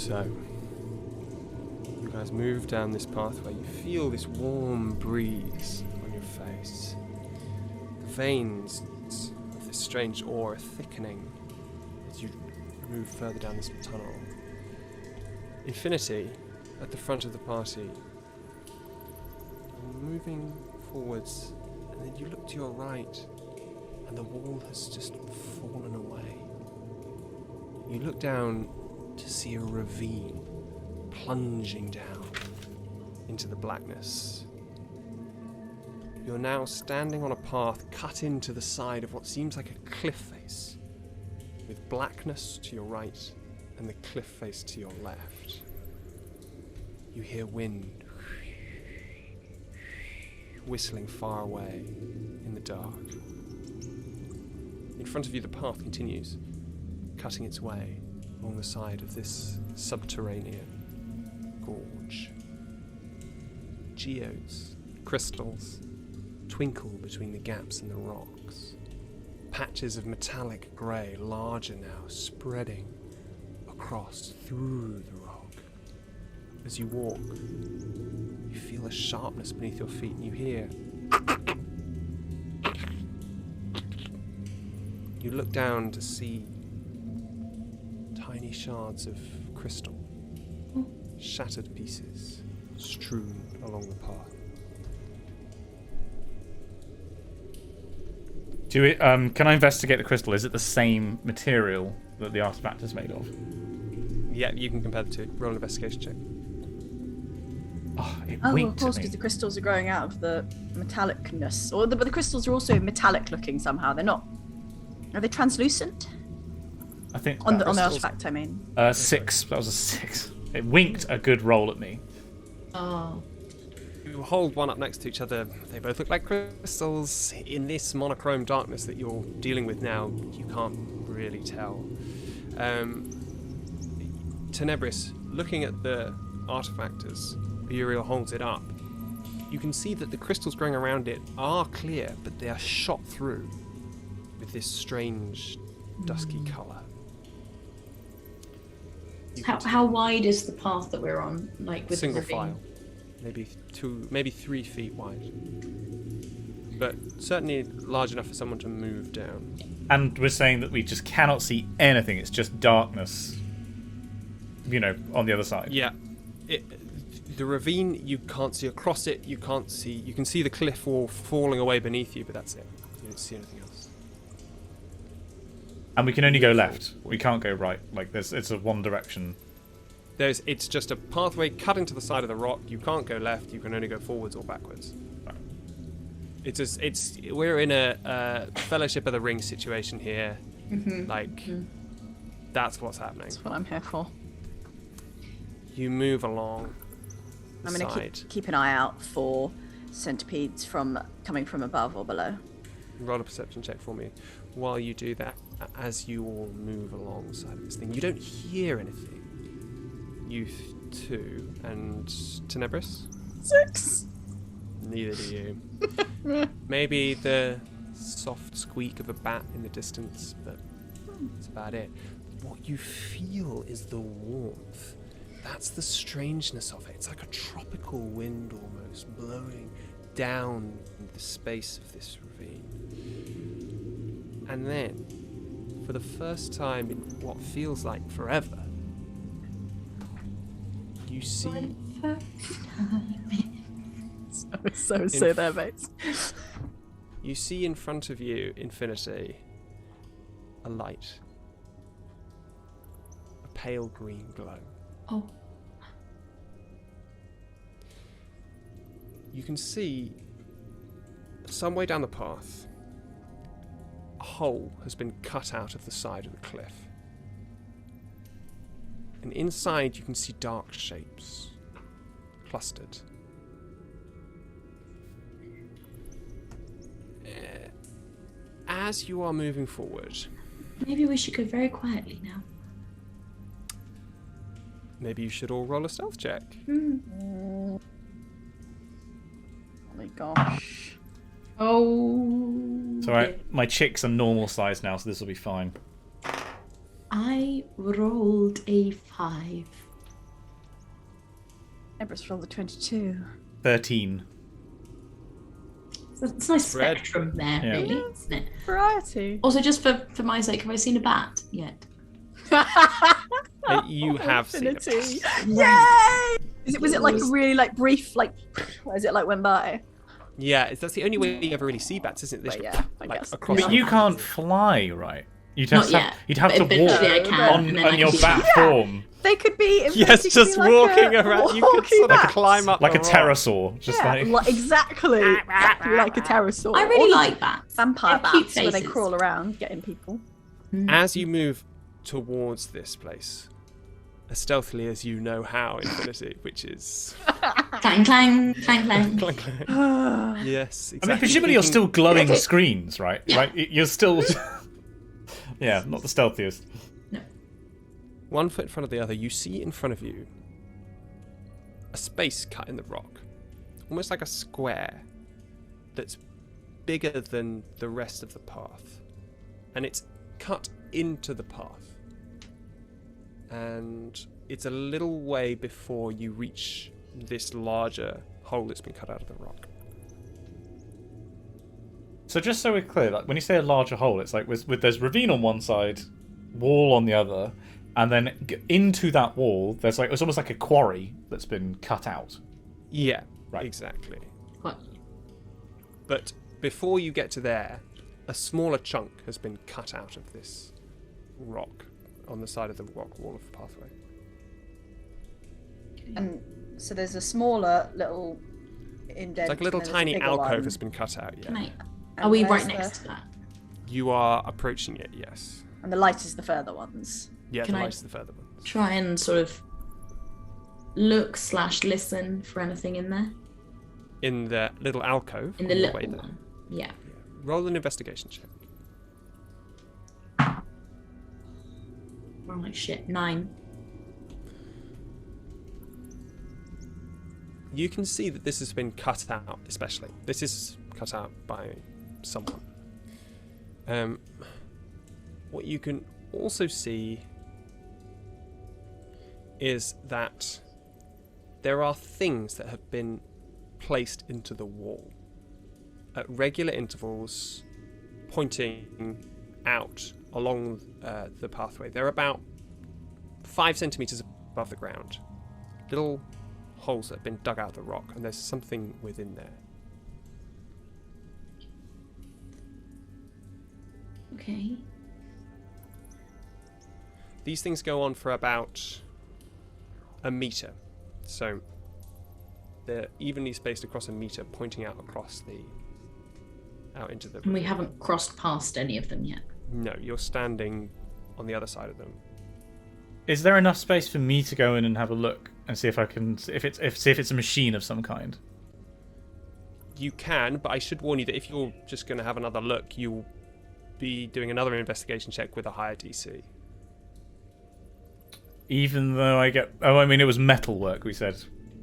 So, you guys move down this pathway. You feel this warm breeze on your face. The veins of this strange ore are thickening as you move further down this tunnel. Infinity, at the front of the party, moving forwards, and then you look to your right, and the wall has just fallen away. You look down to see a ravine plunging down into the blackness. You're now standing on a path cut into the side of what seems like a cliff face, with blackness to your right and the cliff face to your left. You hear wind whistling far away in the dark. In front of you, the path continues, cutting its way along the side of this subterranean gorge. Geodes, crystals, twinkle between the gaps in the rocks. Patches of metallic grey, larger now, spreading across through the rock. As you walk, you feel a sharpness beneath your feet, and you hear. You look down to see tiny shards of crystal, shattered pieces, strewn along the path. Can I investigate the crystal? Is it the same material that the artifact is made of? Yeah, you can compare the two. Roll an investigation check. Oh, it Oh, winked of course, at me. because the crystals are growing out of the metallicness. But the crystals are also metallic looking somehow. They're not. Are they translucent? I think On the crystals- artifact, I mean. 6. That was a 6. It winked a good roll at me. Oh. You hold one up next to each other. They both look like crystals. In this monochrome darkness that you're dealing with now, you can't really tell. Tenebris, looking at the artifact as Uriel holds it up, you can see that the crystals growing around it are clear, but they are shot through with this strange, dusky colour. How wide is the path that we're on? Like with Single the ravine? file, maybe 3 feet wide, but certainly large enough for someone to move down. And we're saying that we just cannot see anything. It's just darkness, on the other side. Yeah. The ravine, you can't see across it. You can see the cliff wall falling away beneath you, but that's it. You don't see anything else. And we can only go left. We can't go right. It's a one direction. It's just a pathway cut into the side of the rock. You can't go left. You can only go forwards or backwards. Right. We're in a Fellowship of the Ring situation here. That's what's happening. That's what I'm here for. You move along the I'm going side. to keep an eye out for centipedes coming from above or below. Roll a perception check for me. While you do that, as you all move alongside this thing, you don't hear anything. Youth 2 and Tenebris? 6. Neither do you. Maybe the soft squeak of a bat in the distance, but that's about it. What you feel is the warmth. That's the strangeness of it. It's like a tropical wind almost blowing down the space of this ravine. And then, for the first time in what feels like forever, you see... So there, mates. You see in front of you, Infinity, a light. A pale green glow. Oh. You can see, some way down the path, a hole has been cut out of the side of the cliff. And inside you can see dark shapes, clustered. As you are moving forward, Maybe we should go very quietly now. maybe you should all roll a stealth check. Oh my gosh. Oh. It's alright. My chicks are normal size now, so this will be fine. I rolled a 5. Empress rolled a 22. 13. It's a nice Spread. spectrum there, Yeah. really, isn't it? Variety. Also, just for my sake, have I seen a bat yet? You have seen it. Infinity. Yay! Was it like a really like brief like? What is it like went by? Yeah, that's the only way you ever really see bats, isn't it? They But just yeah, I like guess. across. But you can't fly, right? You'd Not have yet. you'd have But to eventually I walk can, on and then I can your do bat that. form, They could be. Yes, Infinity could just be like walking a around. You could walking sort of bat. climb up like a rock. pterosaur, just Yeah, like. exactly like a pterosaur. I really Or like bats. vampire They're cute bats where they faces. crawl around getting people. As you move towards this place, as stealthily as you know how, Infinity, which is Clang, clang, clang, clang. clank, clank. Yes, exactly. I mean, presumably you're Thinking- still glowing screens, right? Yeah. Right? You're still. Yeah, not the stealthiest. 1 foot in front of the other. You see in front of you a space cut in the rock, almost like a square that's bigger than the rest of the path, and it's cut into the path, and it's a little way before you reach this larger hole that's been cut out of the rock. So just so we're clear, like when you say a larger hole, it's like with there's ravine on one side, wall on the other, and then into that wall, there's like it's almost like a quarry that's been cut out. Yeah, Right. exactly. What? But before you get to there, a smaller chunk has been cut out of this rock on the side of the rock wall of the pathway. And so there's a smaller little indent. It's like a little and then there's tiny bigger alcove one. has been cut out, yeah. Can I? And Are we where's right the- next to that? You are approaching it, yes. And the light is the further ones. Yeah, Can the I- light's the further ones. Try and sort of look/listen for anything in there. In the little alcove. In the on your little way there. one. Yeah. Roll an investigation check. Oh shit, 9. You can see that this has been cut out, especially. This is cut out by someone. What you can also see is that there are things that have been placed into the wall at regular intervals, pointing out along the pathway. They're about 5 centimeters above the ground. Little holes that have been dug out of the rock, and there's something within there. Okay. These things go on for about a meter, so they're evenly spaced across a meter, pointing out across out into the. And we haven't crossed past any of them yet. No, you're standing on the other side of them. Is there enough space for me to go in and have a look and see if I can see if it's a machine of some kind? You can, but I should warn you that if you're just going to have another look, you'll be doing another investigation check with a higher DC. Even though I get I mean it was metal work we said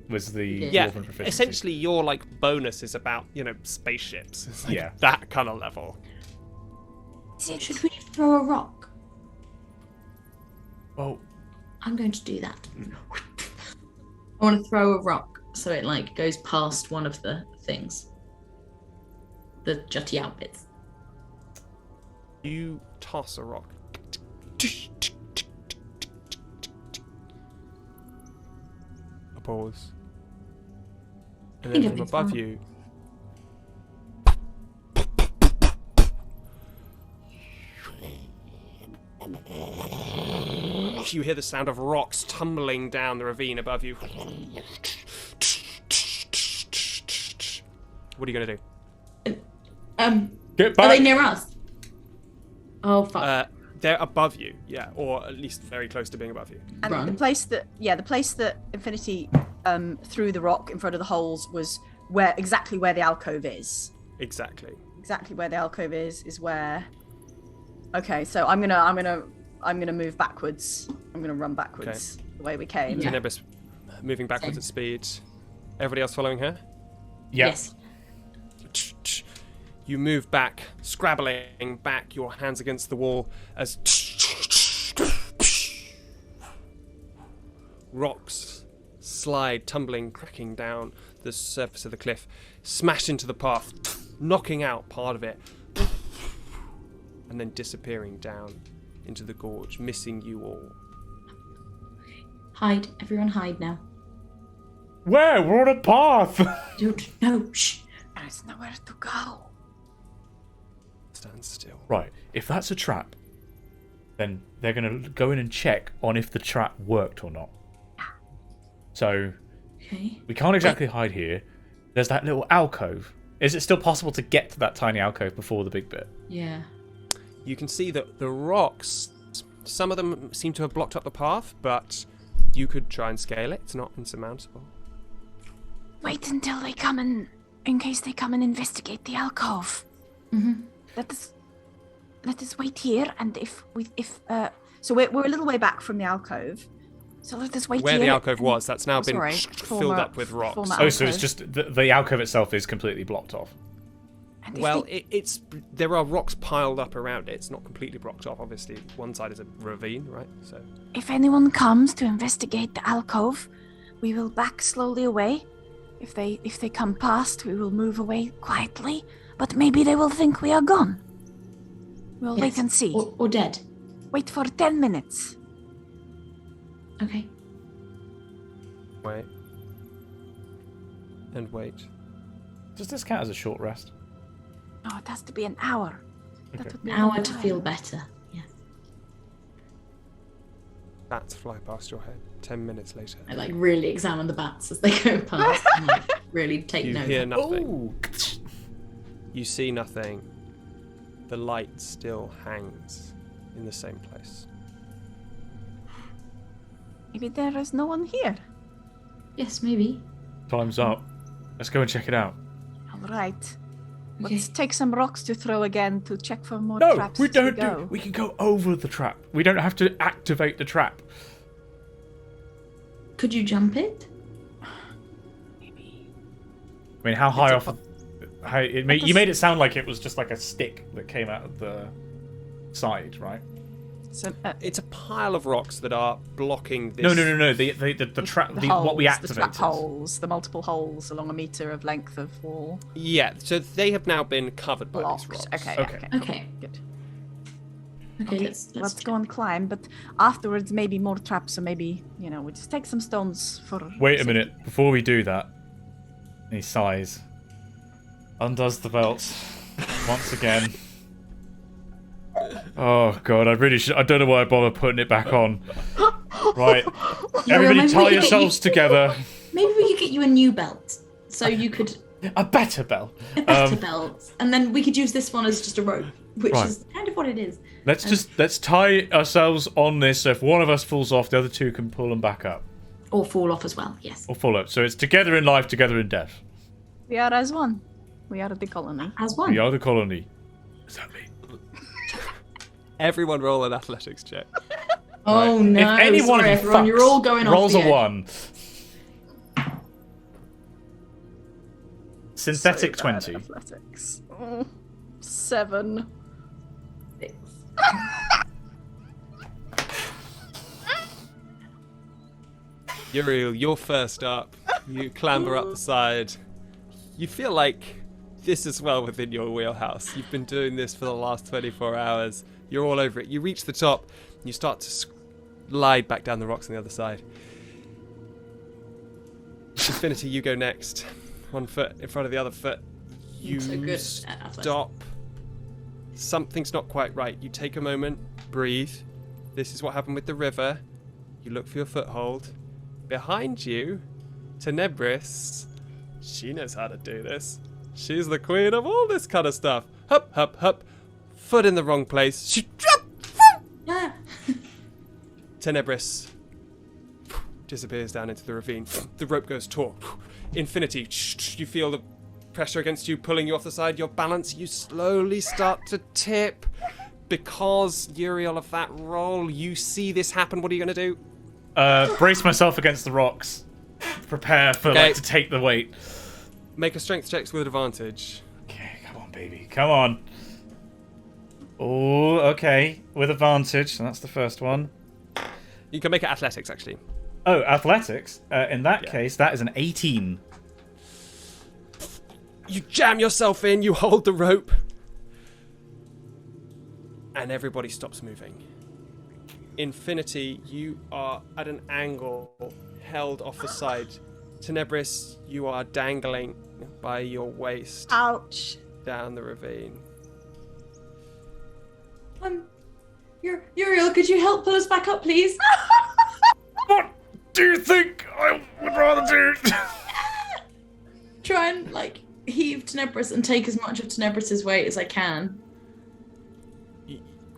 was the Yeah, dwarven proficiency. essentially your bonus is about spaceships. It's like Yeah. that kind of level. Should we throw a rock? Oh, I'm going to do that. I want to throw a rock so it goes past one of the things. The jutty out bits. You toss a rock. A pause. And then think from everything's above fine. you, you hear the sound of rocks tumbling down the ravine above you. What are you going to do? get Are back! they near us? Oh fuck. They're above you, yeah, or at least very close to being above you. And Run. the place that Infinity threw the rock in front of the holes was exactly where the alcove is. Exactly. Exactly where the alcove is where. Okay, so I'm gonna move backwards. I'm gonna run backwards the way we came. Yeah. Tenebris moving backwards at speed. Everybody else following her? Yeah. Yes. You move back, scrabbling back, your hands against the wall as rocks slide, tumbling, cracking down the surface of the cliff, smash into the path, knocking out part of it, and then disappearing down into the gorge, missing you all. Hide. Everyone hide now. Where? We're on a path! No, shh. There's nowhere to go. Stand still. Right, if that's a trap, then they're going to go in and check on if the trap worked or not. So, Okay. we can't exactly hide here. There's that little alcove. Is it still possible to get to that tiny alcove before the big bit? Yeah. You can see that the rocks, some of them seem to have blocked up the path, but you could try and scale it. It's not insurmountable. Wait until they come in case they come and investigate the alcove. Mm-hmm. Let us wait here, and so we're a little way back from the alcove. So let us wait Where here. the alcove was, that's now been sorry, filled up with rocks. former Oh, so it's alcove. just the alcove itself is completely blocked off. And if Well, they- it's there are rocks piled up around it. It's not completely blocked off. Obviously, one side is a ravine, right? So if anyone comes to investigate the alcove, we will back slowly away. If they come past, we will move away quietly. But maybe they will think we are gone. We'll wait Yes. and see. Or dead. Wait for 10 minutes. Okay. wait and wait. Does this count as a short rest? Oh, it has to be an hour. That Okay. would be An hour enough to time. feel better. Yeah. Bats fly past your head. 10 minutes later, I like really examine the bats as they go past and like really take you note. hear nothing. Ooh. You see nothing. The light still hangs in the same place. Maybe there is no one here. Yes, maybe. Time's up. Let's go and check it out. All right. Okay. Let's take some rocks to throw again to check for more No, traps. we as don't go. do. We can go over the trap. We don't have to activate the trap. Could you jump it? Maybe. I mean, how high It's off? a- You made it sound like it was just like a stick that came out of the side, right? So, It's a pile of rocks that are blocking this. No. The trap. the What we holes, activated. the trap holes, the multiple holes along a meter of length of wall. Yeah, so they have now been covered by Blocked. these rocks. Okay. Okay. Okay. Good. Okay, Okay, let's let's go and climb, but afterwards maybe more traps, or maybe, we just take some stones for... Wait a minute. Before we do that, he sighs, undoes the belt once again. Oh god, I really should. I don't know why I bother putting it back on. Right, everybody, maybe tie we could yourselves together. Maybe we could get you a new belt, so you could A better belt. a better belt, and then we could use this one as just a rope, which Right. is kind of what it is. Let's tie ourselves on this. So if one of us falls off, the other two can pull them back up Or fall off as well. Yes. or fall up. So it's together in life, together in death. We are as one. We are the colony. As one. We are the colony. Exactly. Everyone roll an athletics check. Oh Right. no! If anyone Sorry, of you everyone, you're all going off rolls the a edge. 1. Synthetic So bad at 20. Athletics. Oh, 7. Six. Uriel, you're first up. You clamber up the side. You feel like this is well within your wheelhouse. You've been doing this for the last 24 hours. You're all over it. You reach the top. And you start to slide back down the rocks on the other side. Infinity, you go next. One foot in front of the other foot. You So good at athletics. stop. Something's not quite right. You take a moment, breathe. This is what happened with the river. You look for your foothold. Behind you, Tenebris. She knows how to do this. She's the queen of all this kind of stuff. Hup, hup, hup. Foot in the wrong place. She Yeah. Tenebris disappears down into the ravine. The rope goes taut. Infinity, you feel the pressure against you pulling you off the side. Your balance, you slowly start to tip. Because, Uriel, of that roll, you see this happen. What are you going to do? Brace myself against the rocks. Prepare for Okay. like to take the weight. Make a strength check with advantage. Okay, come on, baby. Come on. Oh, okay. With advantage. So that's the first one. You can make it athletics, actually. Oh, athletics. In that case, that is an 18. You jam yourself in, you hold the rope, and everybody stops moving. Infinity, you are at an angle, held off the side. Tenebris, you are dangling by your waist. Ouch. Down the ravine. Uriel, could you help pull us back up, please? What do you think I would rather do? Try and heave Tenebris and take as much of Tenebris's weight as I can.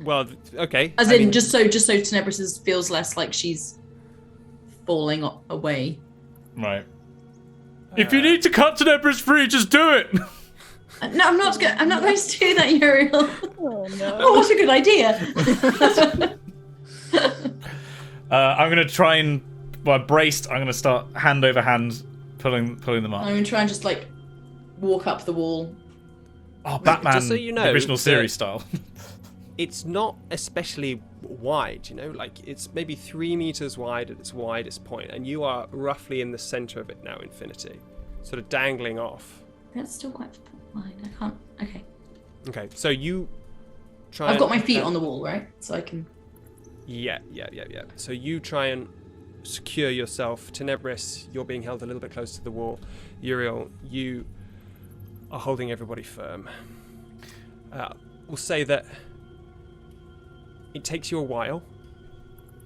Well, okay. As in, just so Tenebris feels less like she's falling away. Right. If you need to cut Tenebris free, just do it. No, I'm not going to do that, Uriel. Oh no. Oh, what a good idea. I'm going to try and, braced, I'm going to start hand over hand pulling them up. I'm going to try and just walk up the wall. Oh, Batman, just so you know, the original series style. It's not especially wide, it's maybe 3 meters wide at its widest point, and you are roughly in the center of it now, Infinity, sort of dangling off. That's still quite wide. I can't. Okay, so you try. I've got my feet on the wall, right? So I can. Yeah. So you try and secure yourself. Tenebris, you're being held a little bit close to the wall. Uriel, you are holding everybody firm. We'll say that it takes you a while,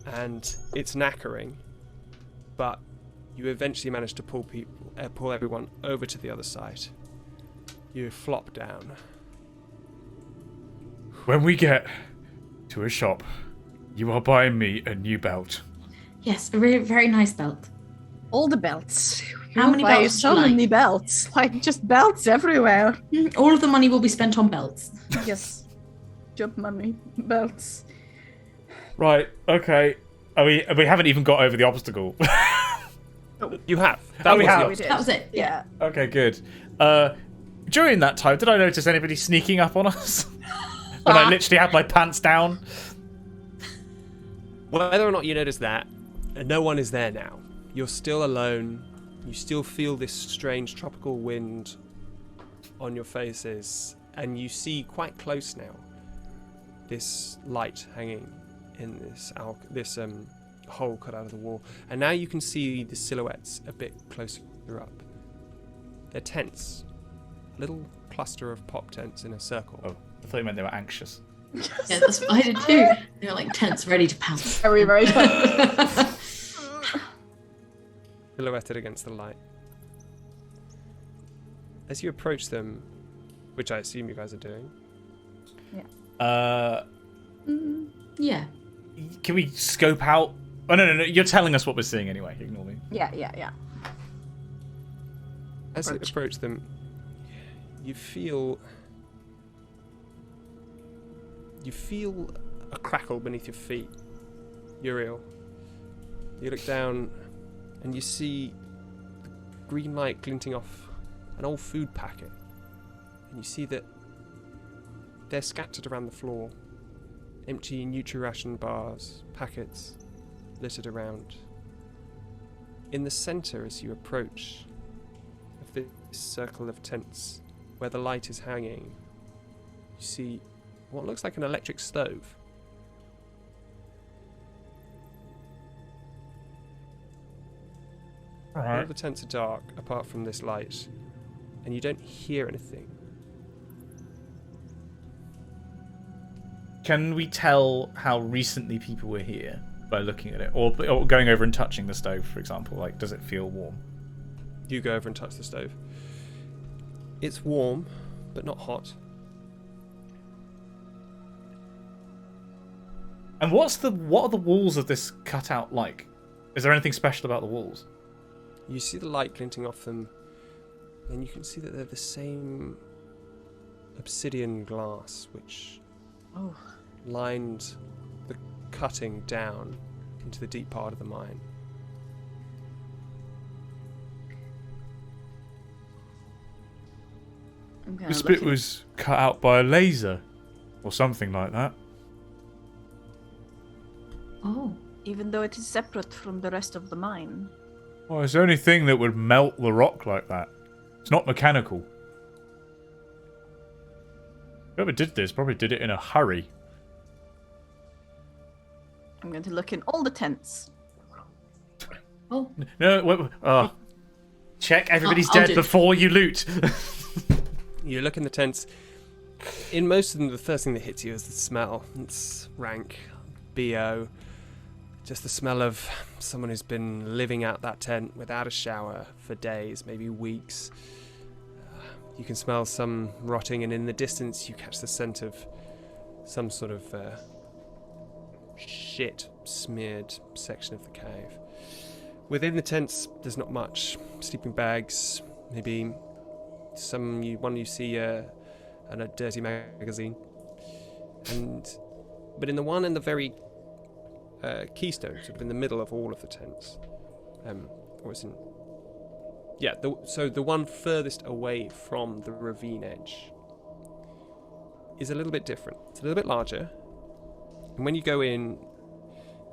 and it's knackering, but you eventually manage to pull everyone over to the other side. You flop down. When we get to a shop, you are buying me a new belt. Yes, a very, very nice belt. All the belts. How many belts So do you many belts. Just belts everywhere. All of the money will be spent on belts. Yes. Jump money. Belts. Right, okay. We haven't even got over the obstacle. You have. We have. That was it. Yeah. Okay, good. During that time, did I notice anybody sneaking up on us? When I literally had my pants down? Whether or not you notice that, no one is there now. You're still alone. You still feel this strange tropical wind on your faces, and you see quite close now this light hanging in this hole cut out of the wall, and now you can see the silhouettes a bit closer up. They're tents, a little cluster of pop tents in a circle. Oh, I thought you meant they were anxious. Yeah, that's what I did too. They were like tents ready to pounce. Very, very Silhouetted against the light. As you approach them, which I assume you guys are doing. Yeah. Can we scope out? Oh, no. You're telling us what we're seeing anyway. Ignore me. Yeah. As you approach them, you feel a crackle beneath your feet. Uriel. You look down and you see the green light glinting off an old food packet. And you see that they're scattered around the floor. Empty Nutri-Ration bars, packets littered around. In the center, as you approach of this circle of tents where the light is hanging, you see what looks like an electric stove. All the tents are dark apart from this light, and you don't hear anything. Can we tell how recently people were here by looking at it, or going over and touching the stove, for example? Like, does it feel warm? You go over and touch the stove. It's warm, but not hot. And what are the walls of this cutout like? Is there anything special about the walls? You see the light glinting off them, and you can see that they're the same obsidian glass which lined the cutting down into the deep part of the mine. This bit was cut out by a laser, or something like that. Oh, even though it is separate from the rest of the mine. Well, it's the only thing that would melt the rock like that. It's not mechanical. Whoever did this probably did it in a hurry. I'm going to look in all the tents. Oh, No, wait. Check everybody's I'll dead do it. before you loot. You look in the tents. In most of them, the first thing that hits you is the smell. It's rank, BO. Just the smell of someone who's been living out that tent without a shower for days, maybe weeks. You can smell some rotting, and in the distance you catch the scent of some sort of shit smeared section of the cave. Within the tents, there's not much. Sleeping bags, maybe one you see and a dirty magazine. But in the one in the very keystone, sort of in the middle of all of the tents, so the one furthest away from the ravine edge is a little bit different. It's a little bit larger, and when you go in,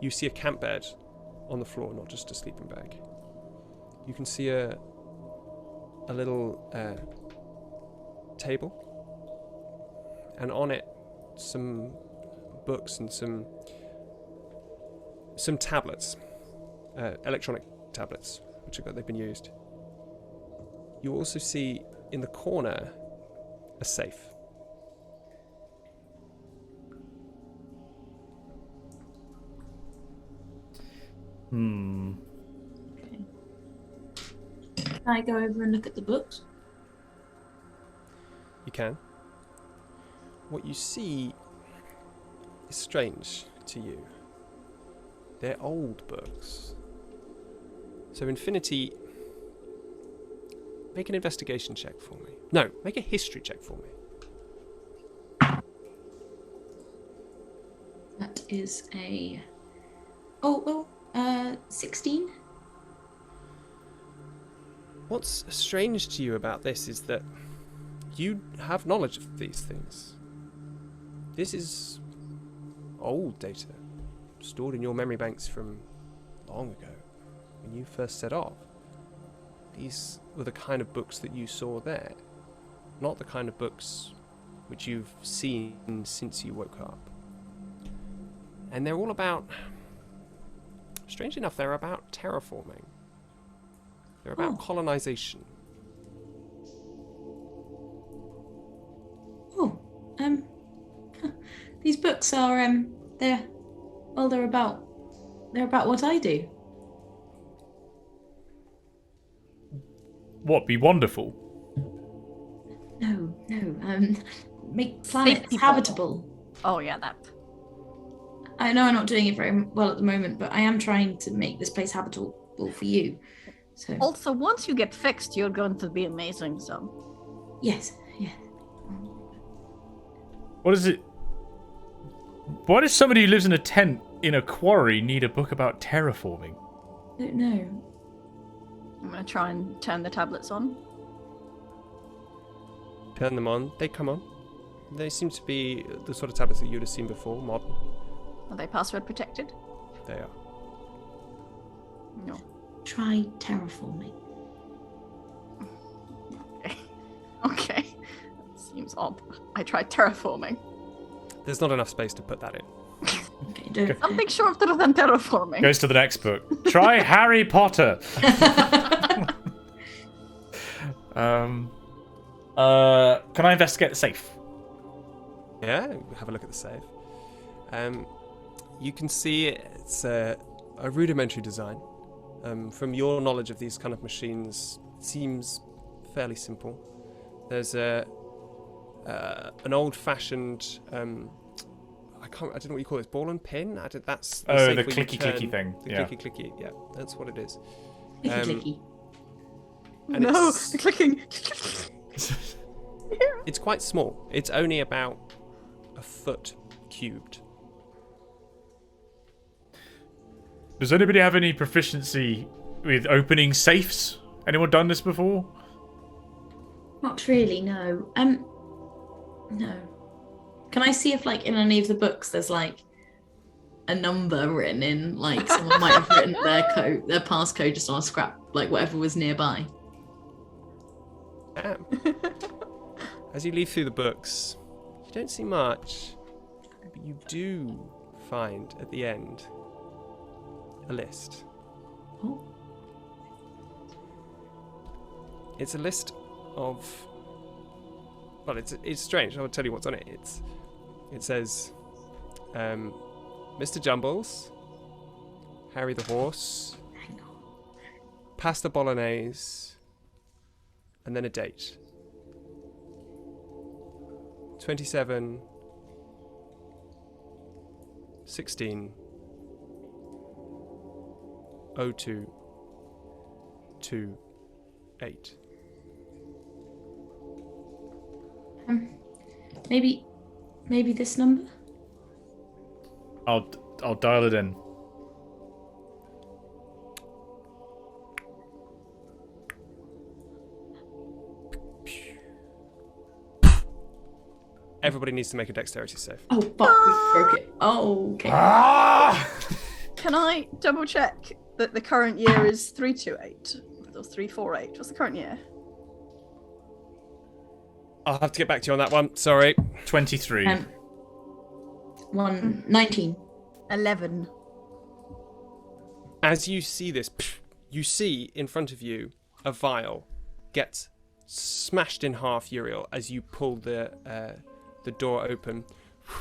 you see a camp bed on the floor, not just a sleeping bag. You can see a little table, and on it some books and some tablets, electronic tablets, they've been used. You also see in the corner a safe. okay. Can I go over and look at the books? You can. What you see is strange to you. They're old books. So Infinity, make an investigation check for me. No, make a history check for me. That is a 16. What's strange to you about this is that you have knowledge of these things. This is old data, stored in your memory banks from long ago, when you first set off. These were the kind of books that you saw there, not the kind of books which you've seen since you woke up. And they're all about, strange enough, they're about terraforming. They're about colonization. These books are they're about what I do. What, be wonderful? No, make planets people. habitable. Oh yeah, that. I know I'm not doing it very well at the moment, but I am trying to make this place habitable for you. So Also, once you get fixed, you're going to be amazing. So. yes. What is it? Why does somebody who lives in a tent in a quarry need a book about terraforming? I don't know. I'm gonna try and turn the tablets on. Turn them on, they come on. They seem to be the sort of tablets that you'd have seen before, modern. Are they password protected? They are. No. Try terraforming. Okay. That seems odd. I tried terraforming. There's not enough space to put that in. Okay, don't. Something shorter than terraforming. Goes to the next book. Try Harry Potter. Can I investigate the safe? Yeah, have a look at the safe. You can see it's a rudimentary design. From your knowledge of these kind of machines, it seems fairly simple. There's an old-fashioned I don't know what you call it. Ball and pin. That's the safe The where you clicky turn- thing. The Yeah. clicky. Yeah, that's what it is. Clicky. And No, it's- the clicking. It's quite small. It's only about a foot cubed. Does anybody have any proficiency with opening safes? Anyone done this before? Not really, no. No. Can I see if, like, in any of the books there's, like, a number written in, like someone might have written their passcode just on a scrap, like whatever was nearby. As you leaf through the books, you don't see much, but you do find at the end a list. Oh. It's a list of. Well, it's strange. I'll tell you what's on it. It says, Mr. Jumbles, Harry the Horse, Pasta Bolognese, and then a date. 27, 16, 02, 2, 8. Maybe this number? I'll dial it in. Everybody needs to make a dexterity save. Oh fuck, we broke it. Oh, okay. Can I double check that the current year is 328 or 348? What's the current year? I'll have to get back to you on that one. Sorry. 23. 19. 11. As you see this, you see in front of you a vial get smashed in half, Uriel, as you pull the door open.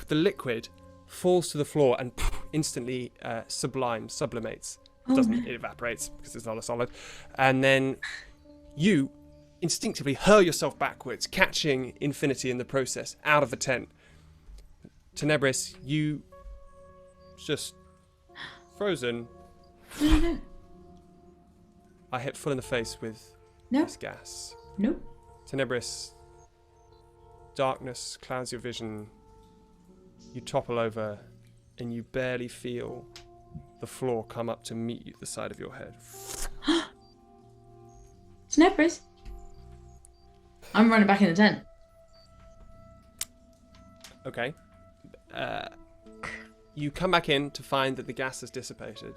The liquid falls to the floor and instantly sublimates. It evaporates because it's not a solid. And then you instinctively hurl yourself backwards, catching Infinity in the process, out of the tent. Tenebris, you just frozen. No. I hit full in the face with this gas. No. Tenebris, darkness clouds your vision. You topple over and you barely feel the floor come up to meet you at the side of your head. Tenebris. I'm running back in the tent. Okay. You come back in to find that the gas has dissipated.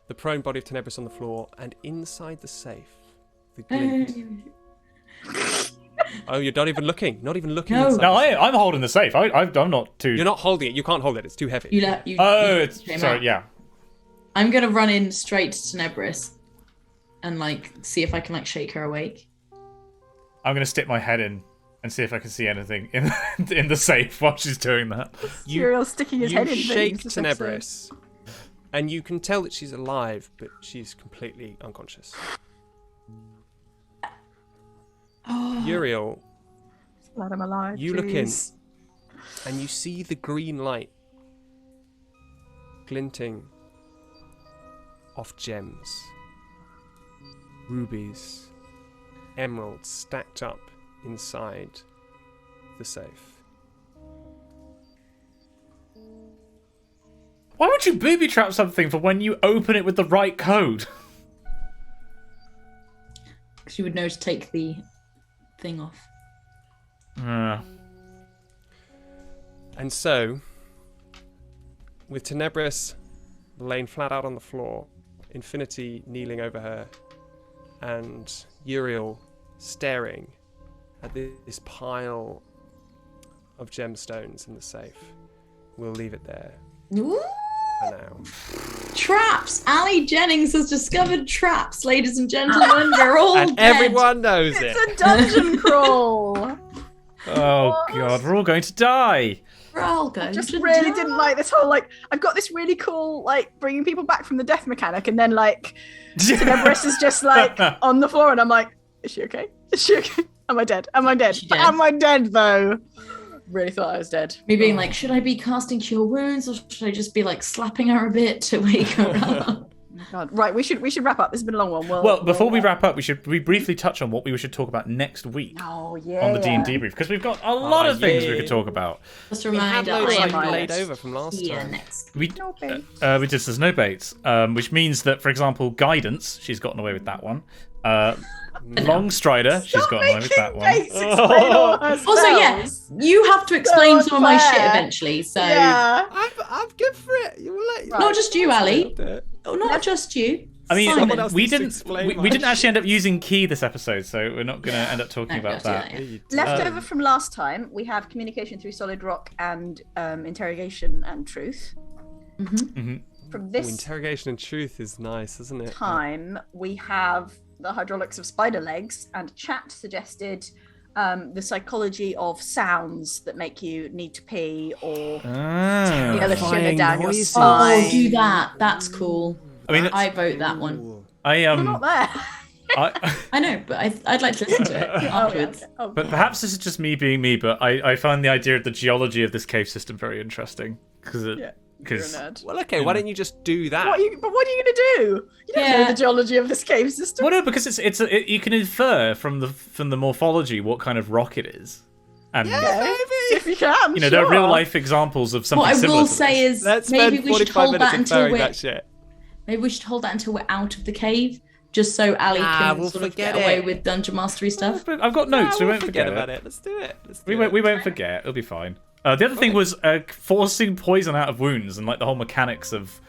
The prone body of Tenebris on the floor, and inside the safe, the glint. Oh, you're not even looking. Not even looking. No. Inside No, the safe. I'm holding the safe. I'm not too. You're not holding it. You can't hold it. It's too heavy. Sorry. Yeah. I'm gonna run in straight to Tenebris and see if I can shake her awake. I'm gonna stick my head in and see if I can see anything in the safe while she's doing that. Uriel's sticking his head in. You shake Tenebris, and you can tell that she's alive, but she's completely unconscious. Uriel, Glad I'm alive. you look in, and you see the green light glinting off gems, rubies, emeralds stacked up inside the safe. Why would you booby trap something for when you open it with the right code? She would know to take the thing off. And so, with Tenebris laying flat out on the floor, Infinity kneeling over her, and Uriel staring at this pile of gemstones in the safe, we'll leave it there Ooh. for now. Traps! Ali Jennings has discovered traps, ladies and gentlemen. We're all And dead. everyone knows it. It's a dungeon crawl. Oh god, we're all going to die. We're all going Just to really die. didn't like this whole I've got this really cool bringing people back from the death mechanic, and then Tenebris is just on the floor, and I'm like, is she okay? Is she okay? Am I dead? Am I dead? She dead. Am I dead though? Really thought I was dead. Me being should I be casting Cure Wounds, or should I just be slapping her a bit to wake her up? God. Right, we should wrap up. This has been a long one. Well, before we wrap up, we should briefly touch on what we should talk about next week Oh yeah. on the D&Debrief, because we've got a lot of things we could talk about. Just a We had reminder, loads I am laid next. over from last Yeah, time. next. We just there's no baits, which means that, for example, guidance, she's gotten away with that one. Long Strider, she's got one with that one. Explain all her Also, yeah, spells. you have to explain God, some of my shit Claire. eventually. So Yeah. I'm good for it. You will let not just you, Ali. you. Not just you. I mean, Simon. else we needs to didn't explain we my didn't actually end up using key this episode, so we're not going to end up talking about that. Left over from last time, we have communication through solid rock and interrogation and truth. From this Interrogation and truth is nice, isn't it? time, we have the hydraulics of spider legs, and chat suggested the psychology of sounds that make you need to pee or feel a shiver down your Oh, spine. do that. That's cool. I mean, I vote that one. We're not there. I know, but I'd like to listen to it afterwards. But perhaps this is just me being me, but I find the idea of the geology of this cave system very interesting because You're a nerd. Well, okay, why don't you just do that? What are you going to do? You don't know the geology of this cave system. well, no, because you can infer from the morphology what kind of rock it is, and If you can, there are real life examples of something What I similar will to say this. is Let's maybe spend we should 45 hold minutes that until inferring we're that shit. maybe we should hold that until we're out of the cave, just so Ali can we'll sort of forget get away it. with dungeon mastery stuff. But I've got notes. we we'll won't forget about it. it. Let's do it. We won't forget. It'll be fine. The other thing was forcing poison out of wounds and like the whole mechanics of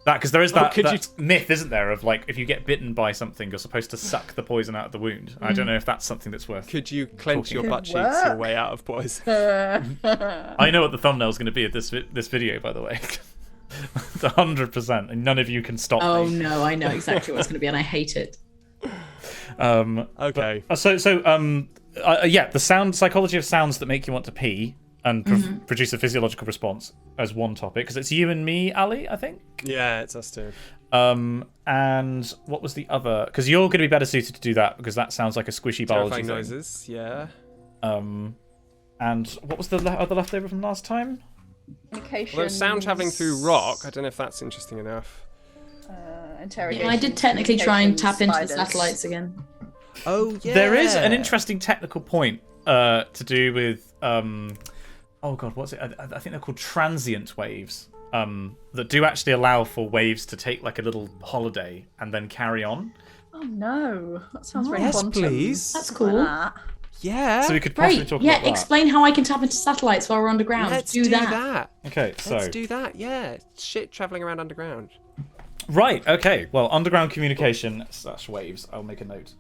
that, because there is that myth, isn't there, of like if you get bitten by something, you're supposed to suck the poison out of the wound. I don't know if that's something that's worth. Could you clench your butt cheeks work. your way out of poison? I know what the thumbnail's going to be of this video, by the way. 100%, and none of you can stop Oh me. no, I know exactly what's going to be, and I hate it. Okay. The sound psychology of sounds that make you want to pee and produce a physiological response as one topic, because it's you and me, Ali, I think. Yeah, it's us two. And what was the other? Because you're going to be better suited to do that, because that sounds like a squishy biology Terrifying thing. noises, yeah. And what was the other leftover from last time? Communication. Although sound travelling through rock, I don't know if that's interesting enough. Interrogation. I did technically try and tap into the spiders. satellites again. Oh, yeah. There is an interesting technical point to do with oh god, what's it? I think they're called transient waves. That do actually allow for waves to take like a little holiday and then carry on. Oh no, that sounds very Yes, quantum. please. That's Like cool. that. Yeah. So we could possibly Great. talk Yeah, about that. explain how I can tap into satellites while we're underground. Let's do that. Okay, so Let's do that, yeah. Shit travelling around underground. right, okay. Well, underground communication / waves. I'll make a note.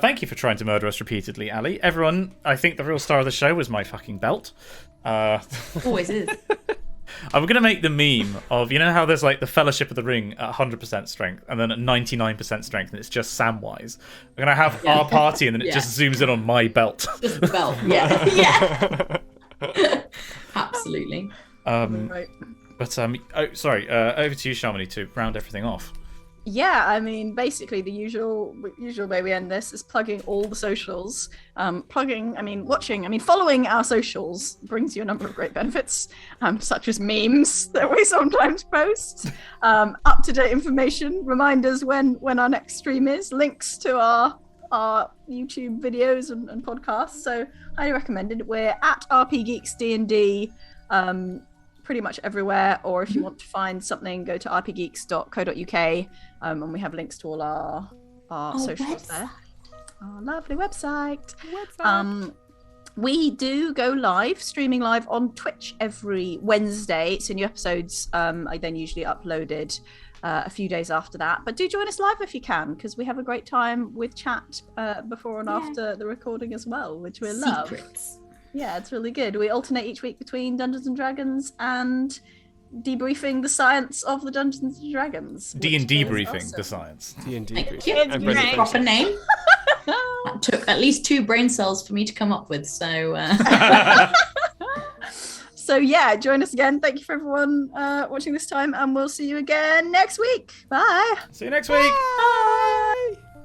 Thank you for trying to murder us repeatedly, Ali. Everyone, I think the real star of the show was my fucking belt. Always is. I'm going to make the meme of, how there's like the Fellowship of the Ring at 100% strength and then at 99% strength, and it's just Samwise. I'm going to have our party and then it just zooms in on my belt. Just the belt. Yeah. Yeah. Absolutely. Right. But, sorry, over to you, Shamini, to round everything off. Yeah, I mean, basically the usual way we end this is plugging all the socials. Following our socials brings you a number of great benefits, such as memes that we sometimes post, up-to-date information, reminders when our next stream is, links to our YouTube videos and podcasts. So highly recommended. We're at RPGeeks D&D. Pretty much everywhere, or if you want to find something, go to rpgeeks.co.uk, and we have links to all our socials there. Our lovely website. We do go live, streaming live on Twitch every Wednesday, so new episodes are then usually uploaded a few days after that. But do join us live if you can, because we have a great time with chat before and after the recording as well, which we love. Secrets. Yeah, it's really good. We alternate each week between Dungeons and Dragons and debriefing the science of the Dungeons and Dragons. DnDebriefing the science. D&D. Thank you. And Brendan Proper name. That took at least 2 brain cells for me to come up with. So. So yeah, join us again. Thank you for everyone watching this time, and we'll see you again next week. Bye. See you next week. Bye.